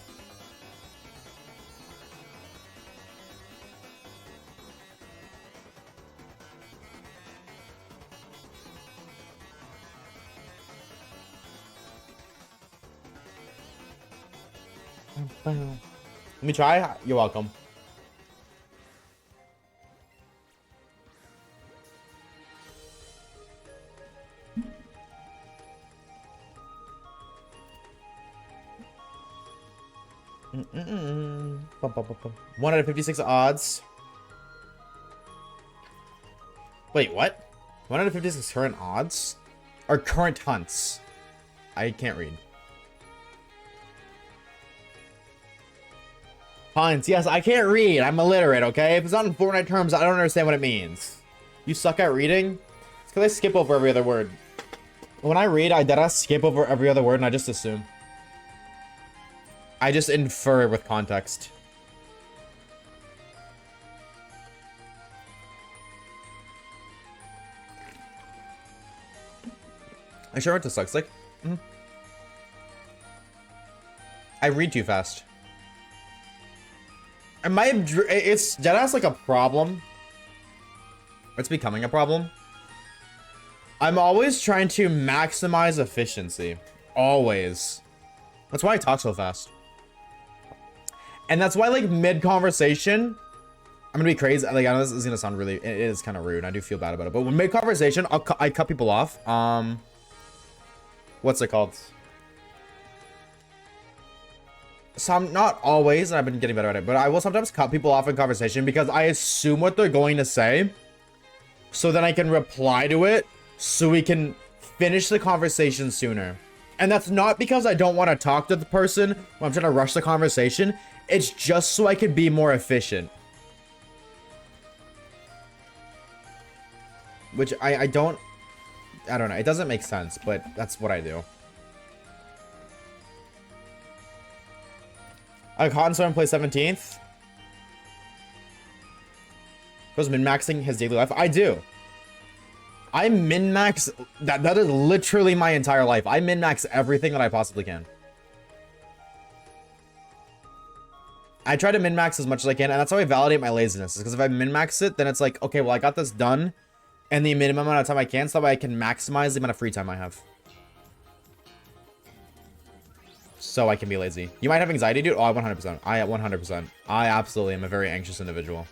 Speaker 1: Let me try. You're welcome. Bum, bum, bum, bum. 1 out of 56 odds. Wait, what? 1 out of 56 current odds? Or current hunts? I can't read. Hunts, yes, I can't read. I'm illiterate, okay? If it's not in Fortnite terms, I don't understand what it means. You suck at reading? It's because I skip over every other word. When I read, I deadass skip over every other word and I just assume. I just infer with context. I sure what this looks like. I read too fast. I might have, it's deadass like a problem. It's becoming a problem. I'm always trying to maximize efficiency. Always. That's why I talk so fast. And that's why, like, mid-conversation, I'm gonna be crazy. Like, I know this is gonna sound really, it is kind of rude. I do feel bad about it. But when mid-conversation, I cut people off. What's it called? So I'm not always, and I've been getting better at it, but I will sometimes cut people off in conversation because I assume what they're going to say. So then I can reply to it so we can finish the conversation sooner. And that's not because I don't want to talk to the person when I'm trying to rush the conversation. It's just so I can be more efficient. Which I don't know. It doesn't make sense, but that's what I do. Cotton Storm plays 17th. Was min-maxing his daily life? I do. I min-max, that is literally my entire life. I min-max everything that I possibly can. I try to min-max as much as I can, and that's how I validate my laziness. Because if I min-max it, then it's like, okay, well, I got this done in the minimum amount of time I can, so that way I can maximize the amount of free time I have. So I can be lazy. You might have anxiety, dude. Oh, 100%. I 100%. I absolutely am a very anxious individual.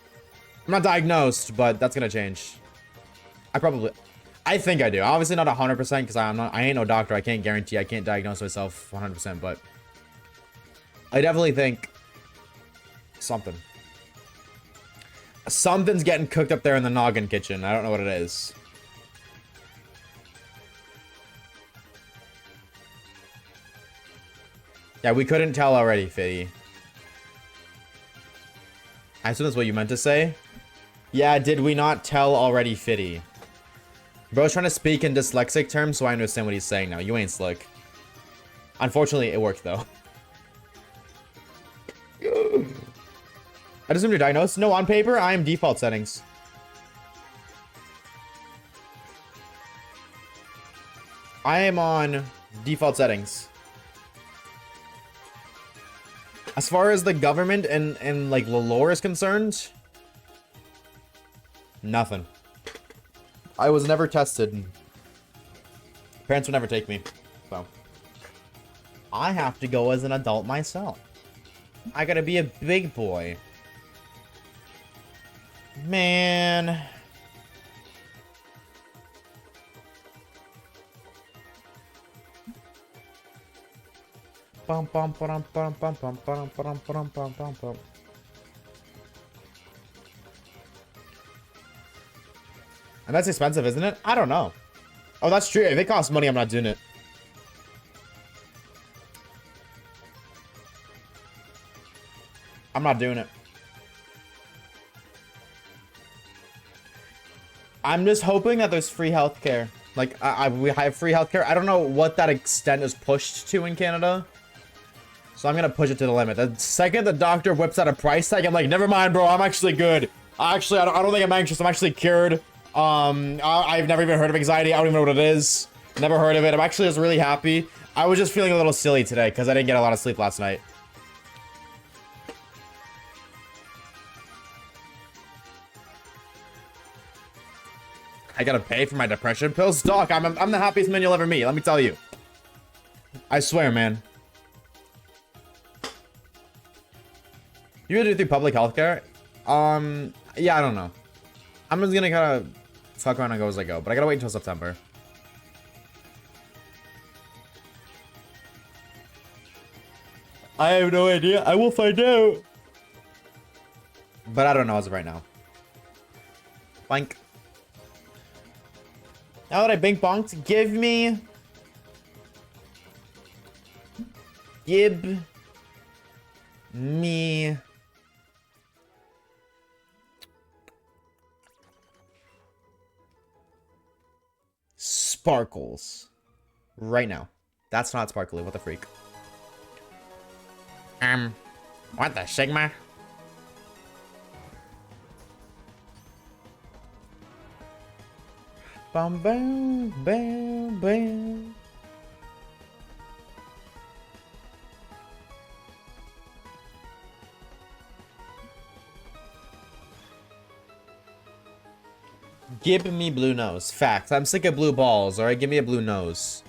Speaker 1: I'm not diagnosed, but that's gonna change. I think I do. Obviously not 100% because I ain't no doctor. I can't guarantee. I can't diagnose myself 100%, but I definitely think something's getting cooked up there in the noggin kitchen. I don't know what it is. Yeah, we couldn't tell already, Fitty. I assume that's what you meant to say. Yeah, did we not tell already, Fitty? Bro's trying to speak in dyslexic terms, so I understand what he's saying now. You ain't slick. Unfortunately, it worked, though. I assume you're diagnosed. No, on paper, I am default settings. I am on default settings. As far as the government and like the lore is concerned, nothing. I was never tested. Parents would never take me, so I have to go as an adult myself. I gotta be a big boy. Man. Bum bum bum bum bum bum bum bum bum bum bum bum. And that's expensive, isn't it? I don't know. Oh, that's true. If it costs money, I'm not doing it. I'm not doing it. I'm just hoping that there's free healthcare. Like, we have free healthcare. I don't know what that extent is pushed to in Canada. So I'm going to push it to the limit. The second the doctor whips out a price tag, I'm like, never mind, bro. I'm actually good. Actually, I don't think I'm anxious. I'm actually cured. I've never even heard of anxiety. I don't even know what it is. Never heard of it. I'm actually just really happy. I was just feeling a little silly today because I didn't get a lot of sleep last night. I gotta pay for my depression pills? Doc, I'm the happiest man you'll ever meet. Let me tell you. I swear, man. You gonna do through public healthcare? Yeah, I don't know. I'm just gonna kind of fuck around and go as I go, but I gotta wait until September. I have no idea. I will find out. But I don't know as of right now. Boink. Now that I bink bonked, give me sparkles right now. That's not sparkly. What the freak? What the Sigma? Bam, bam, bam, bam. Give me blue nose. Fact. I'm sick of blue balls. Alright, give me a blue nose.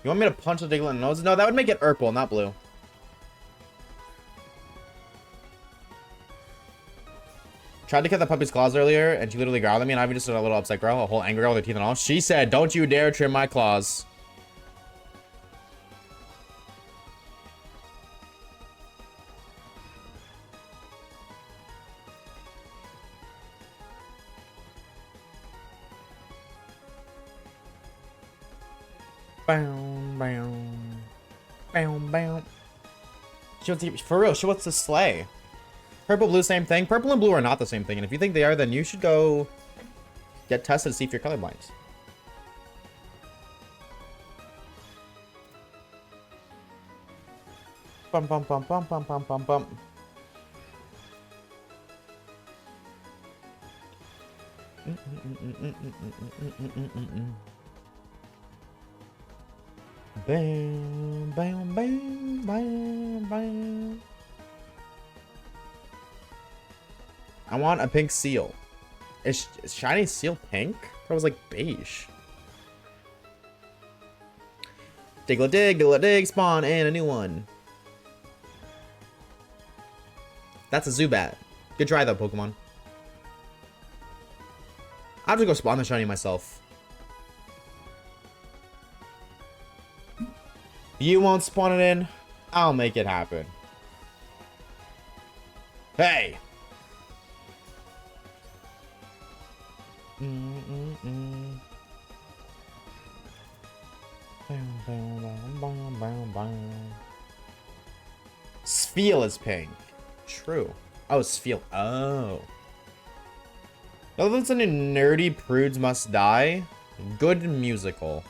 Speaker 1: You want me to punch the Diglett in the nose? No, that would make it purple, not blue. Tried to cut the puppy's claws earlier, and she literally growled at me, and I've just a little upset girl, a whole angry girl with her teeth and all. She said, "Don't you dare trim my claws." Bow, bow, bow, bow. She wants to, for real, she wants to slay. Purple, blue, same thing. Purple and blue are not the same thing, and if you think they are, then you should go get tested to see if you're colorblind. Bum bum bum bum bum bum bum bum. Bam, bam, bam, bam, bam. I want a pink seal. Is shiny seal pink? That was like beige. Diglett dig, spawn, and a new one. That's a Zubat. Good try though, Pokemon. I'll just go spawn the shiny myself. You won't spawn it in? I'll make it happen. Hey! Spheal is pink. True. Oh, Spheal. Oh. Other than something nerdy, prudes must die. Good musical.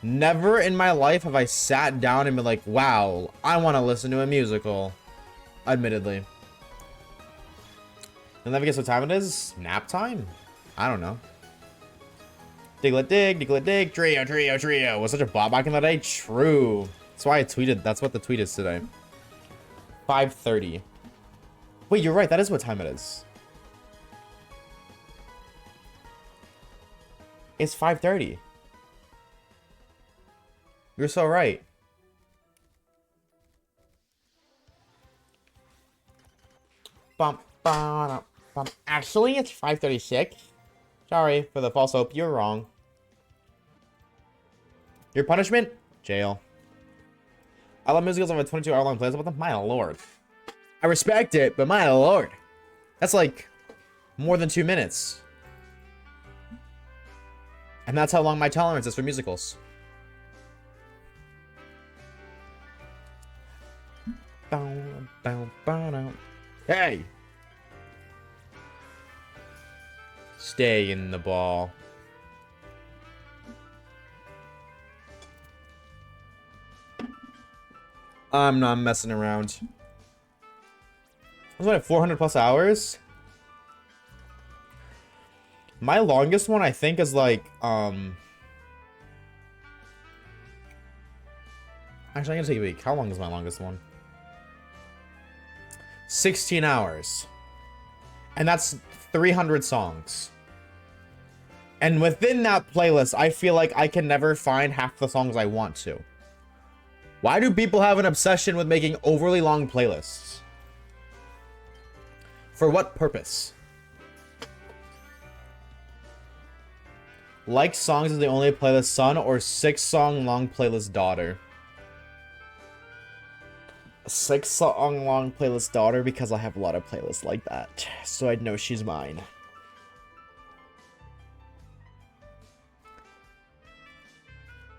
Speaker 1: Never in my life have I sat down and been like, wow, I want to listen to a musical. Admittedly. And then I guess what time it is? Nap time? I don't know. Diglett dig, trio. Was such a bot back in the day? True. That's why I tweeted. That's what the tweet is today. 5:30. Wait, you're right. That is what time it is. It's 5:30. You're so right. Bump, bum, bum. Actually, it's 5:36. Sorry for the false hope. You're wrong. Your punishment? Jail. I love musicals. I have a 22-hour-long playlist about them. My lord. I respect it, but my lord. That's like more than 2 minutes. And that's how long my tolerance is for musicals. Hey! Stay in the ball. I'm not messing around. I was at 400 plus hours. My longest one, I think, is like, actually, I'm gonna take a week. How long is my longest one? 16 hours. And that's 300 songs. And within that playlist, I feel like I can never find half the songs I want to. Why do people have an obsession with making overly long playlists? For what purpose? Like songs is the only playlist son or 6-song long playlist daughter. A 6-song long playlist daughter because I have a lot of playlists like that. So I'd know she's mine.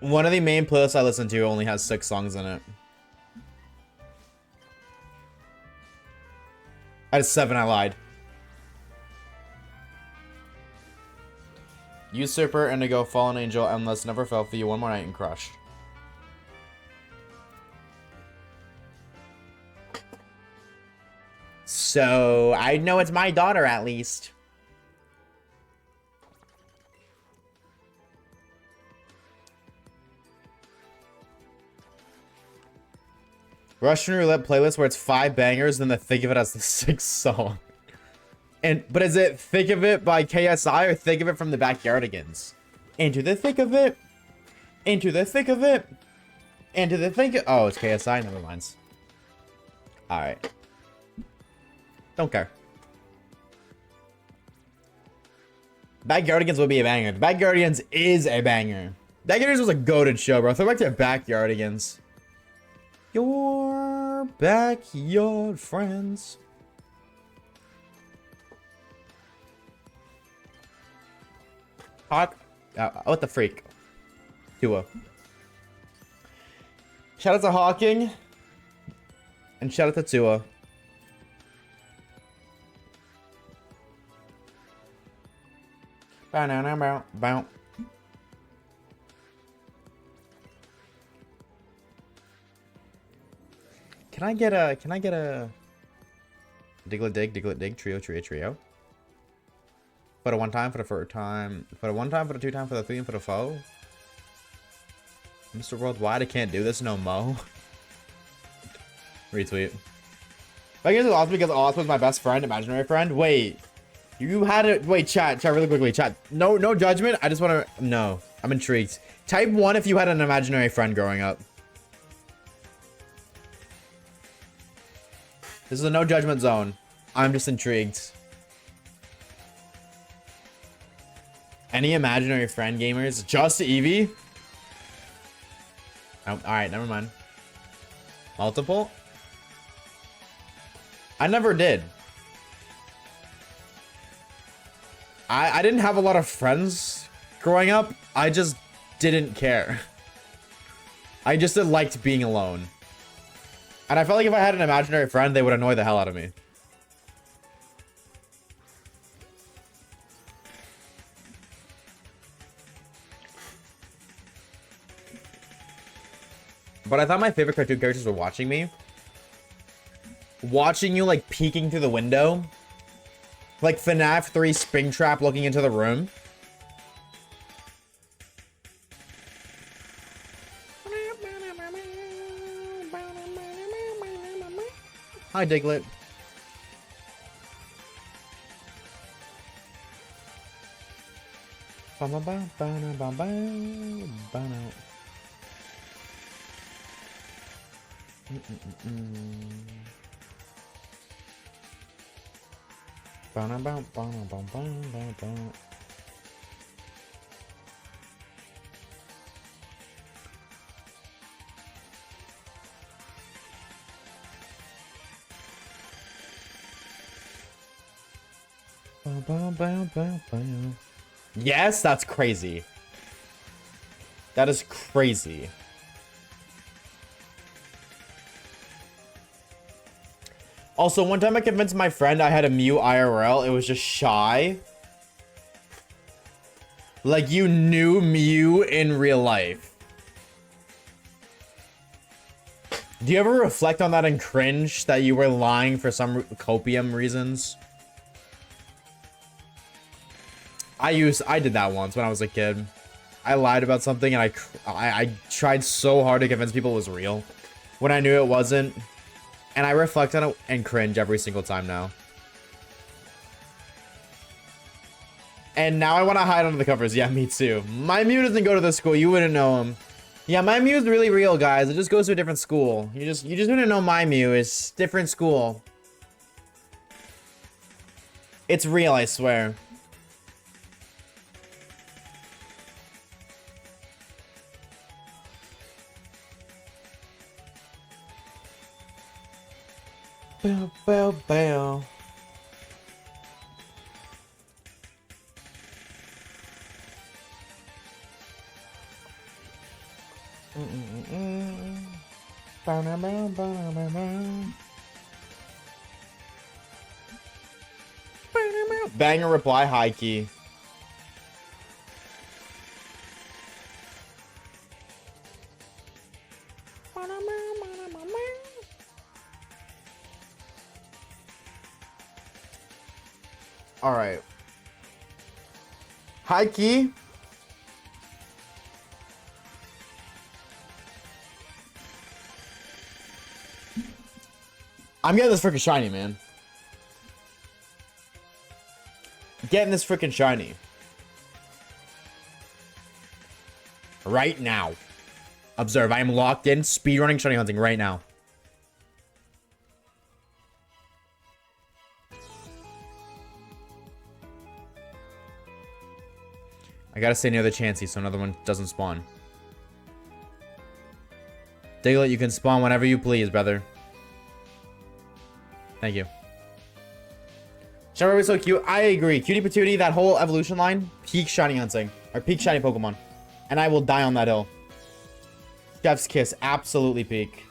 Speaker 1: One of the main playlists I listen to only has 6 songs in it. I had 7, I lied. Usurper, Indigo, Fallen Angel, Endless, Never Fell for You, One More Night, and Crush. So, I know it's my daughter at least. Russian Roulette playlist where it's 5 bangers, then the Think of It as the 6th song. But is it Think of It by KSI or Think of It from the Backyardigans? Into the thick of it. Into the thick of it. Into the thick of... Oh, it's KSI? Never mind. Alright. Don't care. Backyardigans would be a banger. Backyardigans is a banger. Backyardigans was a goated show, bro. Throw back to Backyardigans. Your backyard friends. Hawk. What the freak? Tua. Shout out to Hawking. And shout out to Tua. Bow, bow, bow, bow. Can I get a Diglett dig, trio. For the 1 time, for the 1st time, for the 1 time, for the 2 time, for the 3, and for the 4. Mr. Worldwide, I can't do this no mo. Retweet. I guess it's awesome because Austin was my best friend, imaginary friend. Wait, you had it. Wait, chat really quickly. Chat. No judgment. I just want to. No, I'm intrigued. Type 1 if you had an imaginary friend growing up. This is a no judgment zone. I'm just intrigued. Any imaginary friend gamers? Just Eevee? Oh, alright, never mind. Multiple? I never did. I didn't have a lot of friends growing up. I just didn't care. I just liked being alone. And I felt like if I had an imaginary friend, they would annoy the hell out of me. But I thought my favorite cartoon characters were watching me. Watching you, like, peeking through the window. Like FNAF 3 Springtrap looking into the room. Hi, Diglett. Yes, that's crazy. That is crazy. Also, one time I convinced my friend I had a Mew IRL. It was just shy. Like, you knew Mew in real life. Do you ever reflect on that and cringe that you were lying for some copium reasons? I did that once when I was a kid. I lied about something and I tried so hard to convince people it was real when I knew it wasn't. And I reflect on it and cringe every single time now. And now I want to hide under the covers. Yeah, me too. My Mew doesn't go to this school. You wouldn't know him. Yeah, my Mew is really real, guys. It just goes to a different school. You just wouldn't know my Mew. It's different school. It's real, I swear. Bow, bow, bow. Banger reply, high key. All right. High key. I'm getting this freaking shiny, man. Getting this freaking shiny. Right now. Observe, I am locked in, speedrunning shiny hunting right now. I gotta stay near the Chansey so another one doesn't spawn. Diglett, you can spawn whenever you please, brother. Thank you. Shiny was so cute. I agree. Cutie Patootie, that whole evolution line, peak shiny hunting. Or peak shiny Pokemon. And I will die on that hill. Chef's Kiss, absolutely peak.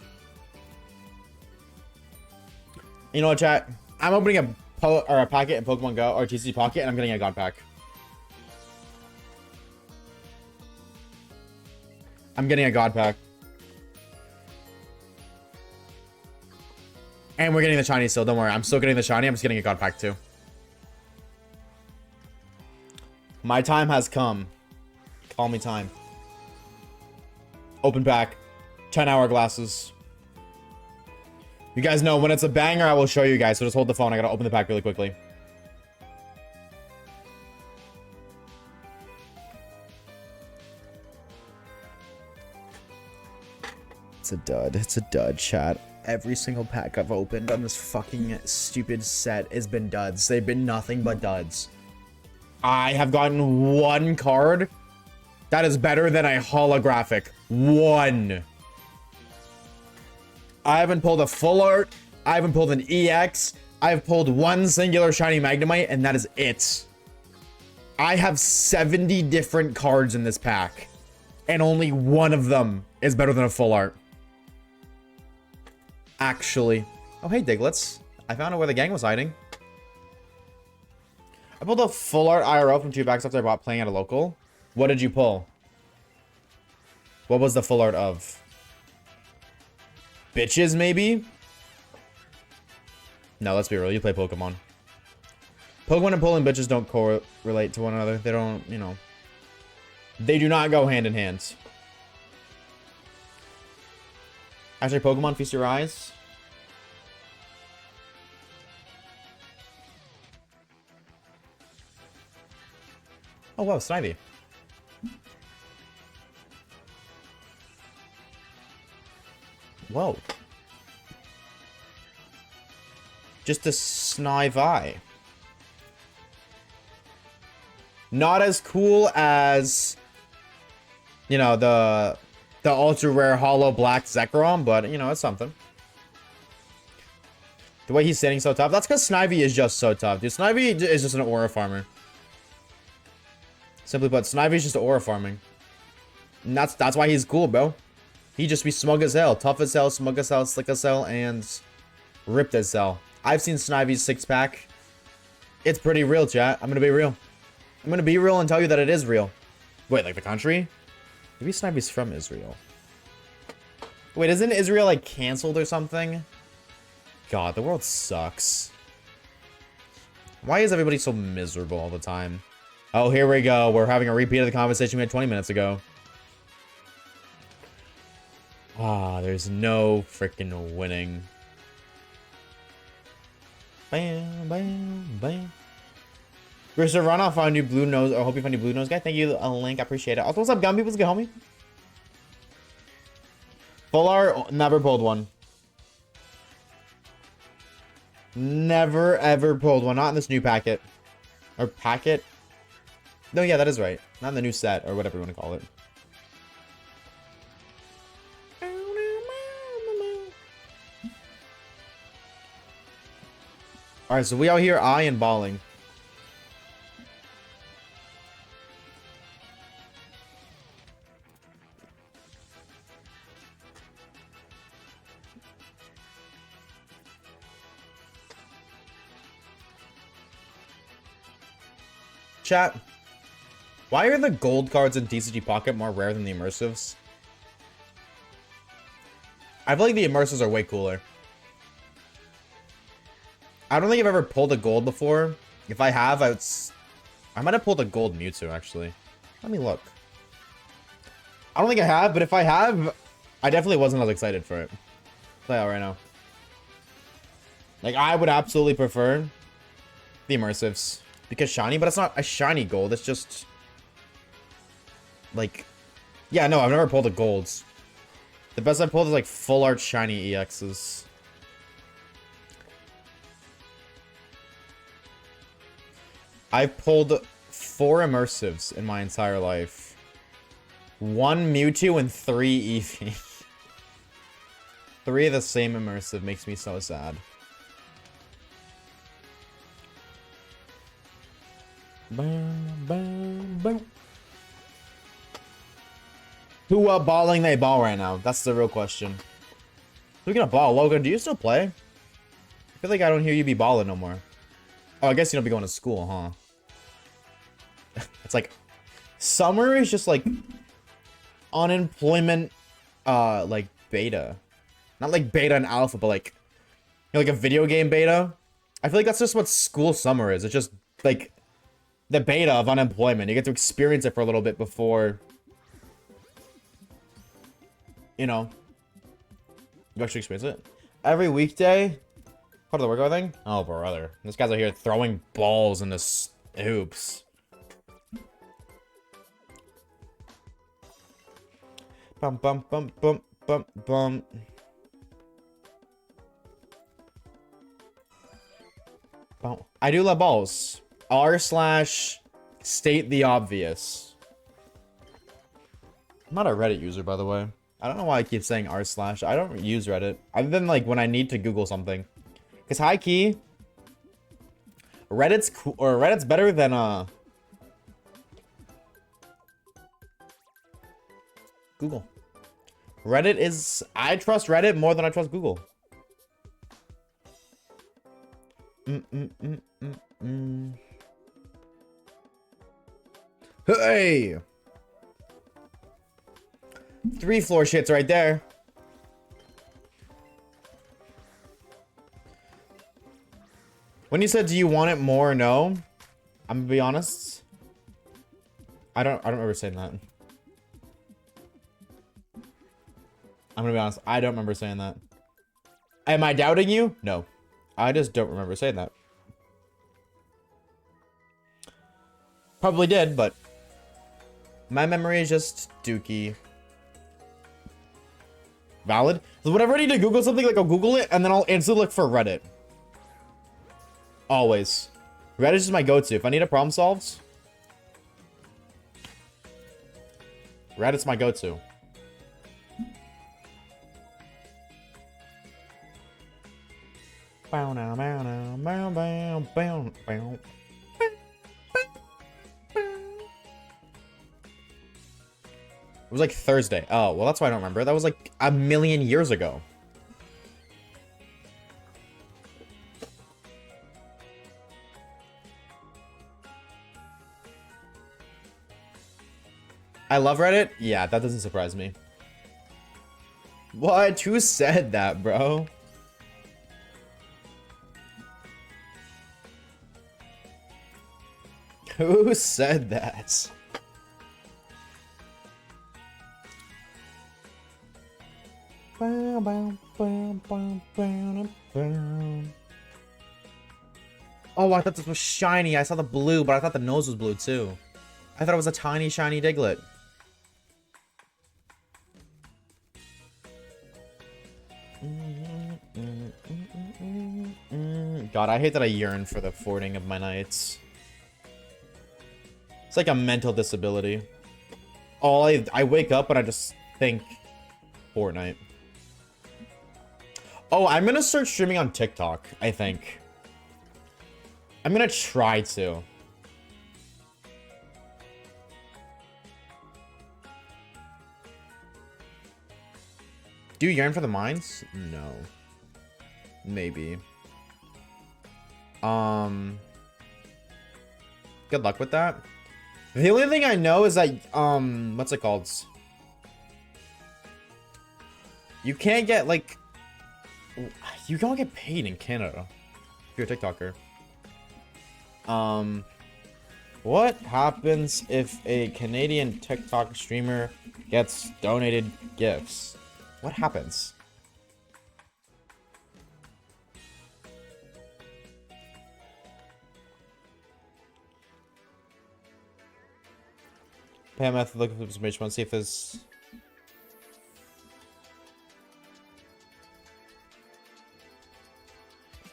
Speaker 1: You know what, chat? I'm opening a packet in Pokemon Go, or TCG Pocket, and I'm getting a God Pack. I'm getting a God Pack. And we're getting the shiny still, don't worry. I'm still getting the shiny, I'm just getting a God Pack too. My time has come. Call me time. Open pack. 10 hourglasses. You guys know, when it's a banger, I will show you guys. So just hold the phone. I gotta open the pack really quickly. It's a dud. It's a dud, chat. Every single pack I've opened on this fucking stupid set has been duds. They've been nothing but duds. I have gotten one card that is better than a holographic. One. I haven't pulled a full art. I haven't pulled an EX. I've pulled one singular shiny Magnemite, and that is it. I have 70 different cards in this pack, and only one of them is better than a full art. Actually. Oh, hey, Digletts. I found out where the gang was hiding. I pulled a full art IRL from 2 packs after I bought playing at a local. What did you pull? What was the full art of? Bitches, maybe? No, let's be real. You play Pokemon. Pokemon and pulling bitches don't correlate to one another. They don't, you know. They do not go hand in hand. Actually, Pokemon, feast your eyes. Oh, wow, Snivy. Whoa. Just a Snivy. Not as cool as, you know, the ultra rare hollow black Zekrom, but, you know, it's something. The way he's standing so tough. That's because Snivy is just so tough. Dude, Snivy is just an aura farmer. Simply put, Snivy's just aura farming. And that's why he's cool, bro. He just be smug as hell. Tough as hell, smug as hell, slick as hell, and ripped as hell. I've seen Snivy's six-pack. It's pretty real, chat. I'm gonna be real. I'm gonna be real and tell you that it is real. Wait, like the country? Maybe Snivy's from Israel. Wait, isn't Israel, like, canceled or something? God, the world sucks. Why is everybody so miserable all the time? Oh, here we go. We're having a repeat of the conversation we had 20 minutes ago. Ah, there's no freaking winning. Bam, bam, bam. Mr. Run, I'll find you blue nose. I hope you find your blue nose guy. Thank you, a link. I appreciate it. Also, what's up, Gumby? What's good, homie? Full art, never pulled one. Never, ever pulled one. Not in this new packet. Or packet? No, yeah, that is right. Not in the new set, or whatever you want to call it. Alright, so we out here and balling. Chat. Why are the gold cards in TCG Pocket more rare than the immersives? I feel like the immersives are way cooler. I don't think I've ever pulled a gold before. If I have, I might have pulled a gold Mewtwo, actually. Let me look. I don't think I have, but if I have, I definitely wasn't as excited for it. Play out right now. Like, I would absolutely prefer the immersives. Because shiny, but it's not a shiny gold. It's just... like... yeah, no, I've never pulled the golds. The best I've pulled is, like, full art shiny EXs. I've pulled 4 immersives in my entire life. 1 Mewtwo and 3 Eevee. 3 of the same immersive makes me so sad. Boom, boom, boom. Who balling they ball right now? That's the real question. Who's gonna ball? Logan, do you still play? I feel like I don't hear you be balling no more. Oh, I guess you don't be going to school, huh? It's like summer is just like unemployment like beta. Not like beta and alpha, but like you know, like a video game beta. I feel like that's just what school summer is. It's just like the beta of unemployment. You get to experience it for a little bit before, you know, you actually experience it. Every weekday, part of the workout thing? Oh, brother. This guy's out here throwing balls into hoops. Bum, bum, bum, bum, bum, bum. I do love balls. r/state the obvious. I'm not a Reddit user, by the way. I don't know why I keep saying r/. I don't use Reddit. Other than like when I need to Google something. Because high key, Reddit's cool, or Reddit's better than Google. Reddit is, I trust Reddit more than I trust Google. Hey! 3 floor shits right there. When you said, do you want it more or no? I'm gonna be honest. I don't remember saying that. I'm gonna be honest. I don't remember saying that. Am I doubting you? No. I just don't remember saying that. Probably did, but my memory is just dookie. Valid? So whenever I need to Google something, like I'll Google it and then I'll instantly look for Reddit. Always. Reddit is my go-to. If I need a problem solved, Reddit's my go-to. was like Thursday. Oh, well, that's why I don't remember. That was like a million years ago. I love Reddit? Yeah, that doesn't surprise me. What? Who said that, bro? Who said that? Oh, I thought this was shiny. I saw the blue, but I thought the nose was blue too. I thought it was a tiny, shiny Diglett. God, I hate that I yearn for the forwarding of my nights. It's like a mental disability. I wake up and I just think Fortnite. Oh, I'm gonna start streaming on TikTok, I think. I'm gonna try to. Do you yearn for the mines? No. Maybe. Good luck with that. The only thing I know is that, what's it called? You can't get, like, you don't get paid in Canada if you're a TikToker. What happens if a Canadian TikTok streamer gets donated gifts? What happens? PM EST, looking for some information. See if there's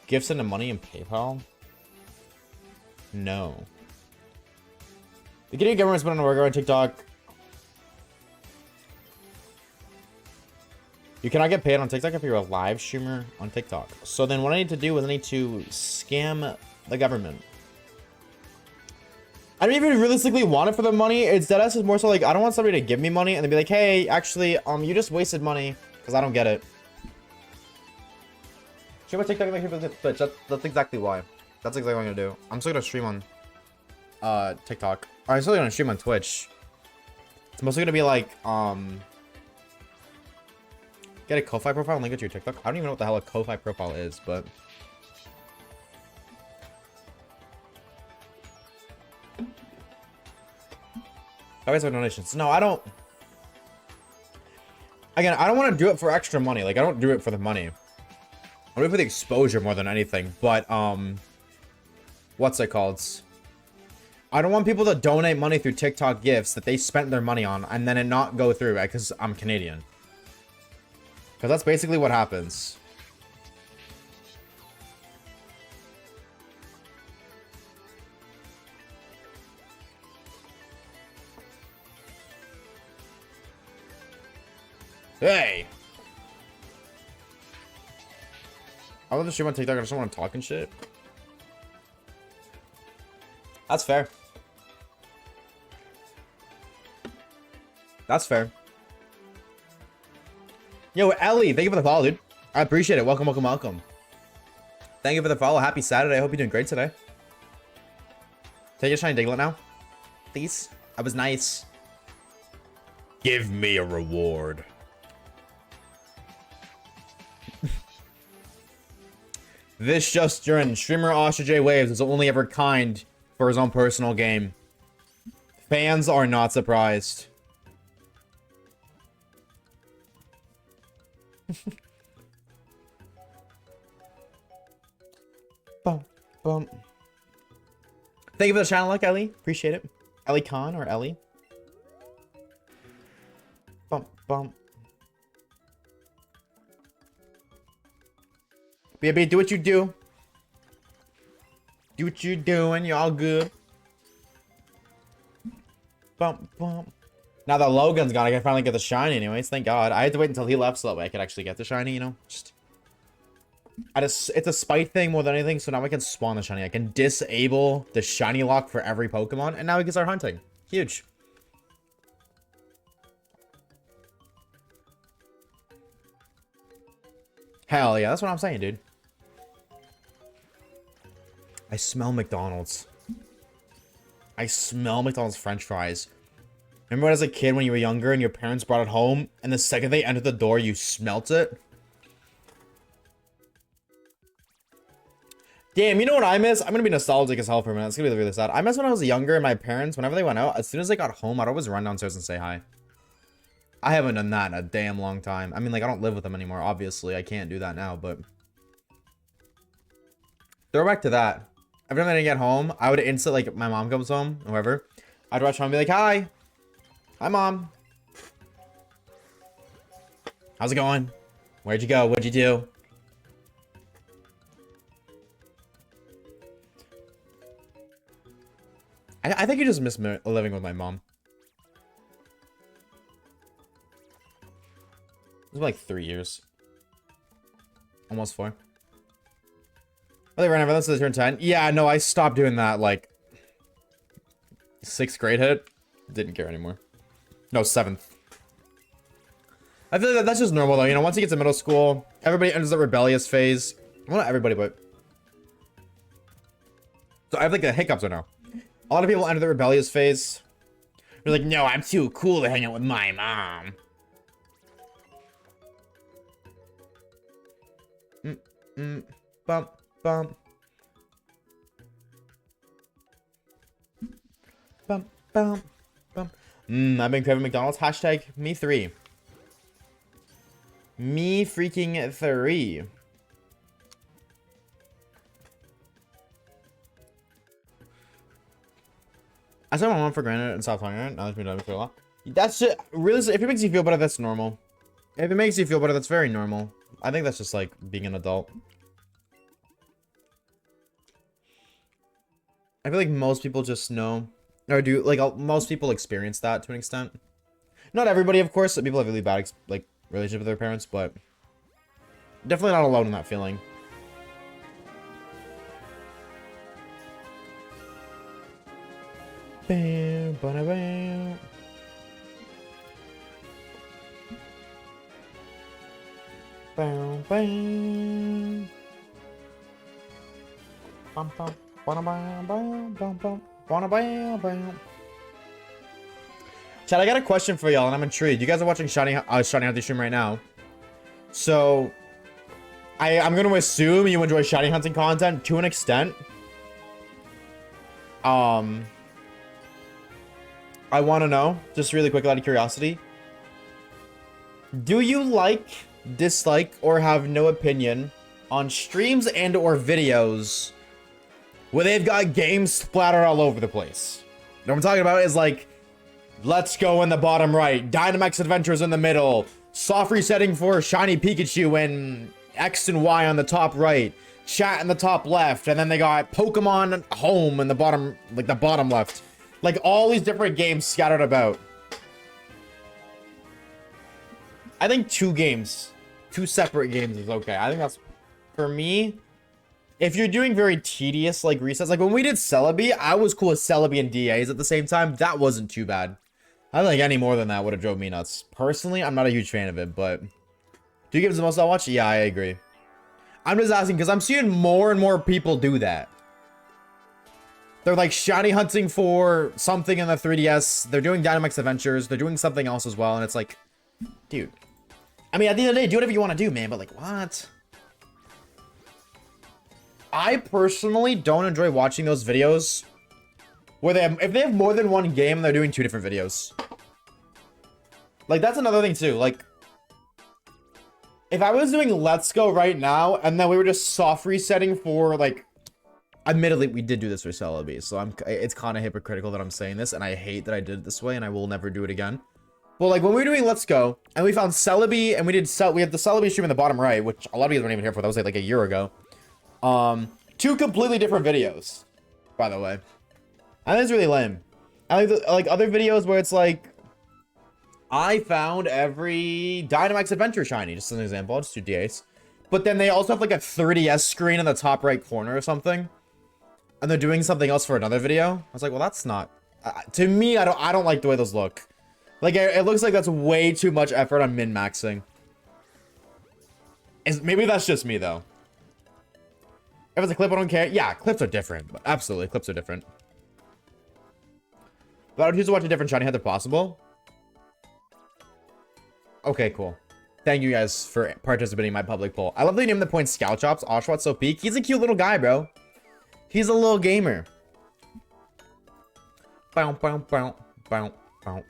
Speaker 1: gifts into money in PayPal. No. The Canadian government's been on a worker on TikTok. You cannot get paid on TikTok if you're a live streamer on TikTok. So then what I need to do is I need to scam the government. I don't even realistically want it for the money. It's dead ass is more so like, I don't want somebody to give me money and then be like, hey, actually, you just wasted money because I don't get it. Stream on TikTok like Twitch. That's exactly why. That's exactly what I'm gonna do. I'm still gonna stream on TikTok. I'm still gonna stream on Twitch. It's mostly gonna be like get a Ko-Fi profile and link it to your TikTok. I don't even know what the hell a Ko-Fi profile is, but always have donations. No, I don't. Again, I don't want to do it for extra money. Like, I don't do it for the money. I do it for the exposure more than anything. But what's it called? I don't want people to donate money through TikTok gifts that they spent their money on and then it not go through, right? Because I'm Canadian. Because that's basically what happens. Hey! I love to stream on TikTok. I just don't want to talk and shit. That's fair. That's fair. Yo, Ellie, thank you for the follow, dude. I appreciate it. Welcome, welcome, welcome. Thank you for the follow. Happy Saturday. I hope you're doing great today. Take a shiny Diglett now. Please. That was nice. Give me a reward. This just during streamer Oshawaves is only ever kind for his own personal game. Fans are not surprised. Bum, bum. Thank you for the channel, look, Ellie. Appreciate it. Ellie Khan or Ellie. Bum, bum. Baby, do what you do. Do what you're doing. You're all good. Bum, bum. Now that Logan's gone, I can finally get the shiny anyways. Thank God. I had to wait until he left so that way I could actually get the shiny, you know? Just It's a spite thing more than anything, so now I can spawn the shiny. I can disable the shiny lock for every Pokemon, and now we can start hunting. Huge. Hell yeah, that's what I'm saying, dude. I smell McDonald's. I smell McDonald's French fries. Remember when as a kid when you were younger and your parents brought it home, and the second they entered the door, you smelt it? Damn, you know what I miss? I'm gonna be nostalgic as hell for a minute. It's gonna be really sad. I miss when I was younger and my parents, whenever they went out, as soon as they got home, I'd always run downstairs and say hi. I haven't done that in a damn long time. I mean, like, I don't live with them anymore, obviously. I can't do that now, but... Throwback to that. Every time I get home, I would instantly, like, my mom comes home, or whoever. I'd rush home and be like, hi. Hi, Mom. How's it going? Where'd you go? What'd you do? I think you just miss living with my mom. It was like 3 years. Almost 4. Oh, they ran ever since I turned 10. Yeah, no, I stopped doing that, like... 6th grade hit. Didn't care anymore. No, 7th. I feel like that's just normal, though. You know, once you get to middle school, everybody enters the rebellious phase. Well, not everybody, but... So I have, like, the hiccups right now. A lot of people enter the rebellious phase. They're like, no, I'm too cool to hang out with my mom. Bump, bump. Bump, bump, bump. I've been craving McDonald's. Hashtag me3. Me freaking 3. I saw my mom for granted and stopped talking to her. Now that's been done for a while. That's just really, if it makes you feel better, that's normal. If it makes you feel better, that's very normal. I think that's just like being an adult. I feel like most people just know, or do, like, most people experience that to an extent. Not everybody, of course. People have really bad, like, relationship with their parents, but definitely not alone in that feeling. Bam, bam, bam. Bam, bam. Bum, bum. Bam, bam, bam, bam, bam, bam, bam. Chad, I got a question for y'all, and I'm intrigued. You guys are watching Shiny Hunting stream right now. So, I'm going to assume you enjoy Shiny Hunting content to an extent. I want to know, just really quick out of curiosity. Do you like, dislike, or have no opinion on streams and or videos where they've got games splattered all over the place? What I'm talking about is like, Let's Go in the bottom right, Dynamax Adventures in the middle, soft resetting for Shiny Pikachu and X and Y on the top right, chat in the top left, and then they got Pokemon Home in the bottom, like the bottom left. Like all these different games scattered about. I think 2 separate games is okay. I think that's, for me, if you're doing very tedious like resets, like when we did Celebi, I was cool with Celebi and DAs at the same time. That wasn't too bad. I don't think any more than that would have drove me nuts. Personally, I'm not a huge fan of it, but 2 games the most I'll watch? Yeah, I agree. I'm just asking because I'm seeing more and more people do that. They're like shiny hunting for something in the 3DS. They're doing Dynamax Adventures. They're doing something else as well. And it's like, dude. I mean, at the end of the day, do whatever you want to do, man. But like, what? I personally don't enjoy watching those videos where they have, if they have more than one game, they're doing 2 different videos. Like, that's another thing too. Like, if I was doing Let's Go right now, and then we were just soft resetting for like, admittedly, we did do this for Celebi, so it's kind of hypocritical that I'm saying this, and I hate that I did it this way, and I will never do it again. But like when we were doing Let's Go, and we found Celebi, and we had the Celebi stream in the bottom right, which a lot of you weren't even here for. That was like a year ago. 2 completely different videos, by the way. I think it's really lame. I think like other videos where it's like, I found every Dynamax Adventure shiny, just as an example. I'll just do DAs. but then they also have like a 30S screen in the top right corner or something. And they're doing something else for another video. I was like, well, that's not... to me, I don't like the way those look. Like, it looks like that's way too much effort on min-maxing. Maybe that's just me, though. If it's a clip, I don't care. Yeah, clips are different. But absolutely, clips are different. But I would choose to watch a different shiny head if possible. Okay, cool. Thank you guys for participating in my public poll. I love that you named the point Scout Chops. Oshawaves so peak. He's a cute little guy, bro. He's a little gamer. Bow, bow, bow, bow, bow.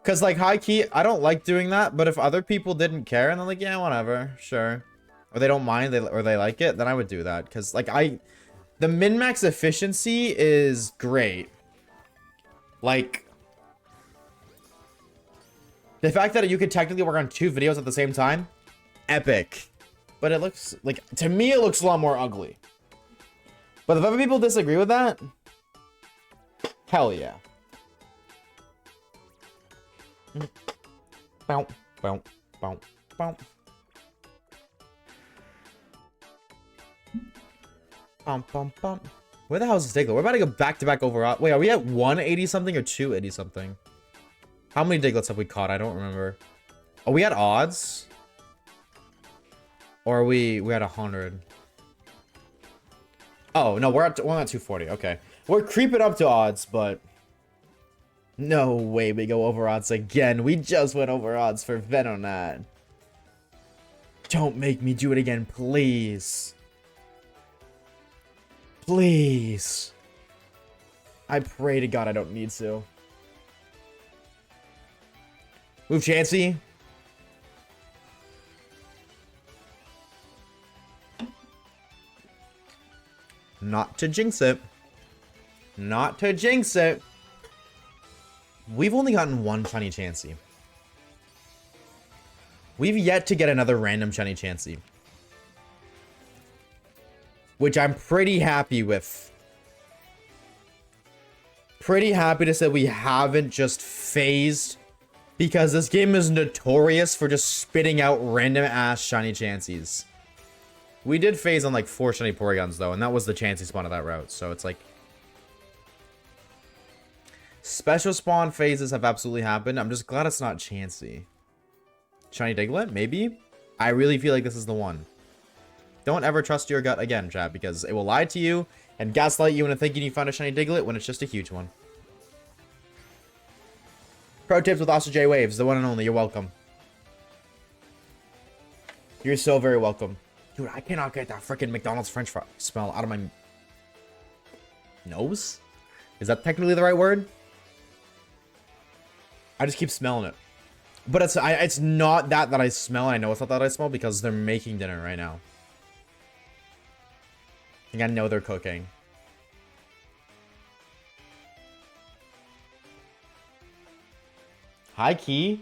Speaker 1: Cause like high key, I don't like doing that. But if other people didn't care and they're like, yeah, whatever, sure, or they don't mind, or they like it, then I would do that. Cause like the min-max efficiency is great. Like the fact that you could technically work on 2 videos at the same time, epic. But it looks like, to me, it looks a lot more ugly. But if other people disagree with that, hell yeah. Bow, bow, bow, bow. Bum, bum, bum. Where the hell is Diglett? We're about to go back-to-back overall. Wait, are we at 180 something or 280 something? How many Diglets have we caught? I don't remember. Are we at odds? Or are we at 100? Oh, no, we're at 240. Okay. We're creeping up to odds, but no way we go over odds again. We just went over odds for Venonat. Don't make me do it again, please. Please. I pray to God I don't need to. Move Chansey. Not to jinx it. Not to jinx it. We've only gotten one shiny Chansey. We've yet to get another random shiny Chansey. Which I'm pretty happy with. Pretty happy to say we haven't just phased. Because this game is notorious for just spitting out random ass shiny Chanseys. We did phase on like 4 shiny Porygons though, and that was the Chansey spawn of that route. So it's like special spawn phases have absolutely happened. I'm just glad it's not Chansey. Shiny Diglett, maybe? I really feel like this is the one. Don't ever trust your gut again, chat, because it will lie to you and gaslight you into thinking you found a shiny Diglett when it's just a huge one. Pro tips with Oshawaves, the one and only. You're welcome. You're so very welcome. Dude, I cannot get that freaking McDonald's French fry smell out of my nose? Is that technically the right word? I just keep smelling it. But it's not that I smell. I know it's not that I smell because they're making dinner right now. I know they're cooking. High key.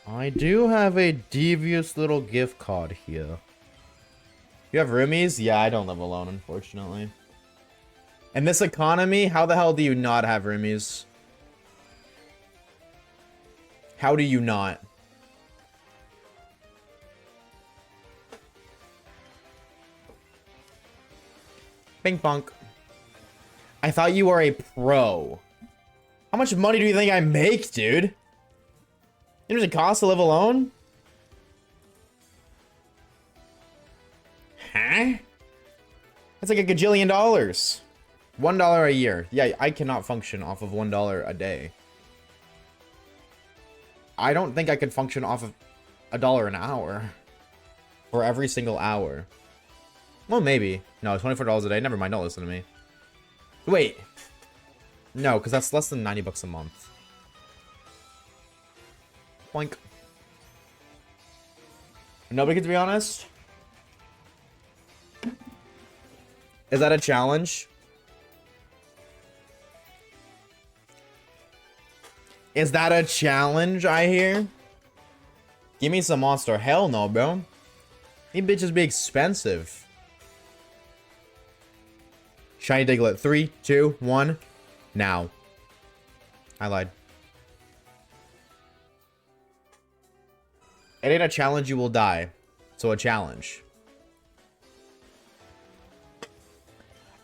Speaker 1: I do have a devious little gift card here. You have roomies? Yeah, I don't live alone, unfortunately. In this economy, how the hell do you not have roomies? How do you not? Bing bonk. I thought you were a pro. How much money do you think I make, dude? You know what it costs to live alone? Huh? That's like a gajillion dollars. $1 a year. Yeah, I cannot function off of $1 a day. I don't think I could function off of $1 an hour. For every single hour. Well, maybe. No, $24 a day. Never mind, don't listen to me. Wait. No, because that's less than 90 bucks a month. Boink. Nobody can be honest. Is that a challenge? Is that a challenge, I hear? Give me some monster. Hell no, bro. These bitches be expensive. Shiny Diglett. 3, 2, 1. Now. I lied. It ain't a challenge, you will die. So a challenge.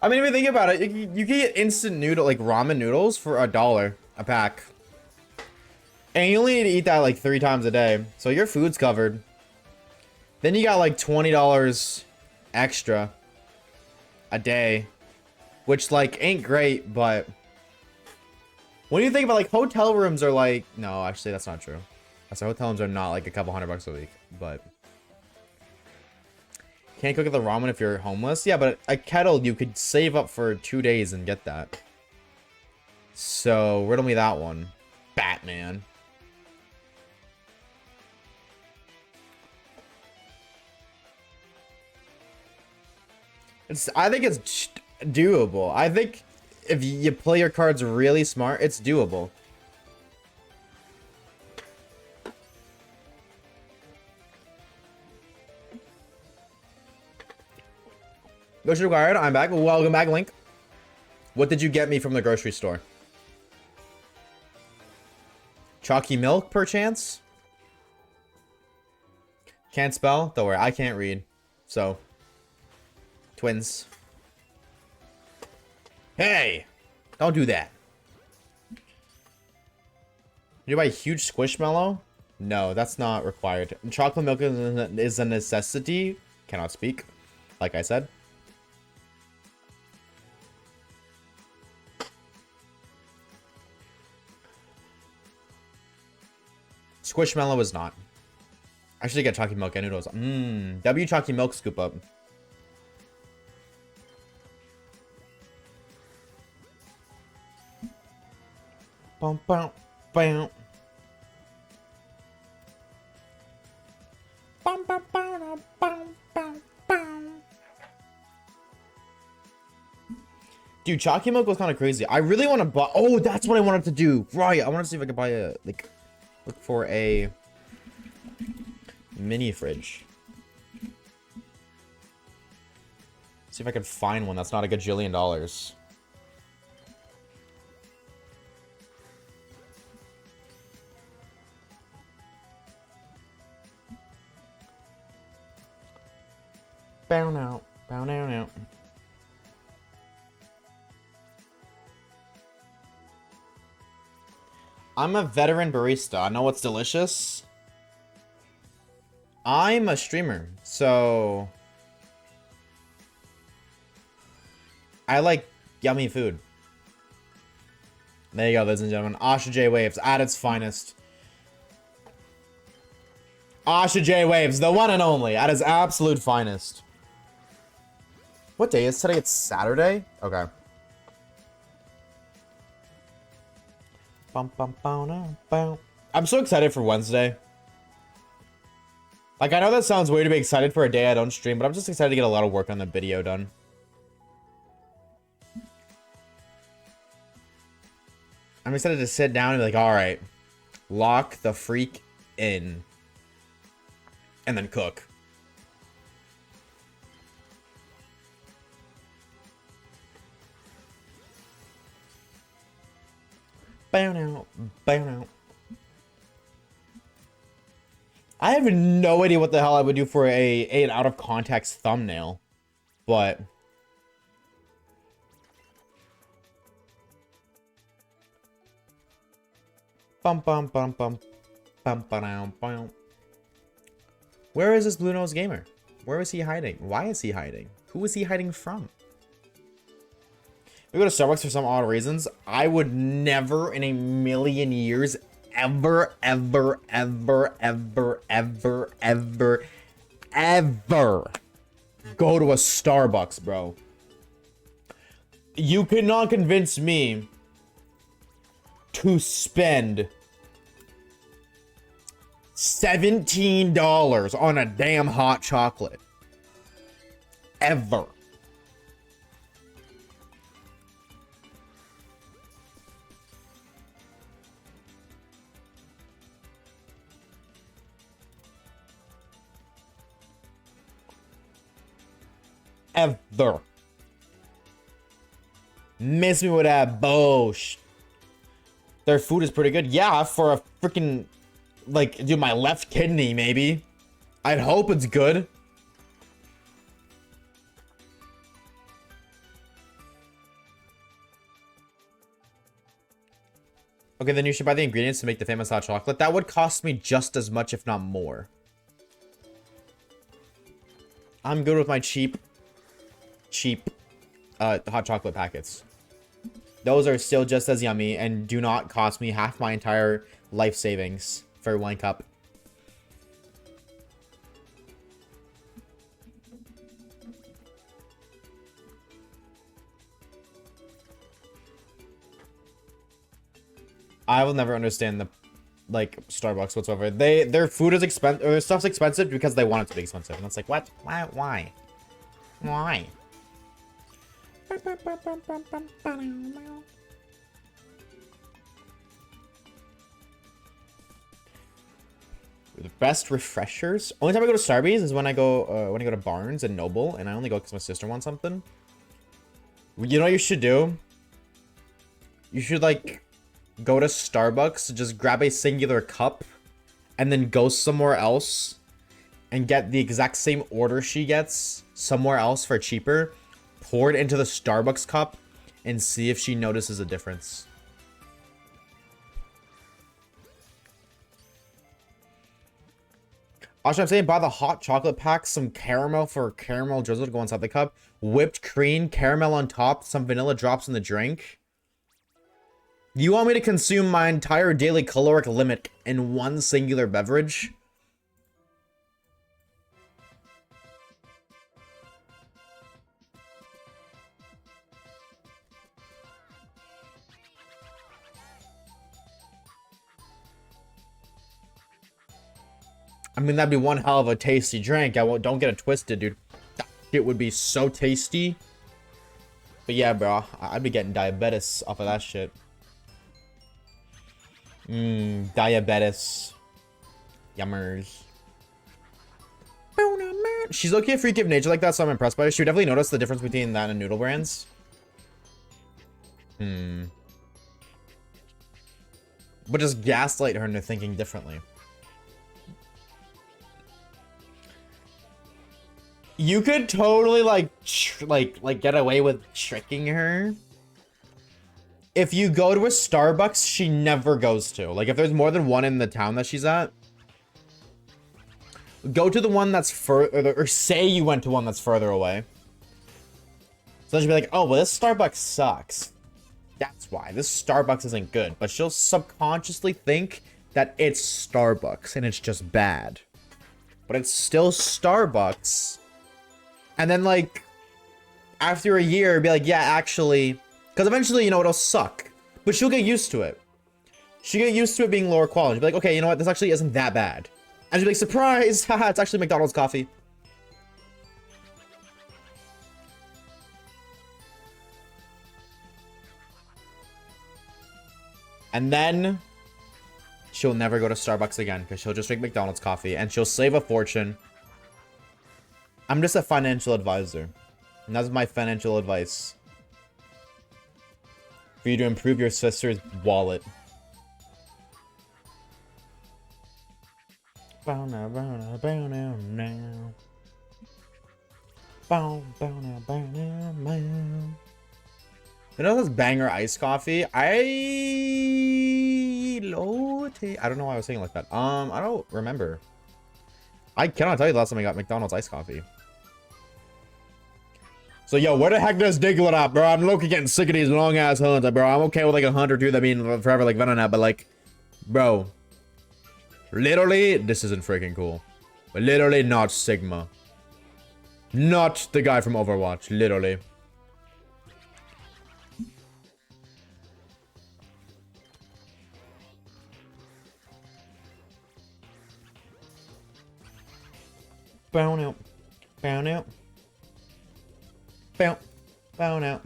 Speaker 1: I mean, if you think about it, you can get instant noodle, like ramen noodles for $1 a pack. And you only need to eat that like 3 times a day. So your food's covered. Then you got like $20 extra a day. Which like ain't great, but when you think about like hotel rooms are like, no, actually that's not true. So hotel rooms are not like a couple $100 a week, but can't cook the ramen if you're homeless. Yeah, but a kettle you could save up for 2 days and get that. So riddle me that one, Batman. I think it's doable. I think if you play your cards really smart, it's doable. Grocery required. I'm back. Welcome back, Link. What did you get me from the grocery store? Chalky milk, perchance? Can't spell? Don't worry, I can't read. So, twins. Hey! Don't do that. You buy a huge squishmallow? No, that's not required. Chocolate milk is a necessity. Cannot speak. Like I said. Squishmallow is not. I should get chalky milk and noodles. W chalky milk scoop up. Bum, bum, bam. Bum, bum, bum, bum, bum, bum. Dude, chalky milk was kind of crazy. I really want to buy. Oh, that's what I wanted to do. Right. I want to see if I could buy a look for a mini fridge. See if I can find one that's not a gajillion dollars. Bow now. Bow now now. I'm a veteran barista. I know what's delicious. I'm a streamer, so I like yummy food. There you go, ladies and gentlemen. Oshawaves at its finest. Oshawaves, the one and only, at its absolute finest. What day is today? It's Saturday? Okay. I'm so excited for Wednesday. Like, I know that sounds weird to be excited for a day I don't stream, but I'm just excited to get a lot of work on the video done. I'm excited to sit down and be like, alright, lock the freak in. And then cook. Bow now, bow now. I have no idea what the hell I would do for an out of context thumbnail, but bum bum bum bum bum bum bum. Where is this Blue Nose Gamer? Where is he hiding? Why is he hiding? Who is he hiding from? We go to Starbucks for some odd reasons. I would never in a million years ever go to a Starbucks, bro. You cannot convince me to spend $17 on a damn hot chocolate. Ever. Ever. Miss me with that bullshit. Their food is pretty good. Yeah, for a freaking like, dude, my left kidney, maybe. I'd hope it's good. Okay, then you should buy the ingredients to make the famous hot chocolate. That would cost me just as much, if not more. I'm good with my cheap hot chocolate packets. Those are still just as yummy and do not cost me half my entire life savings for 1 cup. I will never understand the, like, Starbucks whatsoever. Their food is expensive, or their stuff's expensive because they want it to be expensive. And it's like, what? Why? Why? The best refreshers? Only time I go to Starbucks is when I go to Barnes and Noble, and I only go because my sister wants something. You know what you should do? You should, like, go to Starbucks, just grab a singular cup, and then go somewhere else and get the exact same order she gets somewhere else for cheaper, pour it into the Starbucks cup, and see if she notices a difference. Also, I'm saying buy the hot chocolate pack, some caramel for caramel drizzle to go inside the cup, whipped cream, caramel on top, some vanilla drops in the drink. You want me to consume my entire daily caloric limit in one singular beverage? I mean, that'd be one hell of a tasty drink. Don't get it twisted, dude. That shit would be so tasty. But yeah, bro, I'd be getting diabetes off of that shit. Diabetes. Yummers. She's okay a freak of nature like that, so I'm impressed by her. She would definitely notice the difference between that and noodle brands. But just gaslight her into thinking differently. You could totally like get away with tricking her. If you go to a Starbucks she never goes to. Like, if there's more than one in the town that she's at, go to the one that's further, or say you went to one that's further away. So then she'll be like, oh, well, this Starbucks sucks. That's why. This Starbucks isn't good. But she'll subconsciously think that it's Starbucks and it's just bad. But it's still Starbucks. And then, like, after a year, be like, yeah, actually... Because eventually, you know, it'll suck. But she'll get used to it. She'll get used to it being lower quality. She'll be like, okay, you know what? This actually isn't that bad. And she'll be like, surprise! Haha, it's actually McDonald's coffee. And then... she'll never go to Starbucks again. Because she'll just drink McDonald's coffee. And she'll save a fortune. I'm just a financial advisor. And that's my financial advice. For you to improve your sister's wallet. Bow now, bow now, bow now, now. Bow now, bow now, now. You know this banger iced coffee? I don't know why I was saying it like that. I don't remember. I cannot tell you the last time I got McDonald's iced coffee. So, yo, where the heck does Diglett at, bro? I'm low-key getting sick of these long-ass hunts, bro. I'm okay with, like, a hunt or two that mean forever, like, Venom at, but, like, bro. Literally, this isn't freaking cool. But literally not Sigma. Not the guy from Overwatch, literally. Bow out. Bow out. Bow. Bow out.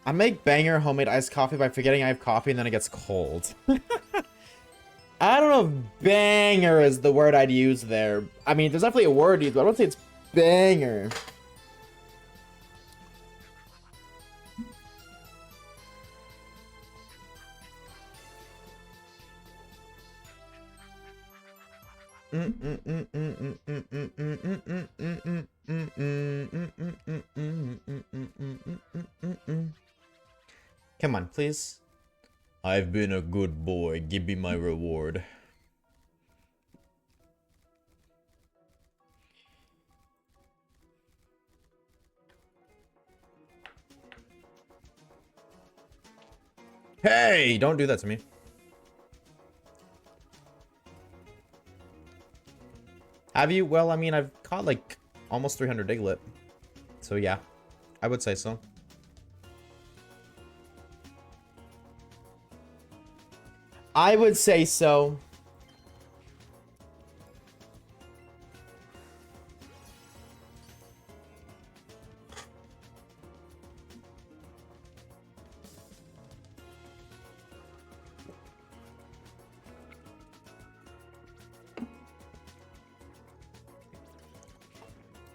Speaker 1: I make banger homemade iced coffee by forgetting I have coffee and then it gets cold. I don't know if banger is the word I'd use there. I mean, there's definitely a word used, but I don't think it's banger. Come on, please. I've been a good boy. Give me my reward. Hey, don't do that to me. Have you? Well, I mean, I've caught like almost 300 Diglett. So yeah, I would say so. I would say so.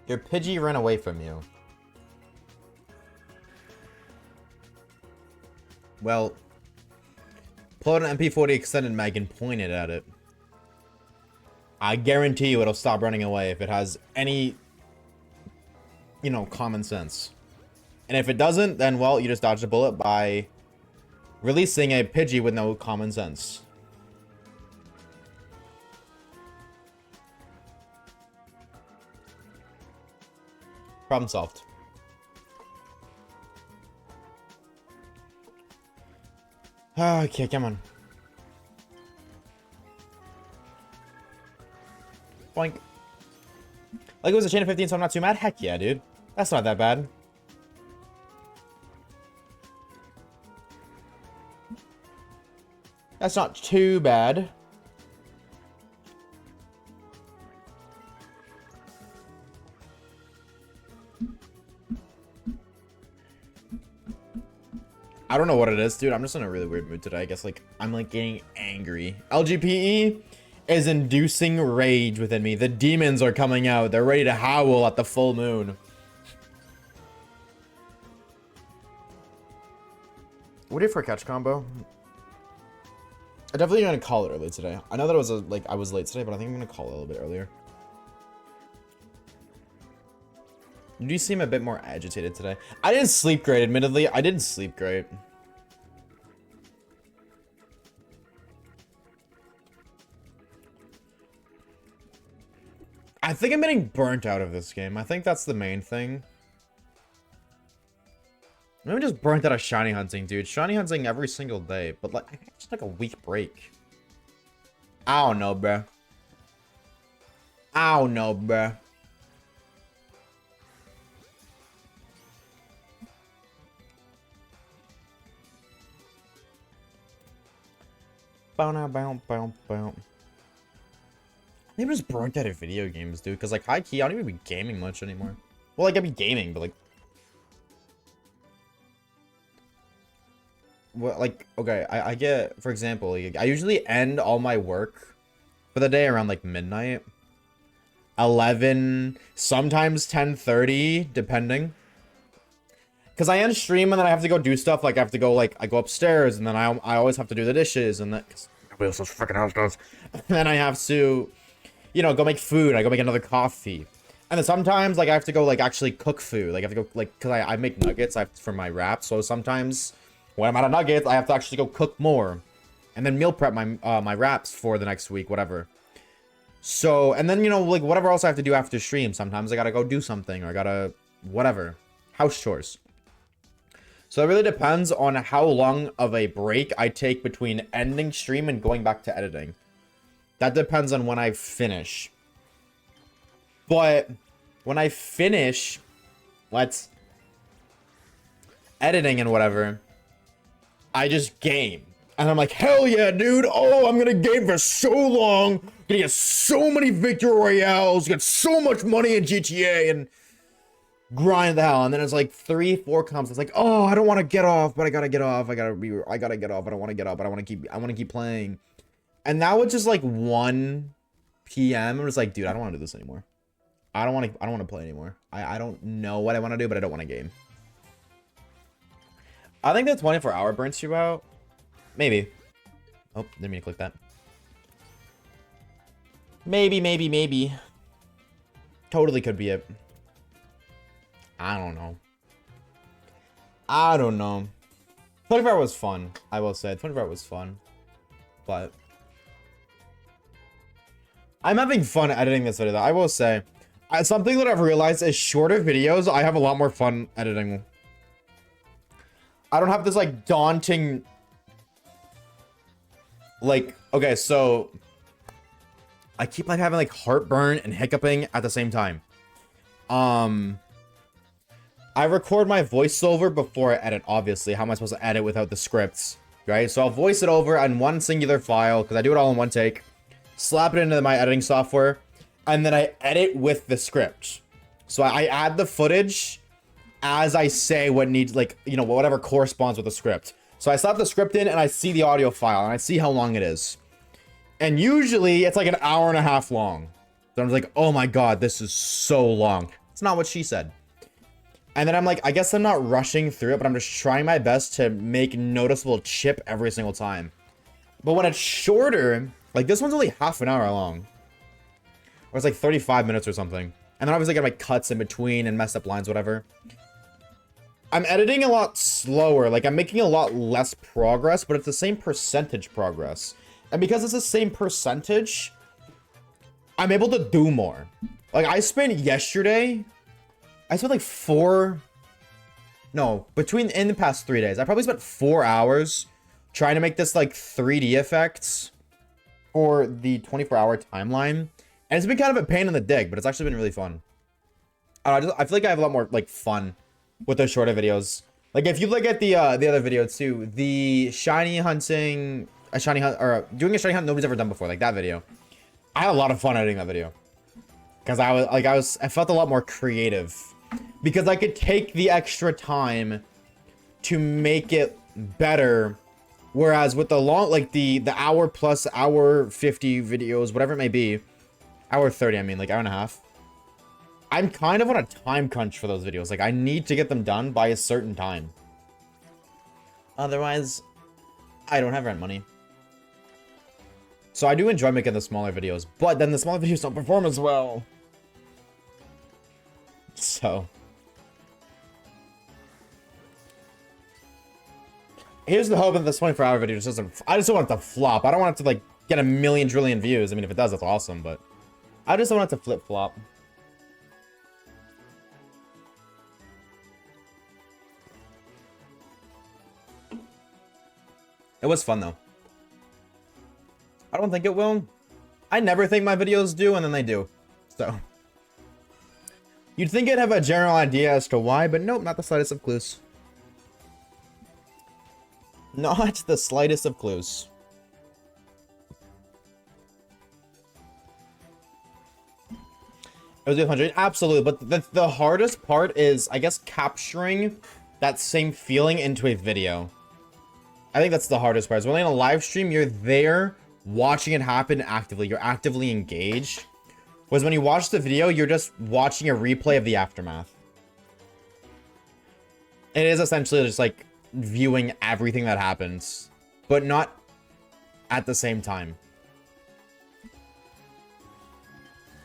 Speaker 1: Your Pidgey ran away from you. Well, pull out an MP40 extended mag and point it at it. I guarantee you it'll stop running away if it has any, you know, common sense. And if it doesn't, then, well, you just dodged a bullet by releasing a Pidgey with no common sense. Problem solved. Okay, come on. Boink. Like it was a chain of 15, so I'm not too mad? Heck yeah, dude. That's not that bad. That's not too bad. I don't know what it is, dude. I'm just in a really weird mood today. I guess, like, I'm, like, getting angry. LGPE is inducing rage within me. The demons are coming out. They're ready to howl at the full moon. What do you for a catch combo? I'm definitely gonna call it early today. I know that it was, I was late today, but I think I'm gonna call it a little bit earlier. You seem a bit more agitated today. I didn't sleep great, admittedly. I didn't sleep great. I think I'm getting burnt out of this game. I think that's the main thing. I'm just burnt out of shiny hunting, dude. Shiny hunting every single day, but like, I just like a week break. I don't know, bruh. I don't know, bruh. Maybe just burnt out of video games, dude. Because, like, high key, I don't even be gaming much anymore. Well, like, I be gaming, but, like... Well, like, okay, I get, for example, like, I usually end all my work for the day around, like, midnight. 11, sometimes 10:30, depending. Because I end stream and then I have to go do stuff. Like, I have to go, like, I go upstairs and then I always have to do the dishes and that... Because nobody else freaking house does. And then I have to... You know, go make food. I go make another coffee. And then sometimes, like, I have to go, like, actually cook food. Like, I have to go, like, because I make nuggets for my wraps. So sometimes, when I'm out of nuggets, I have to actually go cook more. And then meal prep my wraps for the next week, whatever. So, and then, you know, like, whatever else I have to do after stream. Sometimes I gotta go do something, or I gotta, whatever. House chores. So it really depends on how long of a break I take between ending stream and going back to editing. That depends on when I finish. But when I finish, editing and whatever, I just game. And I'm like, hell yeah, dude. Oh, I'm gonna game for so long. Gonna get so many victory royales, get so much money in GTA, and grind the hell, and then it's like 3-4 comes. It's like, oh, I don't want to get off, but I gotta get off. I gotta get off. I don't want to get up, but I want to keep playing. And now it's just like 1 p.m. I'm just like, dude, I don't want to do this anymore. I don't want to play anymore. I don't know what I want to do, but I don't want to game. I think the 24-hour burns you out. Maybe. Oh, didn't mean to click that. Maybe. Totally could be it. I don't know. 24 hour was fun, I will say. 24 hour was fun. But I'm having fun editing this video, though. I will say. Something that I've realized is shorter videos, I have a lot more fun editing. I don't have this, like, daunting... Like, okay, so... I keep, like, having, like, heartburn and hiccuping at the same time. I record my voiceover before I edit, obviously. How am I supposed to edit without the scripts? Right? So I'll voice it over on one singular file, because I do it all in one take. Slap it into my editing software. And then I edit with the script. So I add the footage as I say what needs, like, you know, whatever corresponds with the script. So I slap the script in and I see the audio file and I see how long it is. And usually it's like an hour and a half long. So I'm like, oh my God, this is so long. It's not what she said. And then I'm like, I guess I'm not rushing through it, but I'm just trying my best to make noticeable chip every single time. But when it's shorter, like this one's only half an hour long. Or it's like 35 minutes or something. And then obviously I get my cuts in between and messed up lines, whatever. I'm editing a lot slower. Like I'm making a lot less progress, but it's the same percentage progress. And because it's the same percentage, I'm able to do more. Like I spent yesterday, I spent like in the past 3 days, I probably spent 4 hours trying to make this like 3D effects for the 24-hour timeline. And it's been kind of a pain in the dick, but it's actually been really fun. I feel like I have a lot more like fun with those shorter videos. Like if you look at the other video too, the shiny hunting, doing a shiny hunt nobody's ever done before, like that video. I had a lot of fun editing that video because I felt a lot more creative because I could take the extra time to make it better. Whereas with the long, like the hour plus hour 50 videos, whatever it may be. Hour 30, I mean, like hour and a half. I'm kind of on a time crunch for those videos. Like, I need to get them done by a certain time. Otherwise, I don't have rent money. So I do enjoy making the smaller videos, but then the smaller videos don't perform as well. So. Here's the hope that this 24-hour video just doesn't... I just don't want it to flop. I don't want it to, like, get a million trillion views. I mean, if it does, that's awesome, but... I just don't want it to flip-flop. It was fun, though. I don't think it will. I never think my videos do, and then they do. So. You'd think I'd have a general idea as to why, but nope, not the slightest of clues. Not the slightest of clues. It was 100, absolutely, but the hardest part is, I guess, capturing that same feeling into a video. I think that's the hardest part. So when you're in a live stream, you're there watching it happen actively. You're actively engaged. Whereas when you watch the video, you're just watching a replay of the aftermath. It is essentially just like viewing everything that happens, but not at the same time.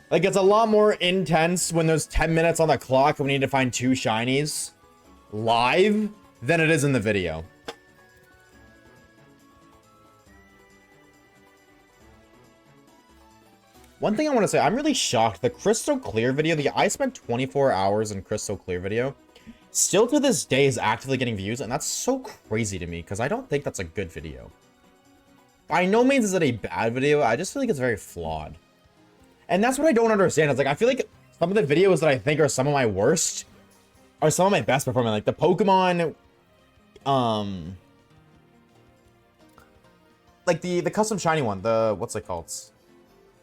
Speaker 1: Like, it's a lot more intense when there's 10 minutes on the clock and we need to find 2 shinies live than it is in the video. One thing I want to say, I'm really shocked. The Crystal Clear video, I spent 24 hours in Crystal Clear video, still to this day is actively getting views, and that's so crazy to me because I don't think that's a good video. By no means is it a bad video, I just feel like it's very flawed. And that's what I don't understand. It's like, I feel like some of the videos that I think are some of my worst are some of my best performing. Like the Pokemon, like the custom shiny one, what's it called?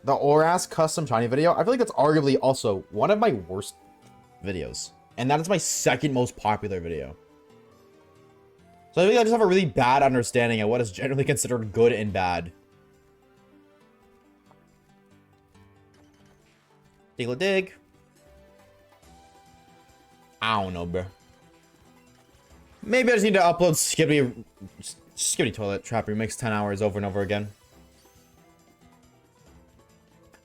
Speaker 1: The Oras custom shiny video. I feel like that's arguably also one of my worst videos. And that is my second most popular video. So I think I just have a really bad understanding of what is generally considered good and bad. Diglett dig. I don't know, bro. Maybe I just need to upload Skibbity Toilet Trap Remix 10 hours over and over again.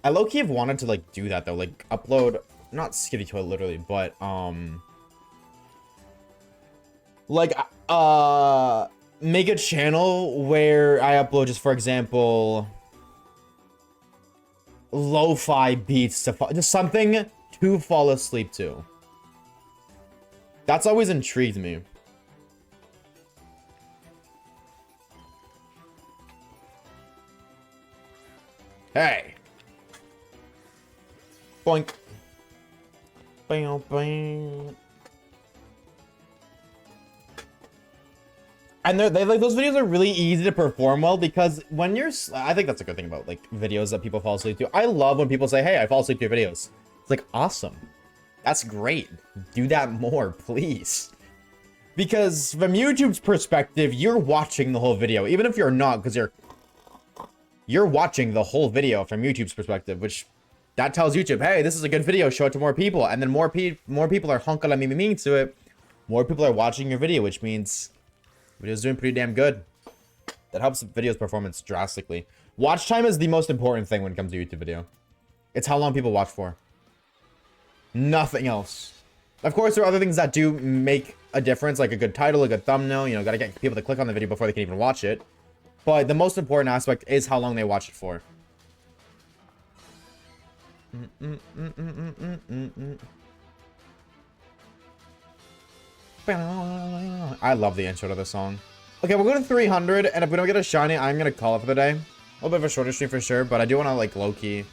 Speaker 1: I low-key have wanted to, like, do that, though. Like, upload... Not Skibbity Toilet, literally, but, like, make a channel where I upload just, for example... lo-fi beats to... Just something to fall asleep to. That's always intrigued me. Hey. Boink. Bam, bam. And they like those videos are really easy to perform well because when you're, I think that's a good thing about like videos that people fall asleep to. I love when people say, "Hey, I fall asleep to your videos." It's like awesome. That's great. Do that more, please. Because from YouTube's perspective, you're watching the whole video, even if you're not, because you're watching the whole video from YouTube's perspective, which that tells YouTube, hey, this is a good video, show it to more people. And then more people are honking me to it. More people are watching your video, which means the video's doing pretty damn good. That helps the video's performance drastically. Watch time is the most important thing when it comes to YouTube video. It's how long people watch for. Nothing else. Of course, there are other things that do make a difference, like a good title, a good thumbnail. You know, gotta get people to click on the video before they can even watch it. But the most important aspect is how long they watch it for. I love the intro to the song. Okay, we're going to 300, and if we don't get a shiny, I'm gonna call it for the day. A little bit of a shorter stream for sure, but I do want to like low-key.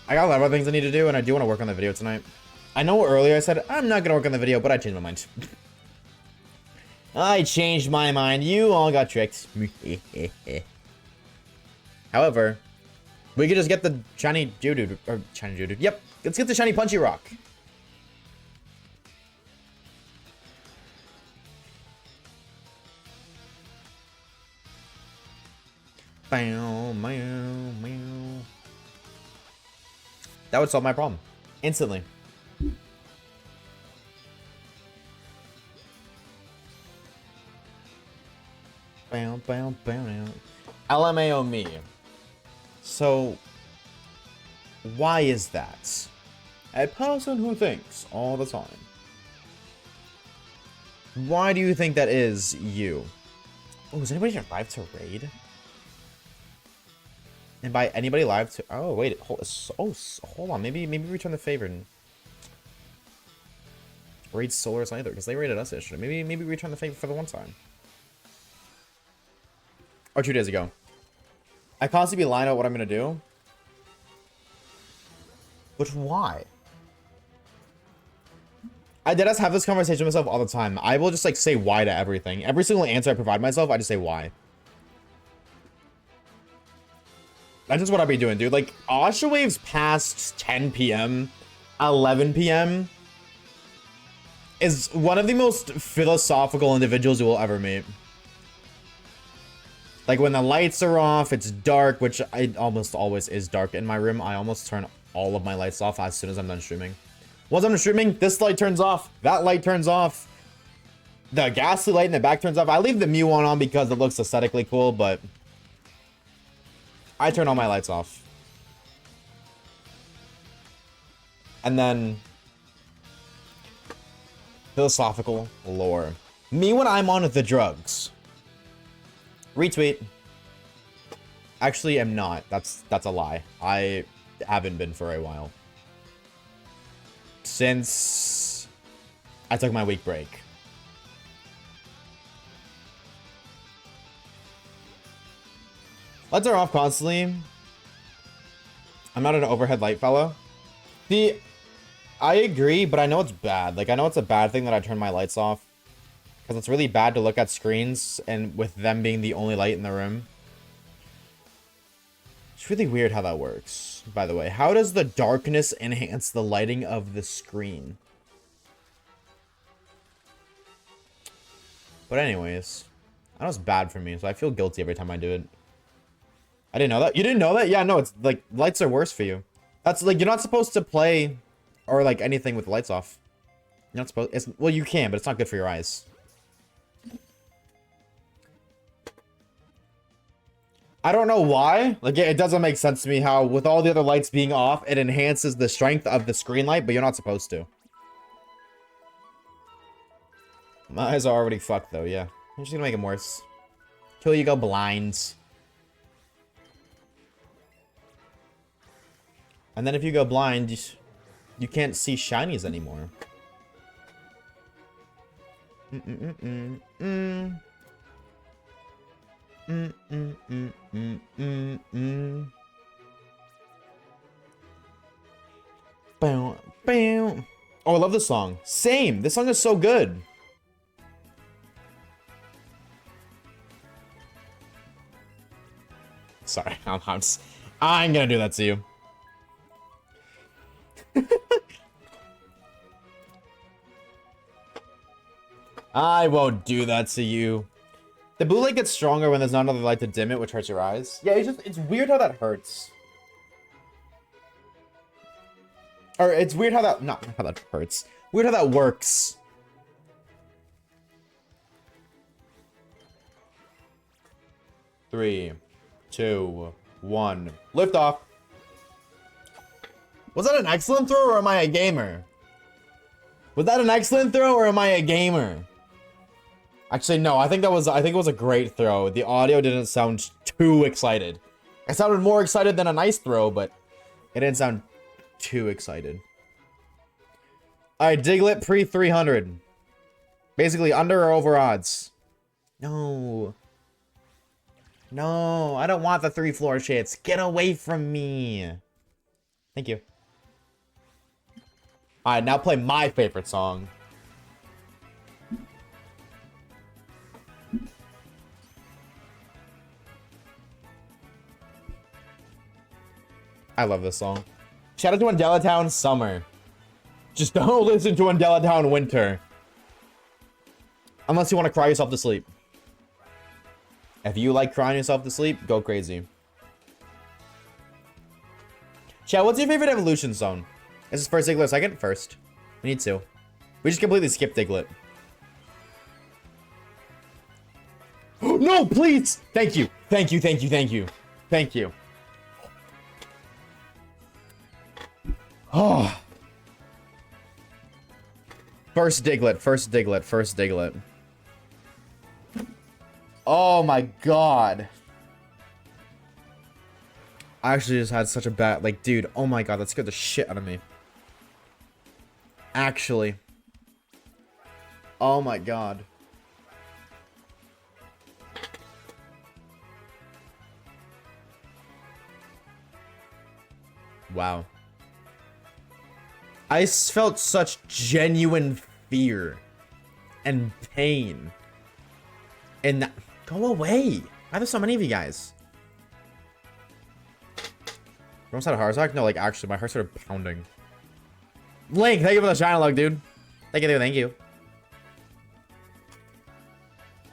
Speaker 1: I got a lot of other things I need to do, and I do want to work on the video tonight. I know earlier I said I'm not gonna work on the video, but I changed my mind. I changed my mind. You all got tricked. However, we could just get the shiny Geodude, or shiny Geodude. Yep, let's get the shiny Punchy Rock. That would solve my problem instantly. LMAO me. So, why is that? A person who thinks all the time. Why do you think that is you? Oh, is anybody live to raid? And by anybody live to... Oh, wait. Hold on. Maybe return the favor and... Raid Solar's either, because they raided us yesterday. Maybe return the favor for the one time. Or 2 days ago. I constantly be lying about what I'm going to do. But why? I did have this conversation with myself all the time. I will just like say why to everything. Every single answer I provide myself, I just say why. That's just what I'll be doing, dude. Like, Oshawaves past 10 p.m., 11 p.m. is one of the most philosophical individuals you will ever meet. Like, when the lights are off, it's dark, which it almost always is dark in my room. I almost turn all of my lights off as soon as I'm done streaming. Once I'm streaming, this light turns off, that light turns off, the ghastly light in the back turns off. I leave the Mew one on because it looks aesthetically cool, but I turn all my lights off. And then philosophical lore. Me when I'm on the drugs. Retweet. Actually, I'm not. That's a lie. I haven't been for a while. Since I took my week break. Lights are off constantly. I'm not an overhead light fellow. I agree, but I know it's bad. Like, I know it's a bad thing that I turn my lights off. Because it's really bad to look at screens, and with them being the only light in the room. It's really weird how that works, by the way. How does the darkness enhance the lighting of the screen? But anyways, I know it's bad for me, so I feel guilty every time I do it. I didn't know that. You didn't know that? Yeah, no, it's like lights are worse for you. That's like you're not supposed to play or like anything with the lights off. You're not supposed. It's, well, you can, but it's not good for your eyes. I don't know why. Like, it doesn't make sense to me how, with all the other lights being off, it enhances the strength of the screen light, but you're not supposed to. My eyes are already fucked, though, yeah. I'm just gonna make them worse. Till you go blind. And then if you go blind, you can't see shinies anymore. Bow, bow. Oh, I love this song. Same. This song is so good. Sorry, I'm gonna do that to you. I won't do that to you. The blue light gets stronger when there's not another light to dim it, which hurts your eyes. Yeah, it's weird how that hurts. Or it's weird how that, not how that hurts. Weird how that works. Three, two, one. Lift off. Was that an excellent throw or am I a gamer? Was that an excellent throw or am I a gamer? Actually, no, I think it was a great throw. The audio didn't sound too excited. It sounded more excited than a nice throw, but it didn't sound too excited. Alright, Diglett pre 300. Basically under or over odds. No. No, I don't want the 3 floor shits. Get away from me. Thank you. Alright, now play my favorite song. I love this song. Shout out to Undella Town Summer. Just don't listen to Undella Town Winter. Unless you want to cry yourself to sleep. If you like crying yourself to sleep, go crazy. Chat, what's your favorite evolution zone? Is this first Diglett or second? First. We need to. We just completely skipped Diglett. No, please! Thank you. Thank you, thank you, thank you. Thank you. Oh. First Diglett, first Diglett, first Diglett. Oh my god. I actually just had such a bad, like, dude, oh my god, that scared the shit out of me. Actually. Oh my god. Wow. I felt such genuine fear and pain. And that, go away. Why are there so many of you guys? You almost had a heart attack? No, like actually, my heart started pounding. Link, thank you for the shine log, dude. Thank you, thank you.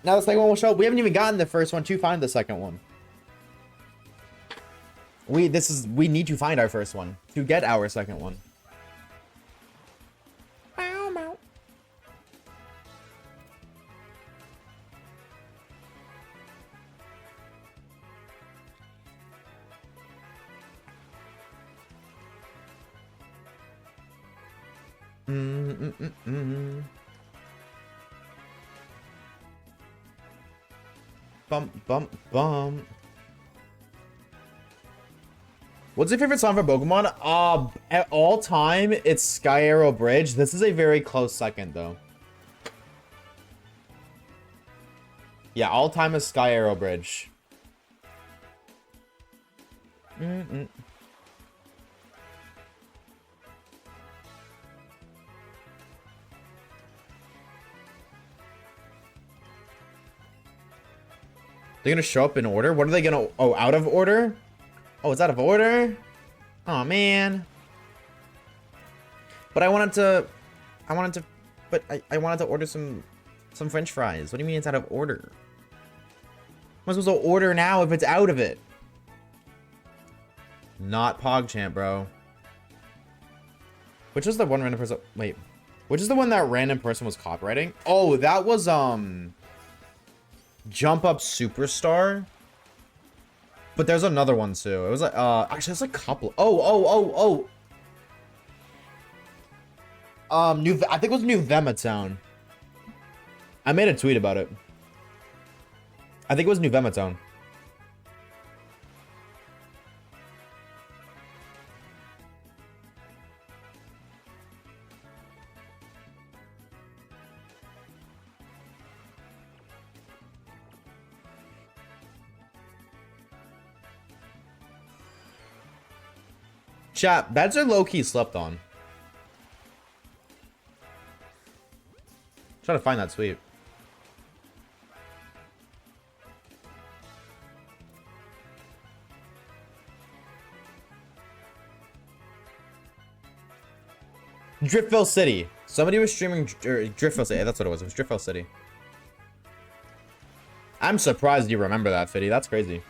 Speaker 1: Now the second one will show up. We haven't even gotten the first one to find the second one. We need to find our first one to get our second one. Bump, bump, bump. What's your favorite song for Pokemon? At all time, it's Sky Arrow Bridge. This is a very close second, though. Yeah, all time is Sky Arrow Bridge. They're gonna show up in order? What are they gonna... Oh, out of order? Oh, it's out of order? Oh, man. But I wanted to... I wanted to order some Some French fries. What do you mean it's out of order? I'm supposed to order now if it's out of it. Not PogChamp, bro. Which was the one random person? Wait. Which is the one that random person was copywriting? Oh, that was, Jump Up Superstar. But there's another one, too. It was like, actually, there's a couple. I think it was New Vematown. I made a tweet about it. I think it was New Vematown. Chat, beds are low-key slept on. Try to find that tweet. Driftville City. Somebody was streaming Driftville City. That's what it was. It was Driftville City. I'm surprised you remember that, Fiddy. That's crazy.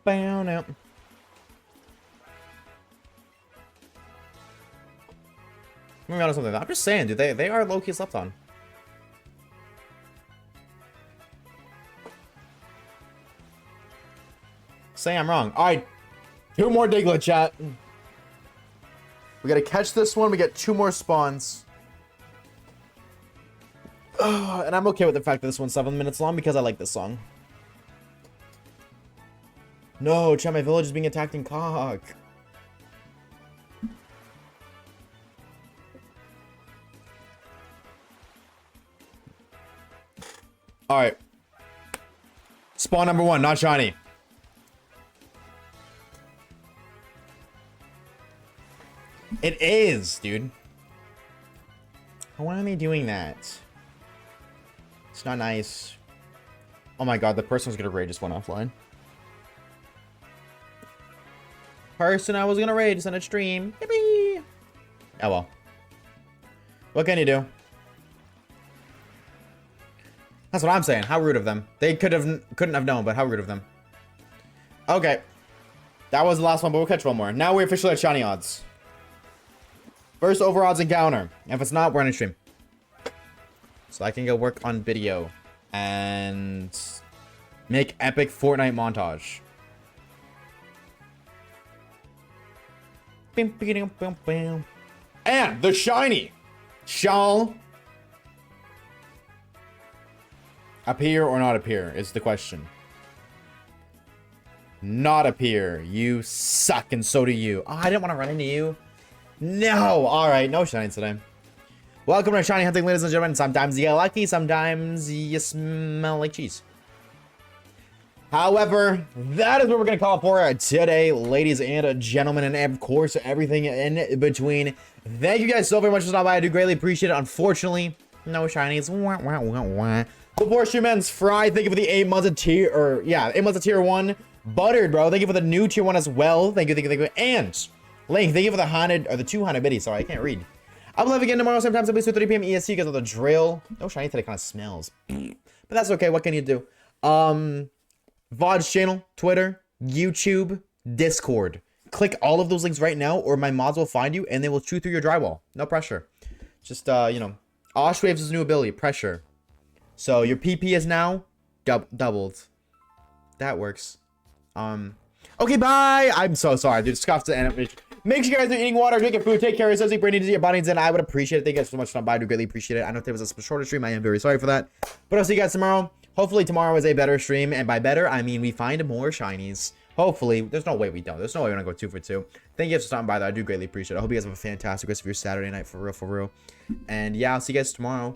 Speaker 1: Bound out. Moving on to something. I'm just saying, dude, they are low-key slept on. Say I'm wrong. Alright. 2 more Diglett, chat. We gotta catch this one. We get 2 more spawns. And I'm okay with the fact that this one's 7 minutes long because I like this song. No, chat, my village is being attacked in cock. Alright. Spawn number 1, not shiny. It is, dude. Why are they doing that? It's not nice. Oh my god, the person was gonna raid just went offline. Person I was gonna raid just on a stream. Yippee! Oh well. What can you do? That's what I'm saying. How rude of them. They couldn't have known, but how rude of them. Okay. That was the last one, but we'll catch one more. Now we're officially at shiny odds. First over odds encounter. If it's not, we're on a stream. So I can go work on video and make epic Fortnite montage. And the shiny shall appear or not appear is the question. Not appear. You suck and so do you. Oh, I didn't want to run into you. No. All right. No shiny today. Welcome to shiny hunting, ladies and gentlemen. Sometimes you get lucky. Sometimes you smell like cheese. However, that is what we're going to call it for today, ladies and gentlemen, and of course, everything in between. Thank you guys so very much for stopping by. I do greatly appreciate it. Unfortunately, no shinies. Before stream ends, Fry, thank you for the 8 months of tier, or yeah, 8 months of tier 1. Buttered, bro, thank you for the new tier 1 as well. Thank you, thank you, thank you. And Link, thank you for the 100, or the 200 biddies. Sorry, I can't read. I'll be live again tomorrow, sometimes at least 2:30 PM EST because of the drill. No shiny today kind of smells. But that's okay. What can you do? Vods channel, Twitter, YouTube, Discord. Click all of those links right now, or my mods will find you and they will chew through your drywall. No pressure. Just, you know, Oshawaves is a new ability, pressure. So your PP is now doubled. That works. Okay, bye. I'm so sorry, dude. Scoffed to animation. Make sure you guys are eating water, drinking food, take care of yourselves, eat brain to your bodies, and I would appreciate it. Thank you guys so much for stopping by. I do greatly appreciate it. I know today was a shorter stream. I am very sorry for that. But I'll see you guys tomorrow. Hopefully tomorrow is a better stream, and by better, I mean we find more shinies. Hopefully. There's no way we don't. There's no way we're gonna go 2 for 2. Thank you guys for stopping by, though. I do greatly appreciate it. I hope you guys have a fantastic rest of your Saturday night, for real, for real. And yeah, I'll see you guys tomorrow.